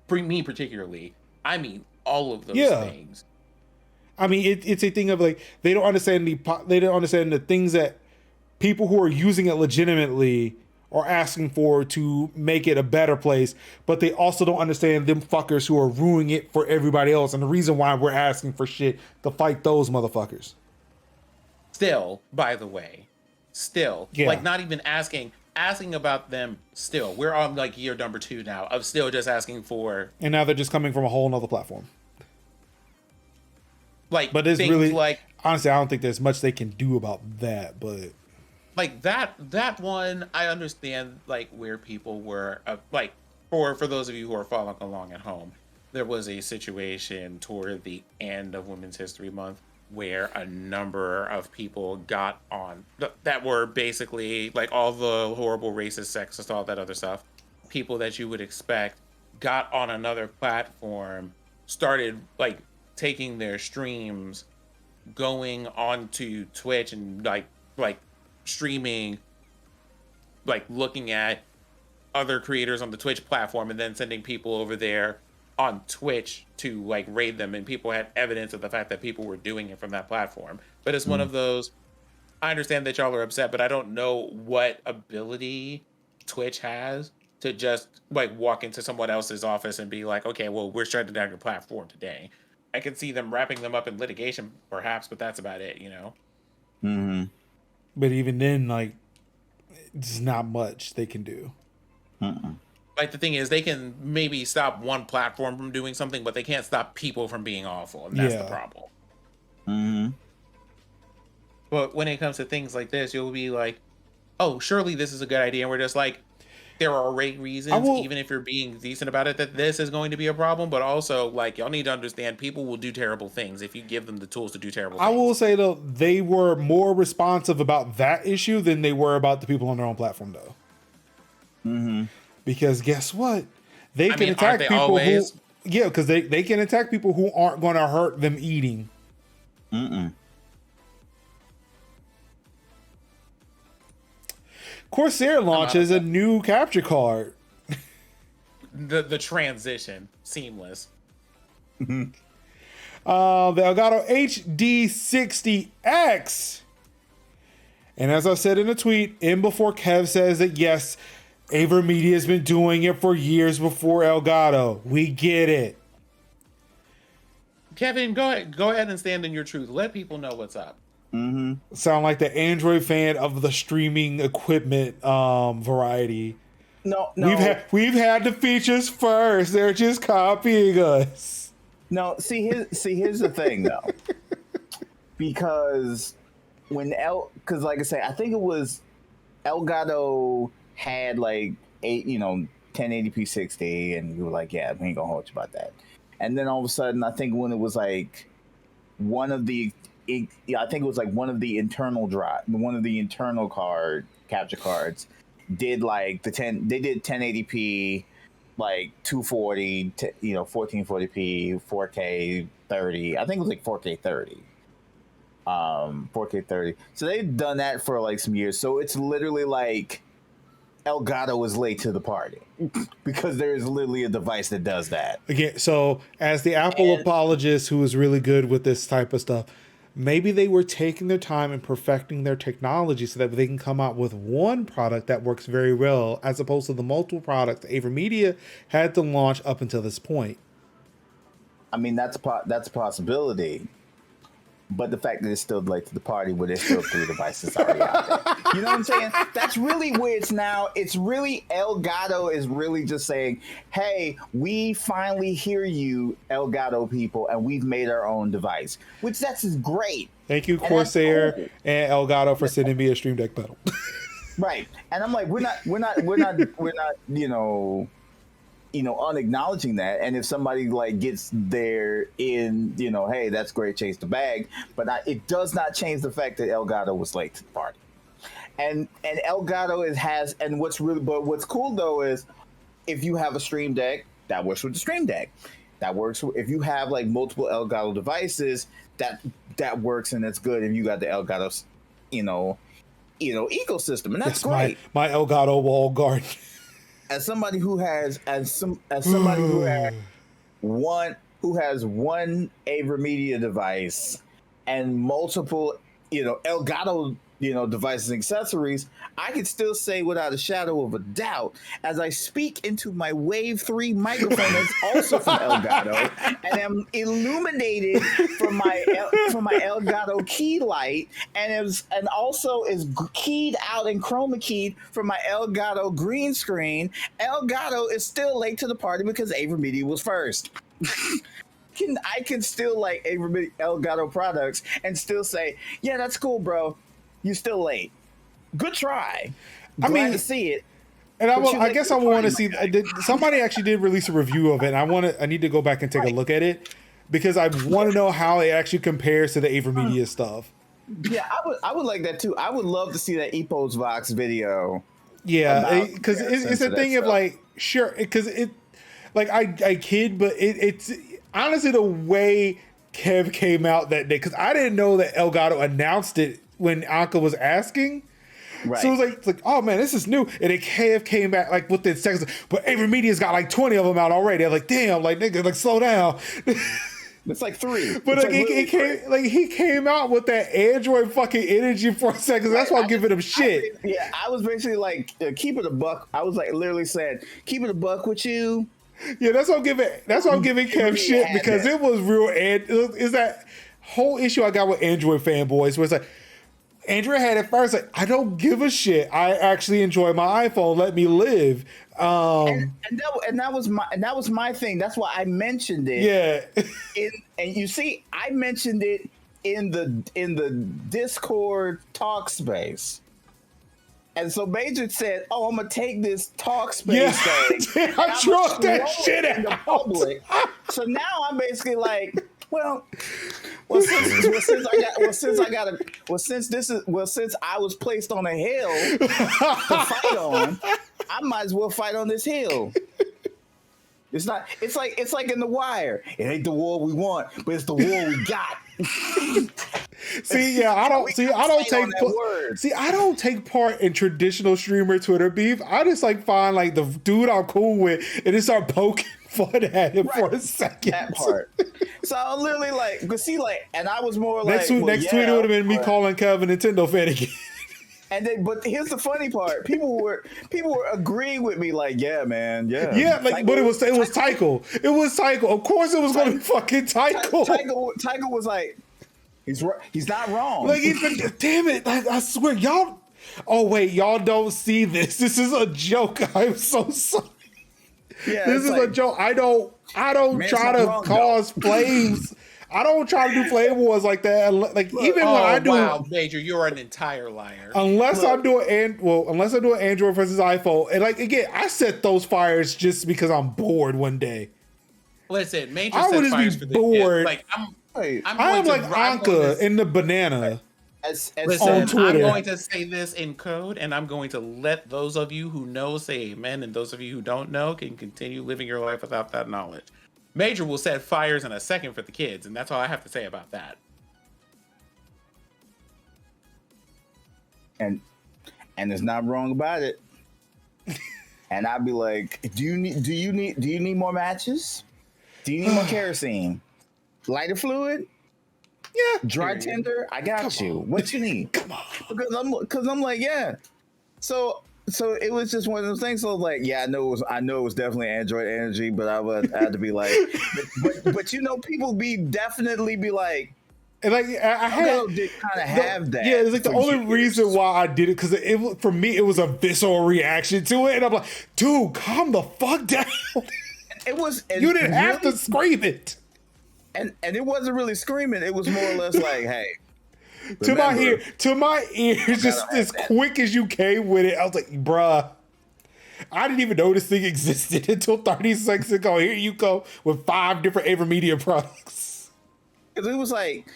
me particularly, I mean all of those things. I mean, it's a thing of like they don't understand the things that people who are using it legitimately are asking for to make it a better place, but they also don't understand them fuckers who are ruining it for everybody else, and the reason why we're asking for shit to fight those motherfuckers. Still, by the way. Yeah. Like not even asking about them. Still, we're on like year number 2 now of still just asking for, and now they're just coming from a whole nother platform. Like, but it's things really like, honestly, I don't think there's much they can do about that. But like that one, I understand like where people were like for those of you who are following along at home, there was a situation toward the end of Women's History Month where a number of people got on that were basically like all the horrible racist, sexist, all that other stuff. People that you would expect got on another platform, started like taking their streams, going onto Twitch and like streaming, like looking at other creators on the Twitch platform and then sending people over there on Twitch to like raid them, and people had evidence of the fact that people were doing it from that platform. But it's one of those, I understand that y'all are upset, but I don't know what ability Twitch has to just like walk into someone else's office and be like, okay, well, we're shutting down your platform today. I can see them wrapping them up in litigation perhaps, but that's about it, you know? Mm-hmm. But even then, like, there's not much they can do. Like, the thing is, they can maybe stop one platform from doing something, but they can't stop people from being awful, and that's the problem. Mm-hmm. But when it comes to things like this, you'll be like, oh, surely this is a good idea. And we're just like, there are great reasons, even if you're being decent about it, that this is going to be a problem. But also, like, y'all need to understand people will do terrible things if you give them the tools to do terrible things. I will say, though, they were more responsive about that issue than they were about the people on their own platform, though. Mm-hmm. Because guess what? They can attack people who... Yeah, because they can attack people who aren't going to hurt them eating. Corsair launches a new capture card. The transition, seamless. The Elgato HD60X. And as I said in a tweet, in before Kev says that yes, AverMedia has been doing it for years before Elgato. We get it. Kevin, go ahead and stand in your truth. Let people know what's up. Sound like the Android fan of the streaming equipment variety. No. We've had the features first. They're just copying us. No, here's the thing though. Because because like I say, I think it was Elgato had like 1080p 60, and we were like, yeah, we ain't gonna hold you about that. And then all of a sudden, I think when it was like one of the internal capture cards did like they did 1080p, like 240, 1440p, 4K 30. I think it was like 4K 30. 4K 30. So they've done that for like some years. So it's literally like Elgato is late to the party because there is literally a device that does that. Again, so as the Apple apologist who is really good with this type of stuff, maybe they were taking their time and perfecting their technology so that they can come out with one product that works very well, as opposed to the multiple products AverMedia had to launch up until this point. I mean, that's a possibility. but the fact that it's still late to the party where there's still 3 devices already out there. You know what I'm saying? That's really where it's now. It's really Elgato is really just saying, hey, we finally hear you, Elgato people, and we've made our own device, which that's great. Thank you, Corsair and Elgato, for sending me a Stream Deck pedal. Right. And I'm like, we're not, unacknowledging that. And if somebody like gets there in, hey, that's great, chase the bag. But it does not change the fact that Elgato was late to the party. And Elgato and what's cool though is if you have a Stream Deck, that works with the Stream Deck. That works if you have like multiple Elgato devices, that works and that's good. If you got the Elgato, ecosystem, and that's great. My Elgato wall garden. As somebody who has one AverMedia device and multiple Elgato devices and accessories, I can still say without a shadow of a doubt, as I speak into my Wave 3 microphone that's also from Elgato, and am illuminated from my Elgato key light, and also is keyed out and chroma keyed from my Elgato green screen, Elgato is still late to the party because AverMedia was first. I can still like Elgato products and still say, yeah, that's cool, bro. You're still late. Good try. Glad to see it. And I guess I want to see. Somebody actually did release a review of it. And I need to go back and take a look at it because I want to know how it actually compares to the AverMedia stuff. Yeah, I would like that too. I would love to see that Epos Vox video. Yeah, because it's a thing of like, sure, because it, like I kid, but it's honestly the way Kev came out that day, because I didn't know that Elgato announced it when Anka was asking. Right. So it was like, oh man, this is new. And then Kev came back like within seconds, but AverMedia's got like 20 of them out already. I was like, damn, like nigga, like slow down. It's like 3. But like, he came out with that Android fucking energy for a second. That's why I'm giving him shit. I was basically like, keep it a buck. I was like literally saying, keep it a buck with you. Yeah, that's what I'm giving Kev shit, because it was real. And is that whole issue I got with Android fanboys where it's like, Android had it first, like, I don't give a shit. I actually enjoy my iPhone. Let me live. And that was my thing. That's why I mentioned it. Yeah. And you see, I mentioned it in the Discord talk space. And so Major said, "Oh, I'm gonna take this talk space thing. I trust that shit in the public." So now I'm basically like, since I was placed on a hill to fight on, I might as well fight on this hill. It's like in The Wire. It ain't the war we want, but it's the war we got. I don't take part in traditional streamer Twitter beef. I just like find like the dude I'm cool with and just start poking fun at him for a second. That part. So I'm literally like, and I was more next tweet would have been me calling Kevin Nintendo fan again. And then, but here's the funny part: people were agreeing with me, like, yeah, man, yeah, like, Tycho, but it was Tycho. It was Tycho. Of course, it was going to be fucking Tycho. Tycho was like, he's not wrong. Like, damn it! I swear, y'all. Oh wait, y'all don't see this. This is a joke. I'm so sorry. Yeah, this is a joke. I don't try to cause flames. I don't try to do flame wars like that. Like, even when I do, wow, Major, you're an entire liar. Unless I do an Android versus iPhone, and like again, I set those fires just because I'm bored one day. Listen, Major I would set fires just for be the bored. kids. Like I'm like Anka in the banana. Listen, on Twitter. I'm going to say this in code, and I'm going to let those of you who know say amen, and those of you who don't know can continue living your life without that knowledge. Major will set fires in a second for the kids, and that's all I have to say about that. And there's nothing wrong about it. And I'd be like, do you need more matches? Do you need more kerosene? Lighter fluid? Yeah. Dry tinder? I got you. What you need? Come on. Because I'm like, yeah. So it was just one of those things. So I was like, yeah, I know it was definitely Android energy, but I had to be like, but people definitely be like, And like I had, did kind of have that. Yeah, it's like the for only years. reason why I did it because for me it was a visceral reaction to it, and I'm like, dude, calm the fuck down. It was. You didn't have to scream it. And it wasn't really screaming. It was more or less like, hey. To my ears, just as quick as you came with it, I was like, bruh. I didn't even know this thing existed until 30 seconds ago. Here you go with 5 different AverMedia products. Because it was like,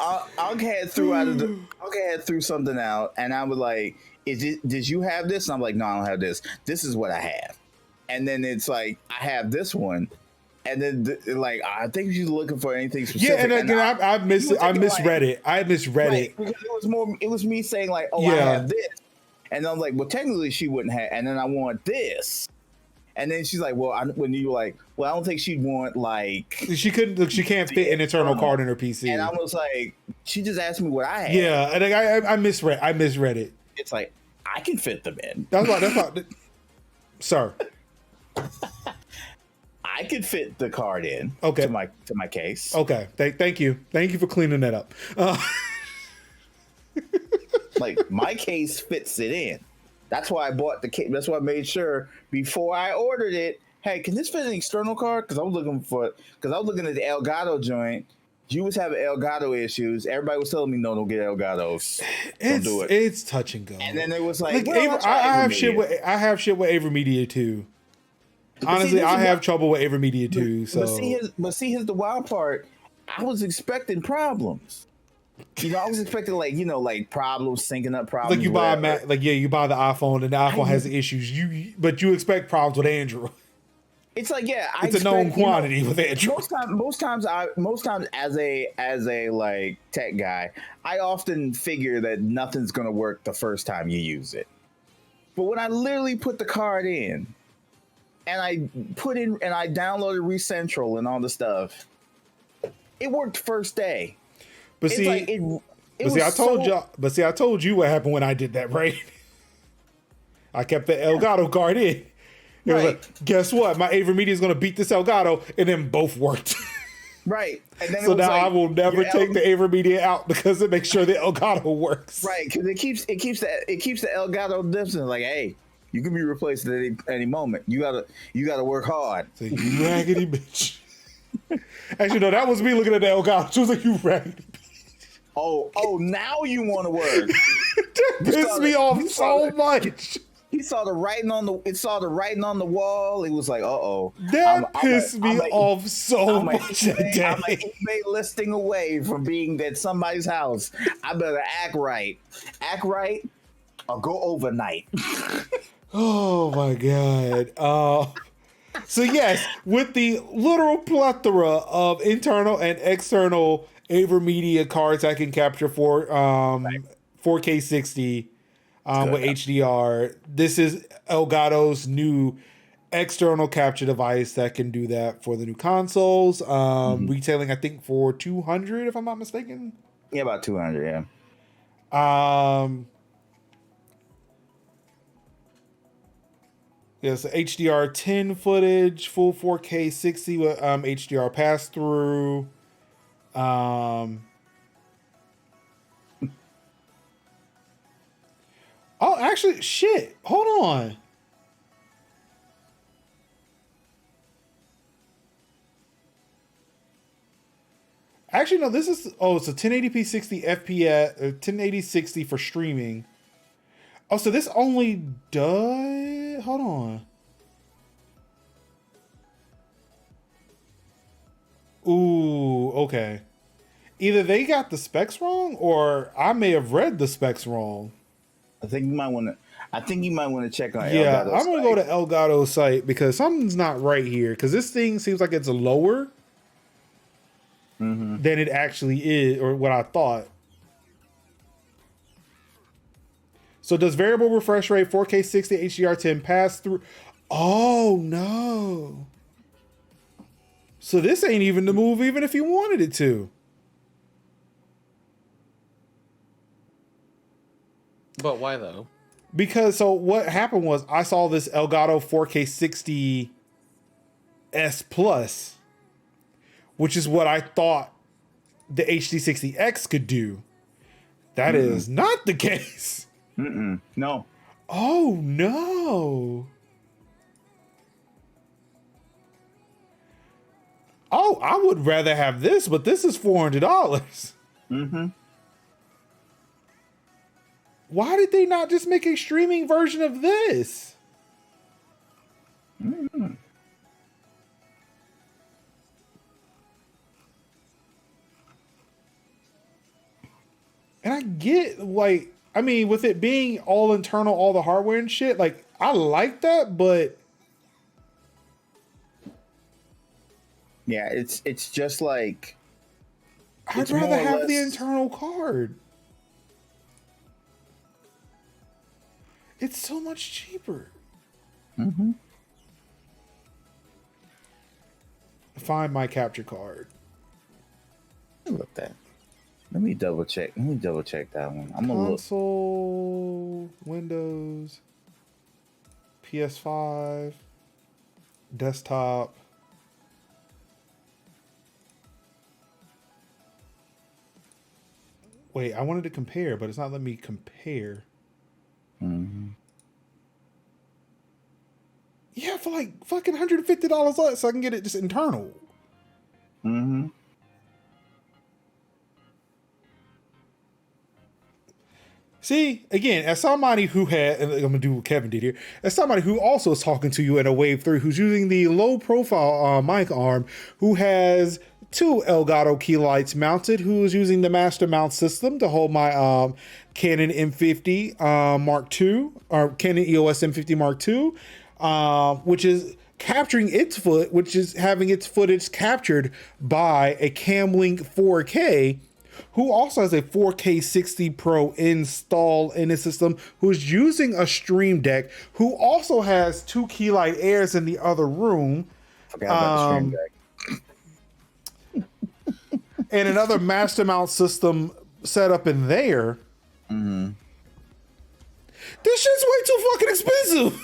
I'll had threw something out, and I was like, did you have this? And I'm like, no, I don't have this. This is what I have. And then it's like, I have this one. And then, like, I think she's looking for anything specific. Yeah, and again, I misread it. I misread it. Because it was me saying, like, oh, Yeah. I have this. And I'm like, well, technically she wouldn't have. And then I want this. And then she's like, well, when you were like, well, I don't think she'd want, like... She can't fit an internal card in her PC. And I was like, she just asked me what I had. Yeah, and I misread it. It's like, I can fit them in. That's why, sir. I could fit the card in to my case. Okay, thank you for cleaning that up. Like, my case fits it in. That's why I bought the case. That's why I made sure before I ordered it. Hey, can this fit an external card? Because I was looking at the Elgato joint. You was having Elgato issues. Everybody was telling me, no, don't get Elgatos. Don't do it. It's touch and go. And then it was like, I have shit with AverMedia too. Honestly, I have trouble with AverMedia too. So, but see, here's the wild part. I was expecting problems. I was expecting like problems, syncing up problems. Like you buy you buy the iPhone and the iPhone has issues. But you expect problems with Android. It's like, yeah, it's a known quantity with Android. Most times as a like tech guy, I often figure that nothing's gonna work the first time you use it. But when I literally put the card in, and I downloaded ReCentral and all the stuff, it worked first day. But see, I told you what happened when I did that, right? I kept the Elgato card in. It was like, guess what? My AverMedia is going to beat this Elgato, and then both worked. Right. And then so now I will never take the AverMedia out because it makes sure the Elgato works. Right, because it keeps the Elgato distant. Like, hey, you can be replaced at any moment. You gotta work hard. So you raggedy bitch. Actually, no, that was me looking at the Elgato. She was like, you raggedy bitch. Oh, now you want to work. That pissed me off so much. He saw the writing on the wall. He was like, uh-oh. That pissed me off so much today. I'm an eBay listing away from being at somebody's house. I better act right. Act right or go overnight. Oh, my God. So, yes, with the literal plethora of internal and external AverMedia cards I can capture for 4K 60 with HDR. This is Elgato's new external capture device that can do that for the new consoles. Retailing, I think, for $200, if I'm not mistaken. Yeah, about $200, yeah. So HDR 10 footage, full 4K 60 with HDR pass through. Oh, actually, shit. Hold on. Actually, no, this is... Oh, it's a 1080p 60 FPS, 1080 60 for streaming. Oh, so this only does... Hold on. Ooh, okay. Either they got the specs wrong, or I may have read the specs wrong. I think you might want to check on. Yeah, Elgato's I'm gonna go to Elgato's site because something's not right here. Because this thing seems like it's lower than it actually is, or what I thought. So does variable refresh rate 4K 60 HDR 10 pass through? Oh no! So this ain't even the move, even if you wanted it to. But why though? Because so what happened was I saw this Elgato 4K 60 S Plus, which is what I thought the HD60X could do. That is not the case. No. Oh no. Oh, I would rather have this, but this is $400. Mm-hmm. Why did they not just make a streaming version of this? Mm-hmm. And I get, like, I mean, with it being all internal, all the hardware and shit, like, I like that, but Yeah, it's just like I'd it's rather more or have the less- internal card. It's so much cheaper. Mm-hmm. Find my capture card. Look that. Let me double check. Let me double check that one. I'm gonna look. Console, Windows, PS5, desktop. Wait, I wanted to compare, but it's not letting me compare. Mm-hmm. Yeah, for like fucking $150 less, so I can get it just internal. Mm-hmm. See, again, as somebody who had, and I'm gonna do what Kevin did here, as somebody who also is talking to you in a Wave 3, who's using the low profile mic arm, who has 2 Elgato key lights mounted, who is using the master mount system to hold my Canon M50 Mark II, or Canon EOS M50 Mark II, which is capturing its which is having its footage captured by a Camlink 4K, who also has a 4K 60 Pro installed in his system, who's using a Stream Deck, who also has 2 Keylight Airs in the other room. Forgot about the Stream Deck. And another master mount system set up in there. Mm-hmm. This shit's way too fucking expensive.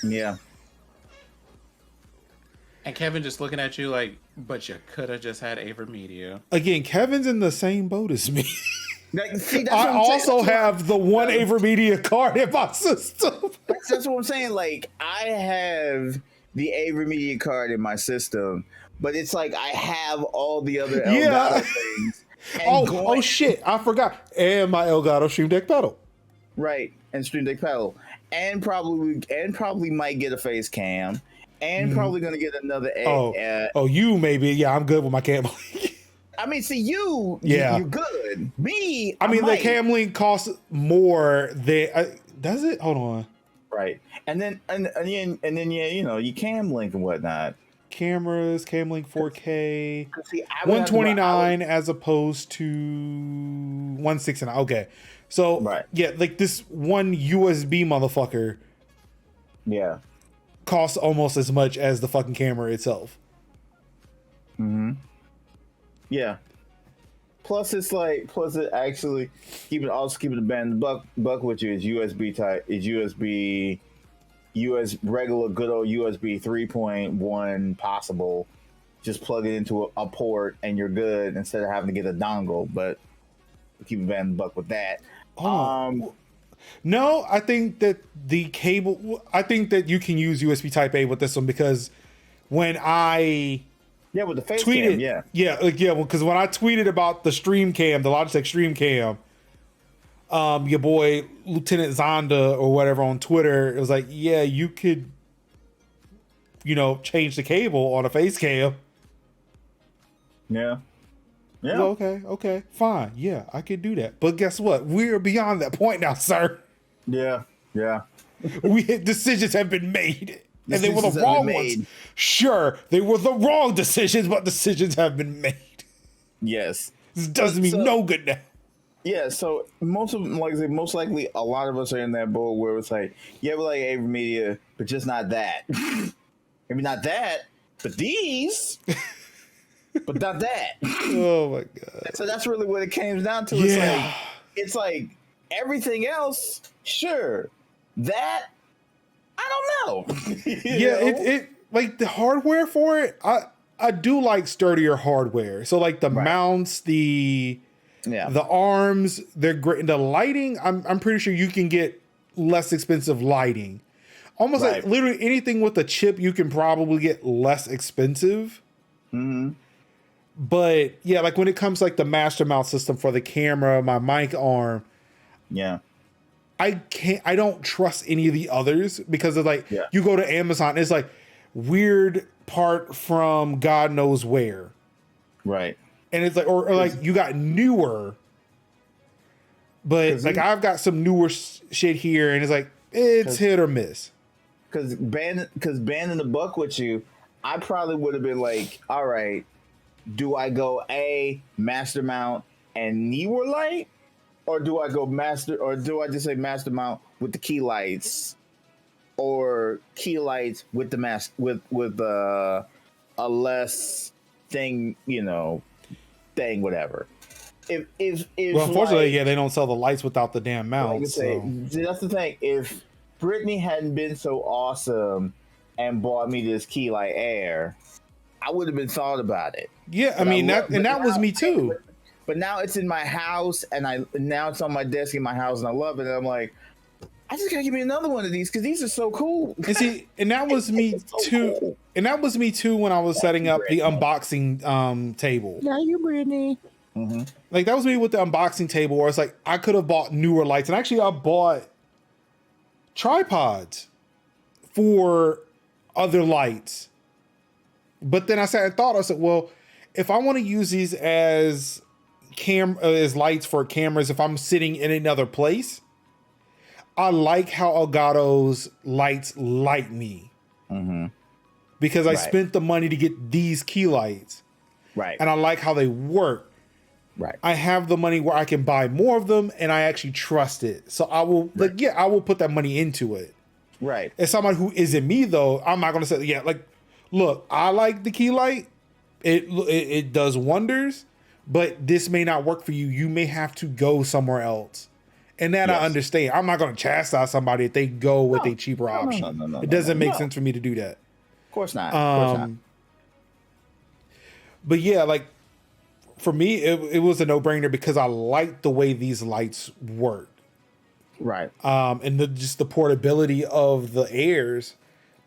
Yeah. And Kevin just looking at you like, but you could have just had AverMedia. Again, Kevin's in the same boat as me. Like, see, that's I what I'm saying. also have the one AverMedia card in my system. That's what I'm saying. Like, I have the AverMedia card in my system, but it's like I have all the other Elgato things. And Oh shit! I forgot. And my Elgato Stream Deck pedal. Right, and Stream Deck pedal, and probably might get a face cam, and probably gonna get another. You maybe? Yeah, I'm good with my Cam Link. I mean, see you. Yeah. you're good. Me. I mean, the might. Cam Link costs more than. Does it? Hold on. Right, and then yeah, you know, you Cam Link and whatnot. Cameras, Cam Link 4K, See, I would have to buy- 129 as opposed to 169. Okay, so Right. yeah, like this one USB motherfucker Yeah. costs almost as much as the fucking camera itself. Mm-hmm. Yeah. Plus it actually keeping the band buck with you is USB type, is regular good old USB 3.1 possible. Just plug it into a port and you're good instead of having to get a dongle. But keep the band buck with that. No, I think that the cable. I think that you can use USB Type A with this one because when I with the face tweeted, cam, because when I tweeted about the Stream Cam, the Logitech Stream Cam, your boy Lieutenant Zonda or whatever on Twitter, it was like, yeah, you could, change the cable on a face cam. Yeah. Yeah. Well, okay, fine. Yeah, I could do that. But guess what? We're beyond that point now, sir. Yeah. Yeah. Decisions have been made. And they were the Decisions have wrong been ones. made. Sure, they were the wrong decisions, but decisions have been made. Yes. This does me no good now. Yeah, so most likely a lot of us are in that boat where it's like, yeah, we like AverMedia, but just not that. Maybe not that, but these, but not that. Oh my god! So that's really what it came down to. Yeah. It's like everything else, sure. That I don't know. You Yeah, know? it like the hardware for it. I do like sturdier hardware. So like the mounts, the arms, they're great. The lighting, I'm pretty sure you can get less expensive lighting. Almost like literally anything with a chip, you can probably get less expensive. Mm-hmm. But yeah, like when it comes to like the master mount system for the camera, my mic arm, I don't trust any of the others because of like you go to Amazon, it's like weird part from God knows where. Right. And it's like or like you got newer, but like I've got some newer shit here and it's like it's hit or miss. Because banding the buck with you, I probably would have been like, all right, do I go master mount and newer light, or do I go do I just say master mount with the key lights, or key lights with the with a less thing, whatever. If well, unfortunately, they don't sell the lights without the damn mount. Like I say, that's the thing. If Brittany hadn't been so awesome and bought me this key light Air, I would have been thought about it. Yeah, I mean that was me too. But now it's in my house, and now it's on my desk in my house, and I love it. And I'm like, I just gotta give me another one of these because these are so cool. And see, and that was me too. Cool. And that was me too when I was setting up the unboxing table. Yeah, you, Brittany. Mm-hmm. Like that was me with the unboxing table, where it's like I could have bought newer lights, and actually I bought tripods for other lights. But then I sat and thought, I said, well, if I want to use these as lights for cameras, if I'm sitting in another place, I like how Elgato's lights light me. Mm-hmm. Because I spent the money to get these key lights. Right. And I like how they work. Right. I have the money where I can buy more of them and I actually trust it. So I will I will put that money into it. Right. As somebody who isn't me though, I'm not gonna say, look, I like the key light. It does wonders, but this may not work for you. You may have to go somewhere else. And that I understand. I'm not gonna chastise somebody if they go with a cheaper option. No, it doesn't make sense for me to do that. Of course not. Of course not. But yeah, like for me, it was a no-brainer because I like the way these lights work. Right. And just the portability of the Airs.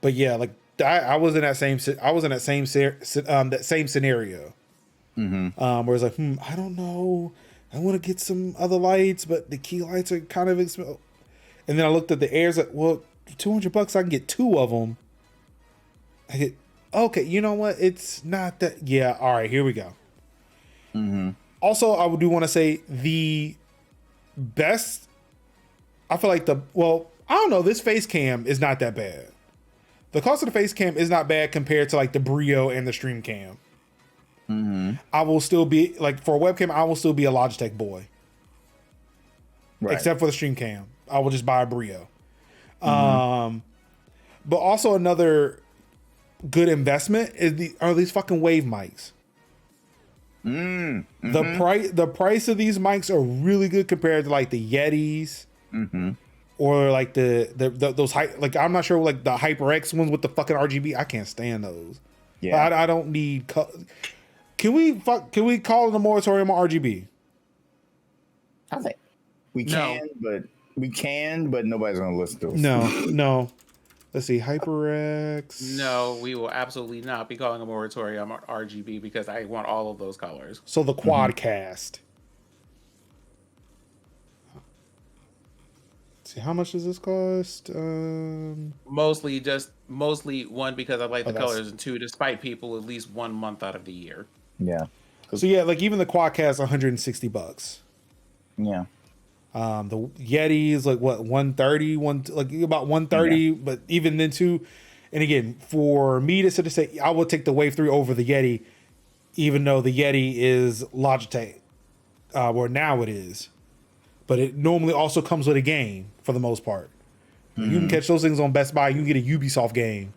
But yeah, like I was in that same scenario. Mm-hmm. Where it's like, I don't know. I want to get some other lights, but the key lights are kind of expensive. And then I looked at the Airs, like, well, $200, I can get two of them. Okay, you know what? It's not that. Yeah, all right, here we go. Mm-hmm. Also, I do want to say the best. I feel like I don't know. This face cam is not that bad. The cost of the face cam is not bad compared to like the Brio and the Stream Cam. Mm-hmm. I will still be like for a webcam. I will still be a Logitech boy, except for the Stream Cam. I will just buy a Brio. Mm-hmm. But also another good investment are these fucking Wave mics. Mm-hmm. The price of these mics are really good compared to like the Yetis. Mm-hmm. Or like those like I'm not sure like the HyperX ones with the fucking RGB. I can't stand those. Yeah, I don't need. Can we call it a moratorium on RGB? I think we can, but nobody's gonna listen to us. No. Let's see, HyperX. No, we will absolutely not be calling a moratorium on RGB because I want all of those colors. So the Quadcast. See, how much does this cost? Mostly one because I like the colors, and two, despite people at least 1 month out of the year. Yeah. So yeah, like even the Quadcast, $160. Yeah. The Yeti is like what 130, like about 130, yeah. But even then too, and again, for me to sort of say I would take the Wave 3 over the Yeti, even though the Yeti is Logitech, or now it is. But it normally also comes with a game for the most part. Mm-hmm. You can catch those things on Best Buy. You can get a Ubisoft game.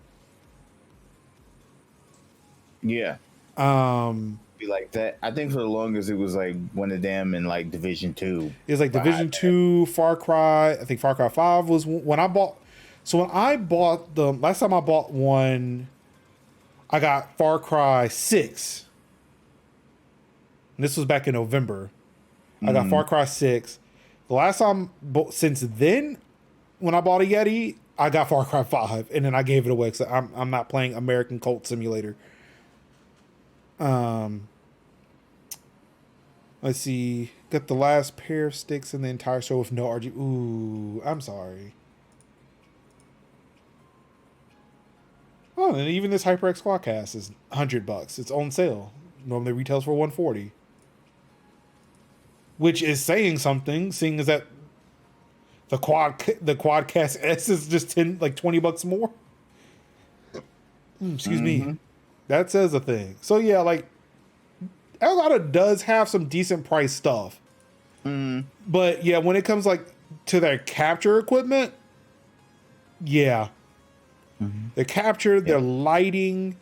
Yeah. Be like that. I think for the longest it was like one of them in like Division 2. It was like Division 2, Far Cry. I think Far Cry 5 was when I bought. So when I bought last time I bought one, I got Far Cry 6. And this was back in November. I got Far Cry 6. The last time since then, when I bought a Yeti, I got Far Cry 5, and then I gave it away because I'm not playing American Cult Simulator. Let's see. Got the last pair of sticks in the entire show with no RG. Ooh, I'm sorry. Oh, and even this HyperX Quadcast is $100. It's on sale. Normally retails for $140. Which is saying something, seeing as that the Quadcast S is just $20 more. Excuse me. That says a thing. So yeah, like Elgato does have some decent price stuff. But yeah, when it comes like to their capture equipment, yeah. The capture, their lighting,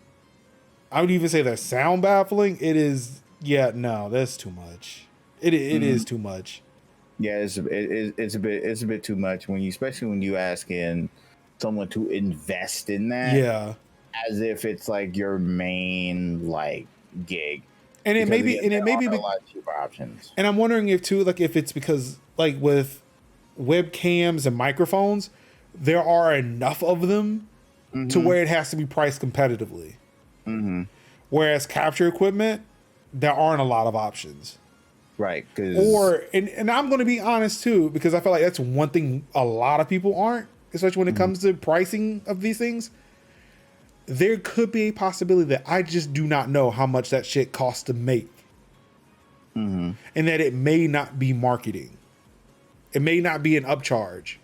I would even say their sound baffling, it is, yeah, no, that's too much. It is too much. Yeah, it's a bit too much especially when you asking someone to invest in that. Yeah. As if it's like your main like gig. And it may be, and it may be a lot of cheaper options. And I'm wondering if it's because like with webcams and microphones, there are enough of them to where it has to be priced competitively. Whereas capture equipment, there aren't a lot of options. Right. And I'm going to be honest too, because I feel like that's one thing a lot of people aren't, especially when it comes to pricing of these things. There could be a possibility that I just do not know how much that shit costs to make. And that it may not be marketing. It may not be an upcharge.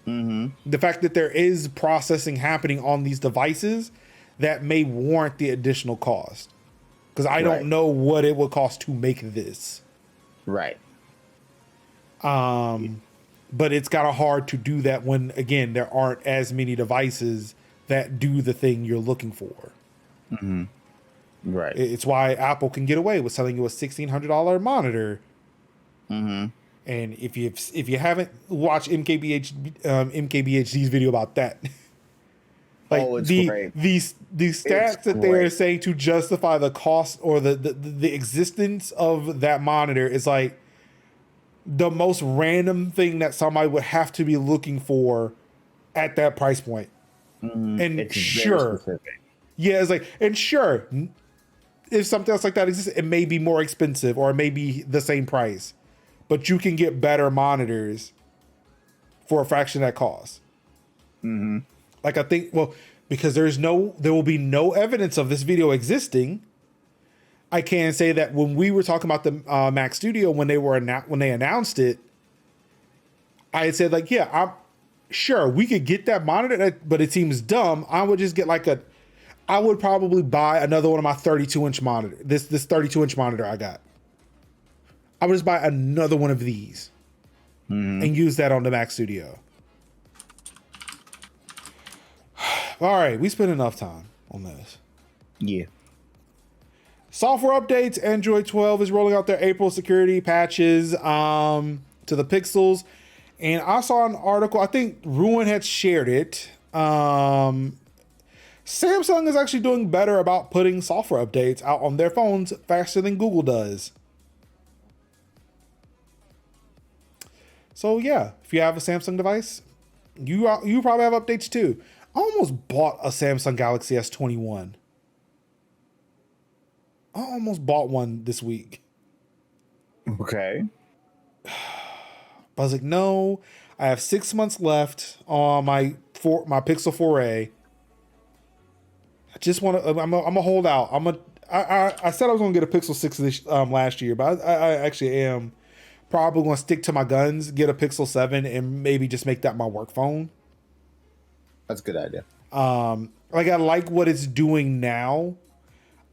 The fact that there is processing happening on these devices that may warrant the additional cost. Because I don't know what it would cost to make this. Right. But it's kind of hard to do that when, again, there aren't as many devices that do the thing you're looking for. Right. It's why Apple can get away with selling you a $1,600 monitor. And if you haven't watched MKBHD's video about that, like it's great. these stats that they are saying to justify the cost or the existence of that monitor is like the most random thing that somebody would have to be looking for at that price point. And It's sure, yeah, it's like, and sure, if something else like that exists, it may be more expensive or it may be the same price, but you can get better monitors for a fraction of that cost. Like I think, well, because there will be no evidence of this video existing. I can say that when we were talking about the Mac Studio when they announced it, I had said like, yeah, I'm sure we could get that monitor, but it seems dumb. I would just get I would probably buy another one of my 32-inch monitor. This 32-inch monitor I got. I would just buy another one of these and use that on the Mac Studio. All right, we spent enough time on this. Yeah. Software updates. Android 12 is rolling out their April security patches to the Pixels. And I saw an article, I think Ruin had shared it. Samsung is actually doing better about putting software updates out on their phones faster than Google does. So yeah, if you have a Samsung device, you probably have updates too. I almost bought a Samsung Galaxy S21. I almost bought one this week. Okay. But I was like, no, I have 6 months left on my Pixel 4a. I just want to. I'm a hold out. I said I was gonna get a Pixel 6 this last year, but I actually am probably gonna stick to my guns, get a Pixel 7, and maybe just make that my work phone. That's a good idea. Like I like what it's doing now.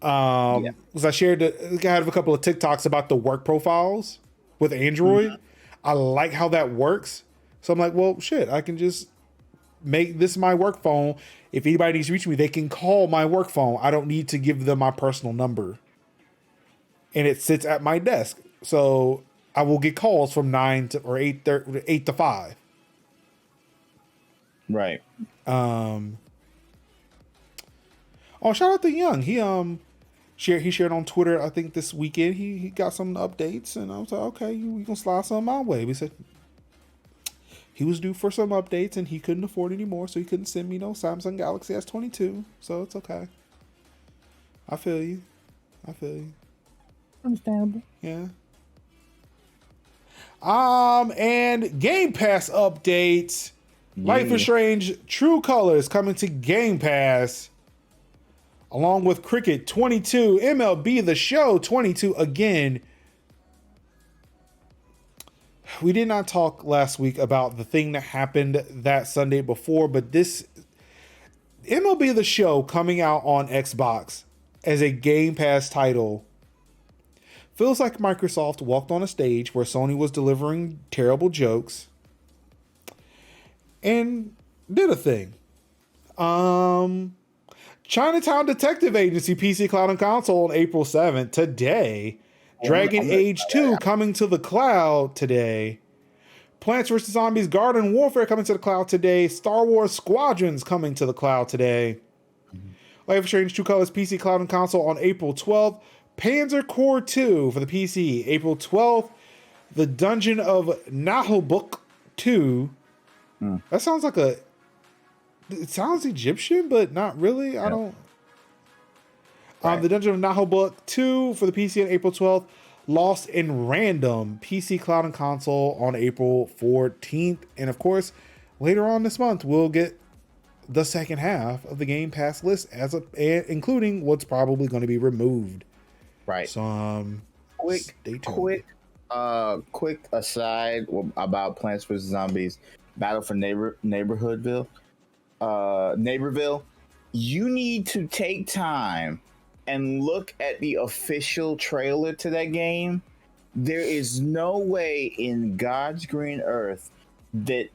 Because I had a couple of TikToks about the work profiles with Android. I like how that works. So I'm like, well, shit, I can just make this my work phone. If anybody needs to reach me, they can call my work phone. I don't need to give them my personal number. And it sits at my desk. So I will get calls from 9 to or 8 to 5. Right. Oh, shout out to Young. He shared on Twitter, I think this weekend, he got some updates, and I was like, okay, you gonna slide some my way. We said he was due for some updates, and he couldn't afford any more, so he couldn't send me no Samsung Galaxy S22, so it's okay. I feel you. Understandable. Yeah. And Game Pass updates. Life is Strange True Colors coming to Game Pass. Along with Cricket 22, MLB The Show 22 again. We did not talk last week about the thing that happened that Sunday before, but this MLB The Show coming out on Xbox as a Game Pass title feels like Microsoft walked on a stage where Sony was delivering terrible jokes and did a thing. Chinatown Detective Agency PC Cloud and Console on April 7th today. Dragon Age 2 coming to the cloud today. Plants vs. Zombies Garden Warfare coming to the cloud today. Star Wars Squadrons coming to the cloud today. Life is Strange True Colors PC Cloud and Console on April 12th. Panzer Corps 2 for the PC, April 12th. The Dungeon of Naheulbeuk 2. That sounds like it sounds Egyptian, but not really. I don't. Right. The Dungeon of Naheulbeuk 2 for the PC on April 12th. Lost in Random PC Cloud and Console on April 14th. And of course, later on this month, we'll get the second half of the Game Pass list, including what's probably going to be removed. Right. So, quick aside about Plants vs. Zombies Battle for Neighborville. You need to take time and look at the official trailer to that game. There is no way in God's green earth that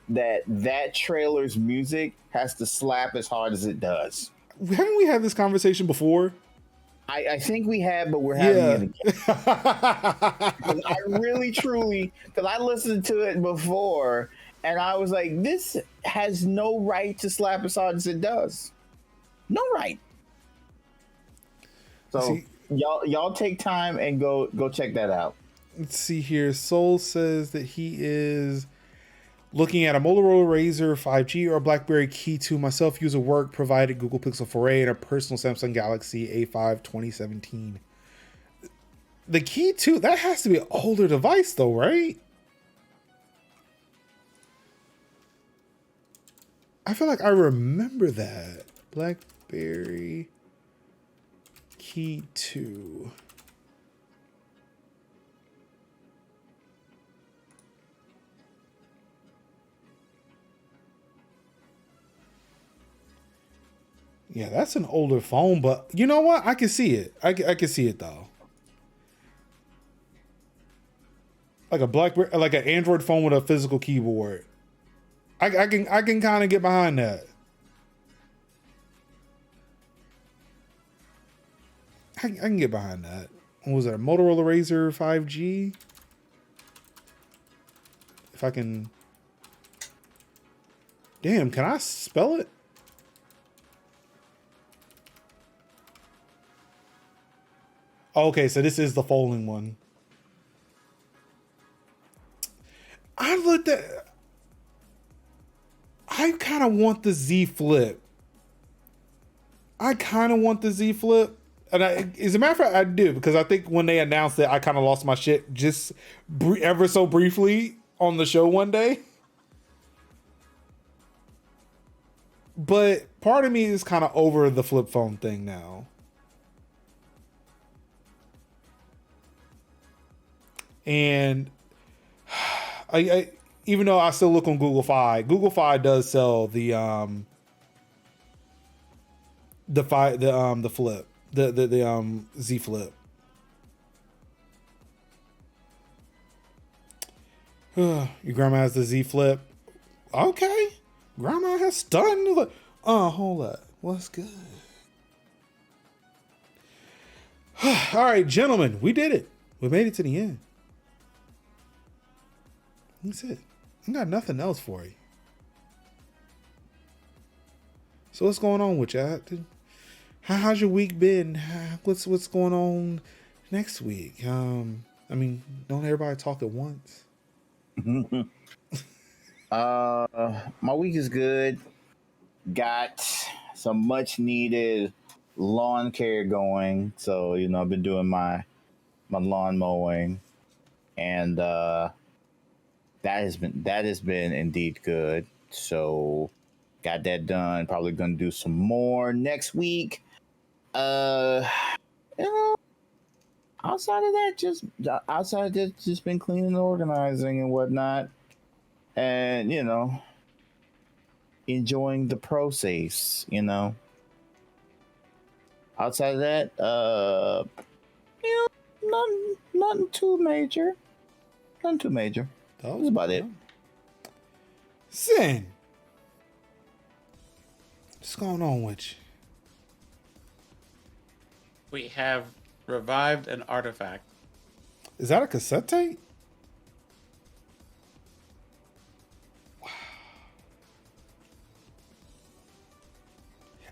that trailer's music has to slap as hard as it does. Haven't we had this conversation before? I think we have, but we're having it again. I really, truly, because I listened to it before, and I was like, this has no right to slap as hard as it does. No right. So y'all take time and go check that out. Let's see here. Soul says that he is looking at a Motorola Razr 5G or a BlackBerry Key 2. Myself use a work provided Google Pixel 4a and a personal Samsung Galaxy A5 2017. The Key 2, that has to be an older device though, right? I feel like I remember that. BlackBerry Key 2. Yeah, that's an older phone, but you know what? I can see it. I can see it though. Like a BlackBerry, like an Android phone with a physical keyboard. I can kind of get behind that. I can get behind that. What was that? A Motorola Razr 5G? If I can. Damn, can I spell it? Okay, so this is the folding one. I looked at. I kind of want the Z Flip. And as a matter of fact, I do, because I think when they announced it, I kind of lost my shit just ever so briefly on the show one day. But part of me is kind of over the flip phone thing now. And I even though I still look on Google Fi does sell the flip, the Z Flip. Your grandma has the Z Flip. Okay, grandma has stunned. Oh, hold up, what's good? All right, gentlemen, we did it. We made it to the end. That's it. I got nothing else for you. So what's going on with you? how's your week been? What's going on next week? I mean, don't everybody talk at once. My week is good. Got some much needed lawn care going. So, I've been doing my lawn mowing, and that has been indeed good. So got that done. Probably gonna do some more next week. Uh you know, outside of that, just been cleaning and organizing and whatnot. And enjoying the process. Outside of that, nothing too major. Nothing too major. That was about it. Sin, what's going on with you? We have revived an artifact. Is that a cassette tape? Wow.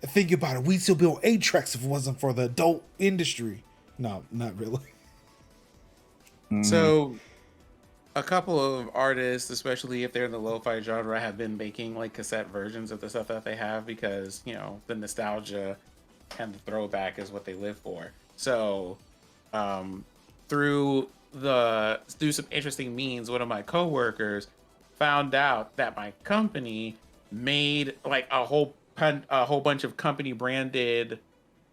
Think about it. We'd still be on 8 tracks if it wasn't for the adult industry. No, not really. So, a couple of artists, especially if they're in the lo-fi genre, have been making like cassette versions of the stuff that they have because, the nostalgia and the throwback is what they live for. So, through some interesting means, one of my coworkers found out that my company made like a whole bunch of company branded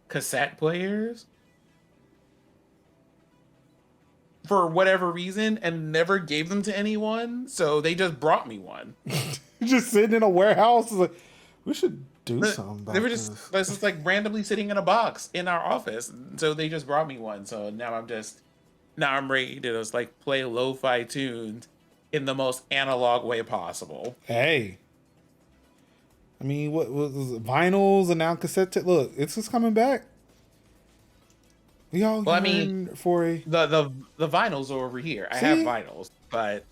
cassette players for whatever reason and never gave them to anyone. So they just brought me one. Just sitting in a warehouse. Like, we should do something about They were this. just like randomly sitting in a box in our office. So they just brought me one. So now I'm ready to just like play lo-fi tunes in the most analog way possible. Hey. I mean, what was vinyls and now cassette tape? Look, it's just coming back. We all for a the vinyls are over here. I have vinyls, but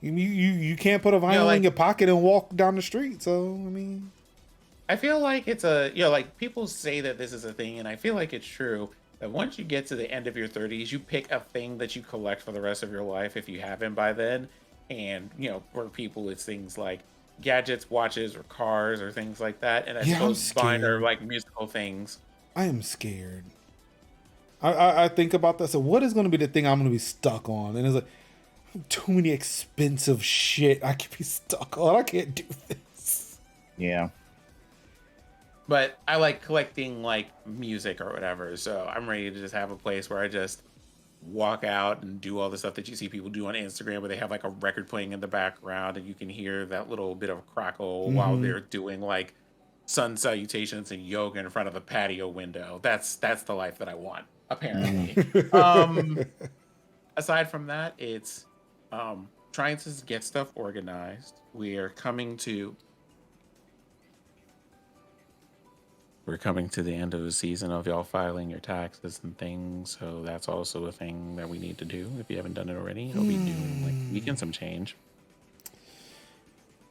you can't put a vinyl in your pocket and walk down the street. So I mean, I feel like it's like people say that this is a thing, and I feel like it's true that once you get to the end of your 30s, you pick a thing that you collect for the rest of your life if you haven't by then. And for people, it's things like gadgets, watches, or cars, or things like that. And I suppose mine are like musical things. I am scared. I think about that. So what is going to be the thing I'm going to be stuck on? And it's like too many expensive shit I can be stuck on. I can't do this. Yeah. But I like collecting like music or whatever. So I'm ready to just have a place where I just walk out and do all the stuff that you see people do on Instagram, where they have like a record playing in the background and you can hear that little bit of crackle while they're doing like sun salutations and yoga in front of the patio window. That's the life that I want, apparently. Aside from that, it's trying to get stuff organized. We're coming to the end of the season of y'all filing your taxes and things, so that's also a thing that we need to do. If you haven't done it already, it'll be due in like a week and some change.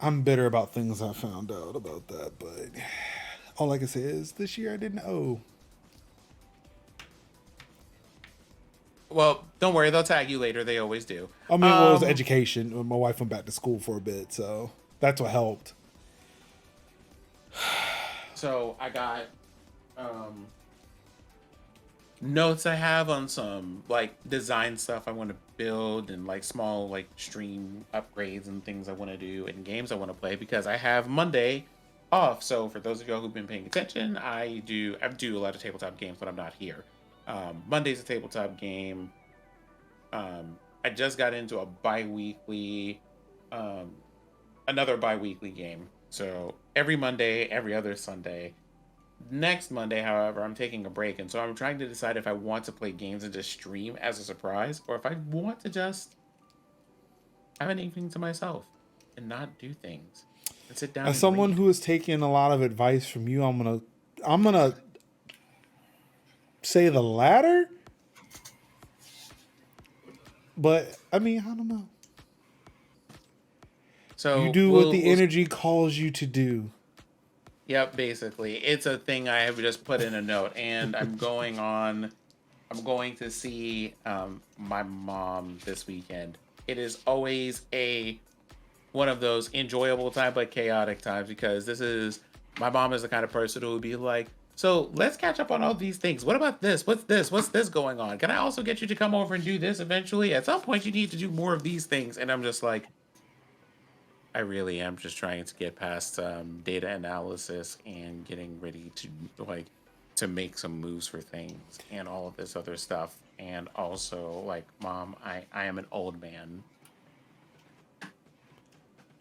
I'm bitter about things I found out about that, but all I can say is this year I didn't owe. Well, don't worry, they'll tag you later. They always do. I mean, it was education. My wife went back to school for a bit, so that's what helped. So I got notes I have on some like design stuff I want to build and like small like stream upgrades and things I want to do and games I want to play because I have Monday off. So for those of y'all who've been paying attention, I do a lot of tabletop games when I'm not here. Monday's a tabletop game. I just got into another bi-weekly game. So every Monday, every other Sunday. Next Monday, however, I'm taking a break. And so I'm trying to decide if I want to play games and just stream as a surprise, or if I want to just have an evening to myself and not do things and sit down. As someone who has taken a lot of advice from you, I'm gonna say the latter. But I mean, I don't know. So you do what the energy calls you to do. Yep, basically. It's a thing I have just put in a note, and I'm going to see my mom this weekend. It is always one of those enjoyable times, but chaotic times, because my mom is the kind of person who would be like, so let's catch up on all these things. What about this? What's this? What's this going on? Can I also get you to come over and do this eventually? At some point, you need to do more of these things. And I'm just like, I really am just trying to get past data analysis and getting ready to make some moves for things and all of this other stuff. And also, like, Mom, I am an old man.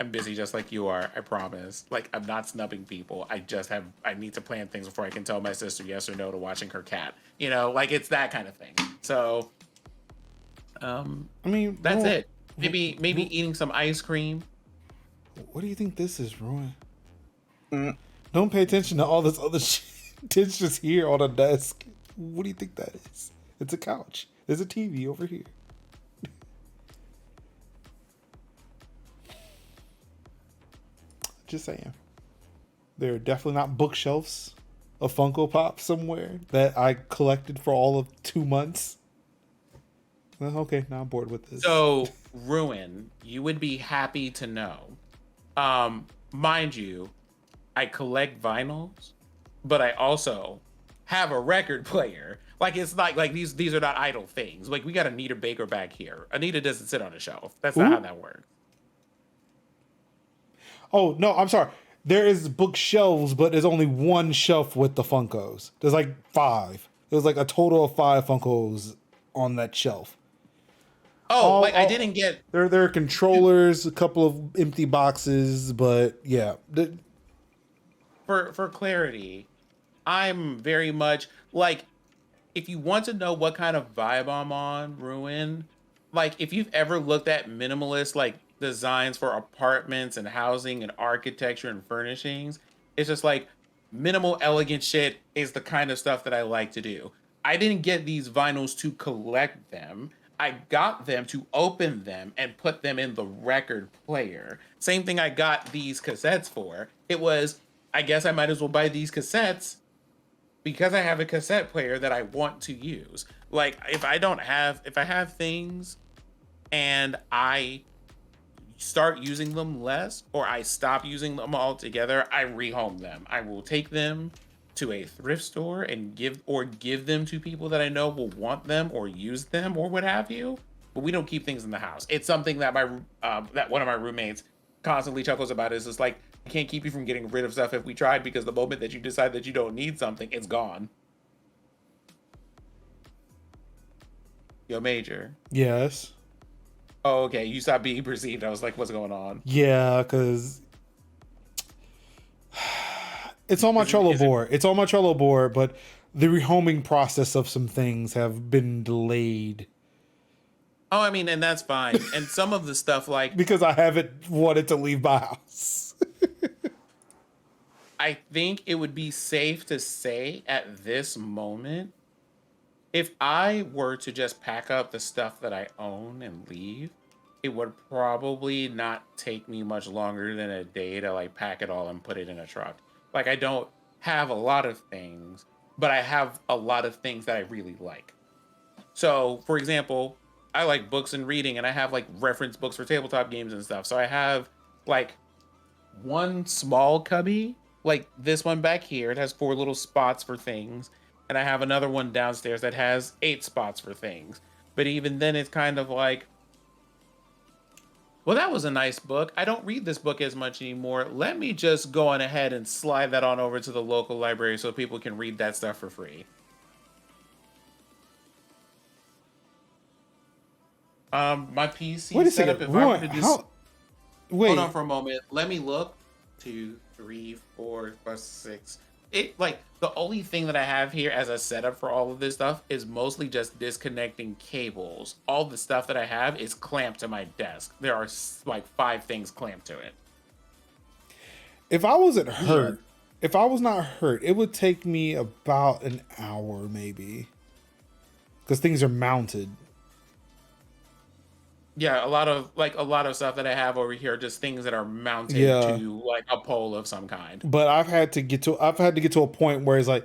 I'm busy just like you are, I promise. Like, I'm not snubbing people. I need to plan things before I can tell my sister yes or no to watching her cat. You know, like, it's that kind of thing. So, I mean, that's it. Maybe eating some ice cream. What do you think this is, Ruin? Don't pay attention to all this other shit. It's just here on a desk. What do you think that is? It's a couch. There's a TV over here. Just saying. There are definitely not bookshelves of Funko Pop somewhere that I collected for all of 2 months. Well, okay, now I'm bored with this. So, Ruin, you would be happy to know. Mind you, I collect vinyls, but I also have a record player. Like, it's not like these are not idle things. Like, we got Anita Baker back here. Anita doesn't sit on a shelf. That's not how that works. Oh, no, I'm sorry. There is bookshelves, but there's only one shelf with the Funkos. There's like 5. There's like a total of 5 Funkos on that shelf. Oh, I didn't get... There are controllers, a couple of empty boxes, but yeah. For clarity, I'm very much... Like, if you want to know what kind of vibe I'm on, Ruin, like, if you've ever looked at minimalist, like, designs for apartments and housing and architecture and furnishings, it's just like minimal elegant shit is the kind of stuff that I like to do. I didn't get these vinyls to collect them. I got them to open them and put them in the record player. Same thing I got these cassettes for. It was, I guess I might as well buy these cassettes because I have a cassette player that I want to use. Like, if I have things and I start using them less, or I stop using them altogether, I rehome them. I will take them to a thrift store and give them to people that I know will want them or use them or what have you. But we don't keep things in the house. It's something that that one of my roommates constantly chuckles about. Is just like, I can't keep you from getting rid of stuff if we tried, because the moment that you decide that you don't need something, it's gone. Yo, Major. Yes. Oh, okay. You stopped being perceived. I was like, what's going on? Yeah, because it's on my Trello board. It's on my Trello board, but the rehoming process of some things have been delayed. Oh, I mean, and that's fine. And some of the stuff, like... because I haven't wanted to leave my house. I think it would be safe to say at this moment, if I were to just pack up the stuff that I own and leave, it would probably not take me much longer than a day to like pack it all and put it in a truck. Like, I don't have a lot of things, but I have a lot of things that I really like. So, for example, I like books and reading, and I have like reference books for tabletop games and stuff. So I have like one small cubby, like this one back here. It has 4 little spots for things. And I have another one downstairs that has 8 spots for things. But even then, it's kind of like, well, that was a nice book. I don't read this book as much anymore. Let me just go on ahead and slide that on over to the local library so people can read that stuff for free. My PC Wait a setup. second. If I were to just Wait. hold on for a moment. Let me look. 2, 3, 4, 5, 6. It like the only thing that I have here as a setup for all of this stuff is mostly just disconnecting cables. All the stuff that I have is clamped to my desk. There are like 5 things clamped to it. If I wasn't hurt, if I was not hurt, it would take me about an hour maybe. Because things are mounted. Yeah, a lot of stuff that I have over here are just things that are mounted Yeah. to like a pole of some kind. But I've had to get to a point where it's like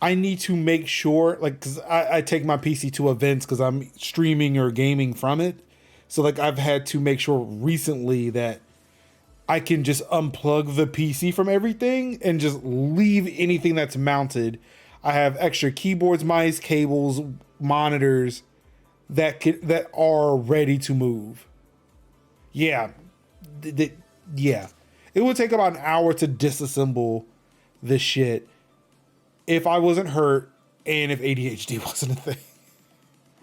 I need to make sure, like, because I take my PC to events because I'm streaming or gaming from it. So like I've had to make sure recently that I can just unplug the PC from everything and just leave anything that's mounted. I have extra keyboards, mice, cables, monitors that are ready to move. Yeah, yeah. It would take about an hour to disassemble this shit if I wasn't hurt and if ADHD wasn't a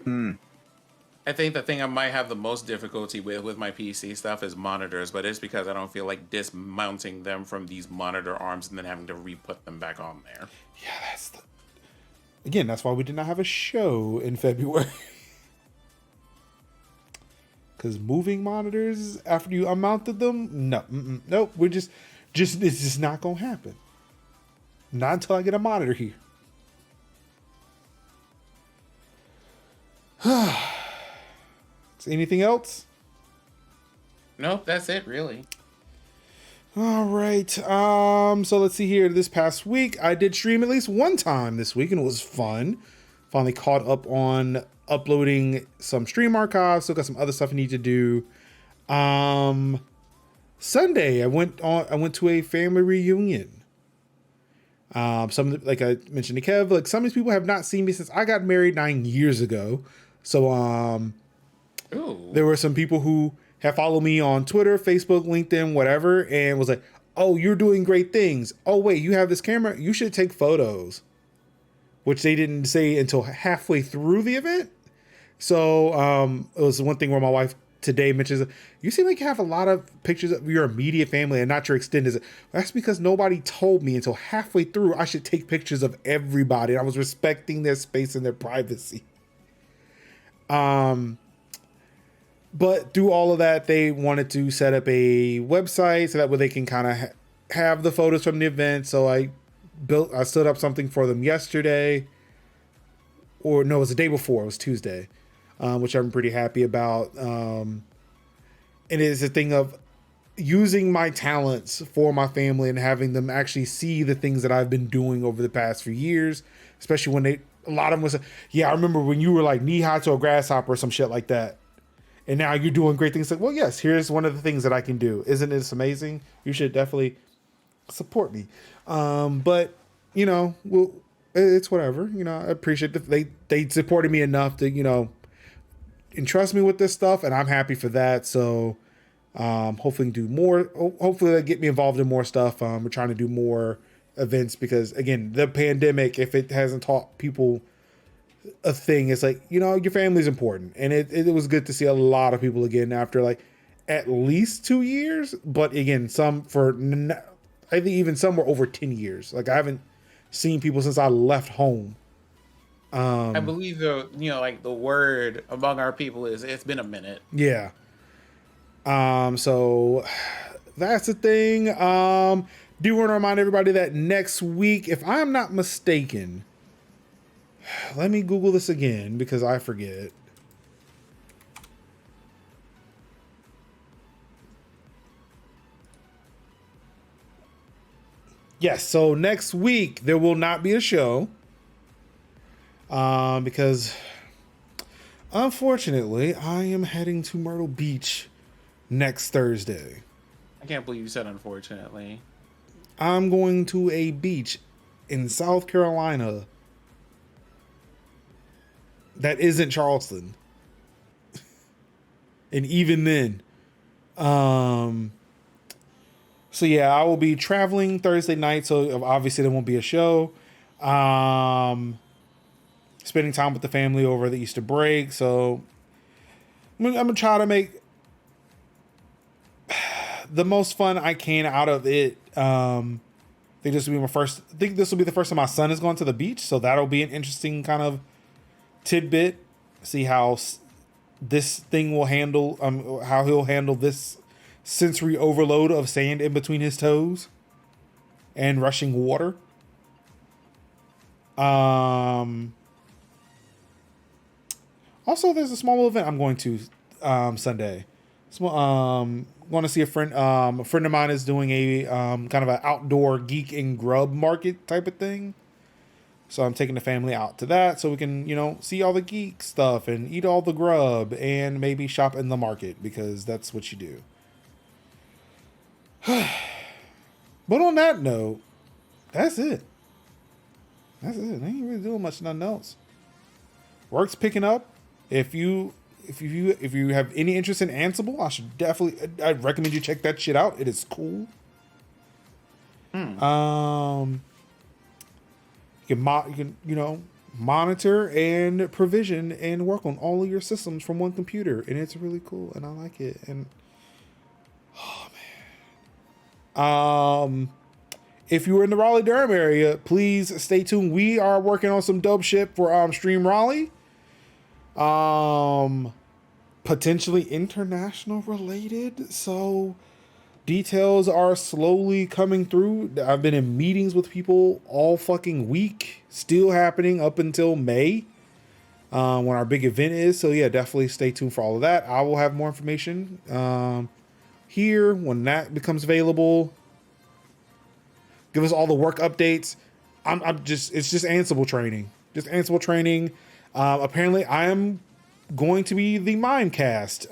thing. I think the thing I might have the most difficulty with my PC stuff is monitors, but it's because I don't feel like dismounting them from these monitor arms and then having to re-put them back on there. Yeah, that's why we did not have a show in February. Because moving monitors after you unmounted them, nope. We're just it's just not gonna happen. Not until I get a monitor here. Anything else? Nope, that's it, really. All right. So let's see here. This past week, I did stream at least one time this week, and it was fun. Finally caught up on uploading some stream archives. Still got some other stuff I need to do. Sunday, I went to a family reunion. Some, like I mentioned to Kev, like some of these people have not seen me since I got married 9 years ago. So Ooh. there were some people who have followed me on Twitter, Facebook, LinkedIn, whatever, and was like, "Oh, you're doing great things. Oh, wait, you have this camera. You should take photos," which they didn't say until halfway through the event. So it was one thing where my wife today mentions, "You seem like you have a lot of pictures of your immediate family and not your extended." That's because nobody told me until halfway through I should take pictures of everybody. I was respecting their space and their privacy. But through all of that, they wanted to set up a website so that way they can kind of have the photos from the event. So I stood up something for them yesterday, or no, it was the day before. It was Tuesday, which I'm pretty happy about. It is a thing of using my talents for my family and having them actually see the things that I've been doing over the past few years, especially when a lot of them was, "Yeah, I remember when you were like knee high to a grasshopper or some shit like that. And now you're doing great things." Like, well, yes, here's one of the things that I can do. Isn't this amazing? You should definitely support me. But you know, well, it's whatever. You know, I appreciate they supported me enough to, entrust me with this stuff, and I'm happy for that. So hopefully do more. Hopefully they get me involved in more stuff. We're trying to do more events because, again, the pandemic, if it hasn't taught people a thing, it's like, your family's important, and it was good to see a lot of people again after like at least 2 years, but again, I think even some were over 10 years. Like I haven't seen people since I left home. I believe like the word among our people is it's been a minute. Yeah. So that's the thing. Do want to remind everybody that next week, if I'm not mistaken, let me Google this again because I forget. Yes, so next week there will not be a show. Because unfortunately I am heading to Myrtle Beach next Thursday. I can't believe you said unfortunately. I'm going to a beach in South Carolina that isn't Charleston. And even then. So yeah, I will be traveling Thursday night, so obviously there won't be a show. Spending time with the family over the Easter break, so I'm gonna try to make the most fun I can out of it. I think this will be the first time my son has gone to the beach, so that'll be an interesting kind of tidbit. See how this thing will handle, how he'll handle this sensory overload of sand in between his toes and rushing water. Also, there's a small event I'm going to Sunday. So, want to see a friend. A friend of mine is doing a kind of an outdoor geek and grub market type of thing. So I'm taking the family out to that so we can, see all the geek stuff and eat all the grub and maybe shop in the market because that's what you do. But on that note, that's it. That's it. I ain't really doing much nothing else. Work's picking up. If you have any interest in Ansible, I'd recommend you check that shit out. It is cool. You can monitor and provision and work on all of your systems from one computer, and it's really cool, and I like it. And if you were in the Raleigh-Durham area, please stay tuned. We are working on some dope shit for Stream Raleigh. Potentially international related, so details are slowly coming through. I've been in meetings with people all fucking week, still happening up until May, when our big event is. So yeah, definitely stay tuned for all of that. I will have more information here when that becomes available. Give us all the work updates. It's just Ansible training. Just Ansible training. Apparently I am going to be the Mimecast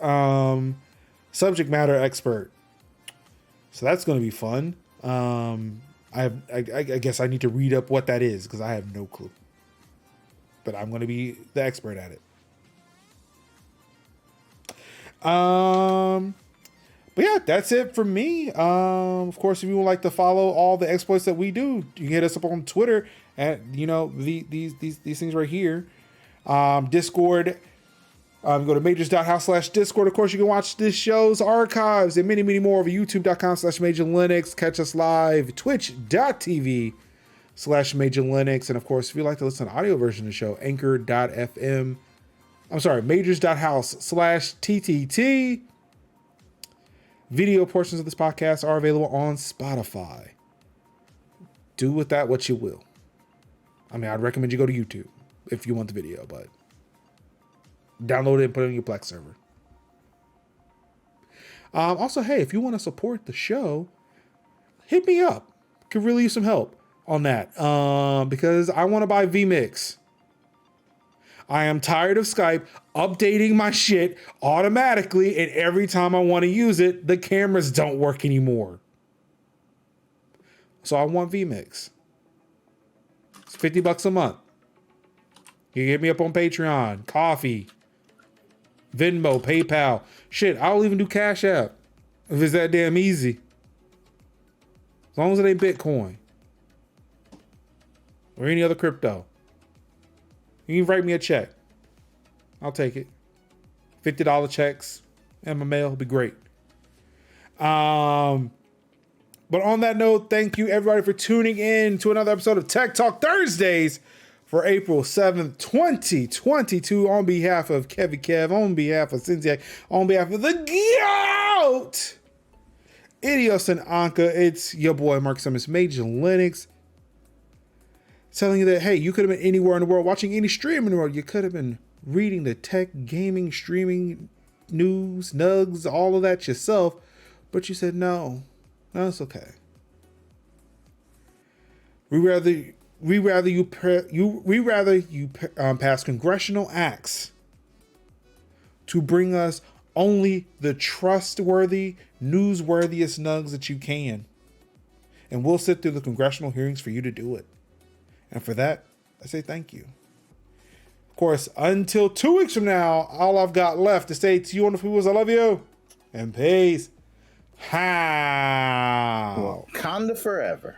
subject matter expert. So that's going to be fun. I guess I need to read up what that is because I have no clue. But I'm going to be the expert at it. But yeah, that's it for me. Of course, if you would like to follow all the exploits that we do, you can hit us up on Twitter at these things right here. Discord. Go to majors.house/Discord. Of course, you can watch this show's archives and many, many more over youtube.com/MajorLinux. Catch us live, twitch.tv/MajorLinux. And of course, if you'd like to listen to the audio version of the show, anchor.fm. I'm sorry, majors.house/TTT. Video portions of this podcast are available on Spotify. Do with that what you will. I mean, I'd recommend you go to YouTube if you want the video, but download it and put it on your Plex server. Also, hey, if you want to support the show, hit me up. Could really use some help on that because I want to buy vMix. I am tired of Skype updating my shit automatically, and every time I want to use it, the cameras don't work anymore. So I want vMix. It's $50 a month. You can hit me up on Patreon, Coffee, Venmo, PayPal. Shit, I'll even do Cash App if it's that damn easy. As long as it ain't Bitcoin or any other crypto. You can write me a check. I'll take it. $50 checks in my mail would be great. But on that note, thank you everybody for tuning in to another episode of Tech Talk Thursdays for April 7th, 2022. On behalf of Kevy Kev, on behalf of Cynthia, on behalf of the GOAT, Idios and Anka, it's your boy Mark Summers, Major Linux, telling you that, hey, you could have been anywhere in the world, watching any stream in the world. You could have been reading the tech, gaming, streaming, news, nugs, all of that yourself. But you said, no, it's okay. We rather you pass congressional acts to bring us only the trustworthy, newsworthiest nugs that you can. And we'll sit through the congressional hearings for you to do it. And for that, I say thank you. Of course, until 2 weeks from now, all I've got left to say to you wonderful people is I love you and peace. How? Wakanda forever.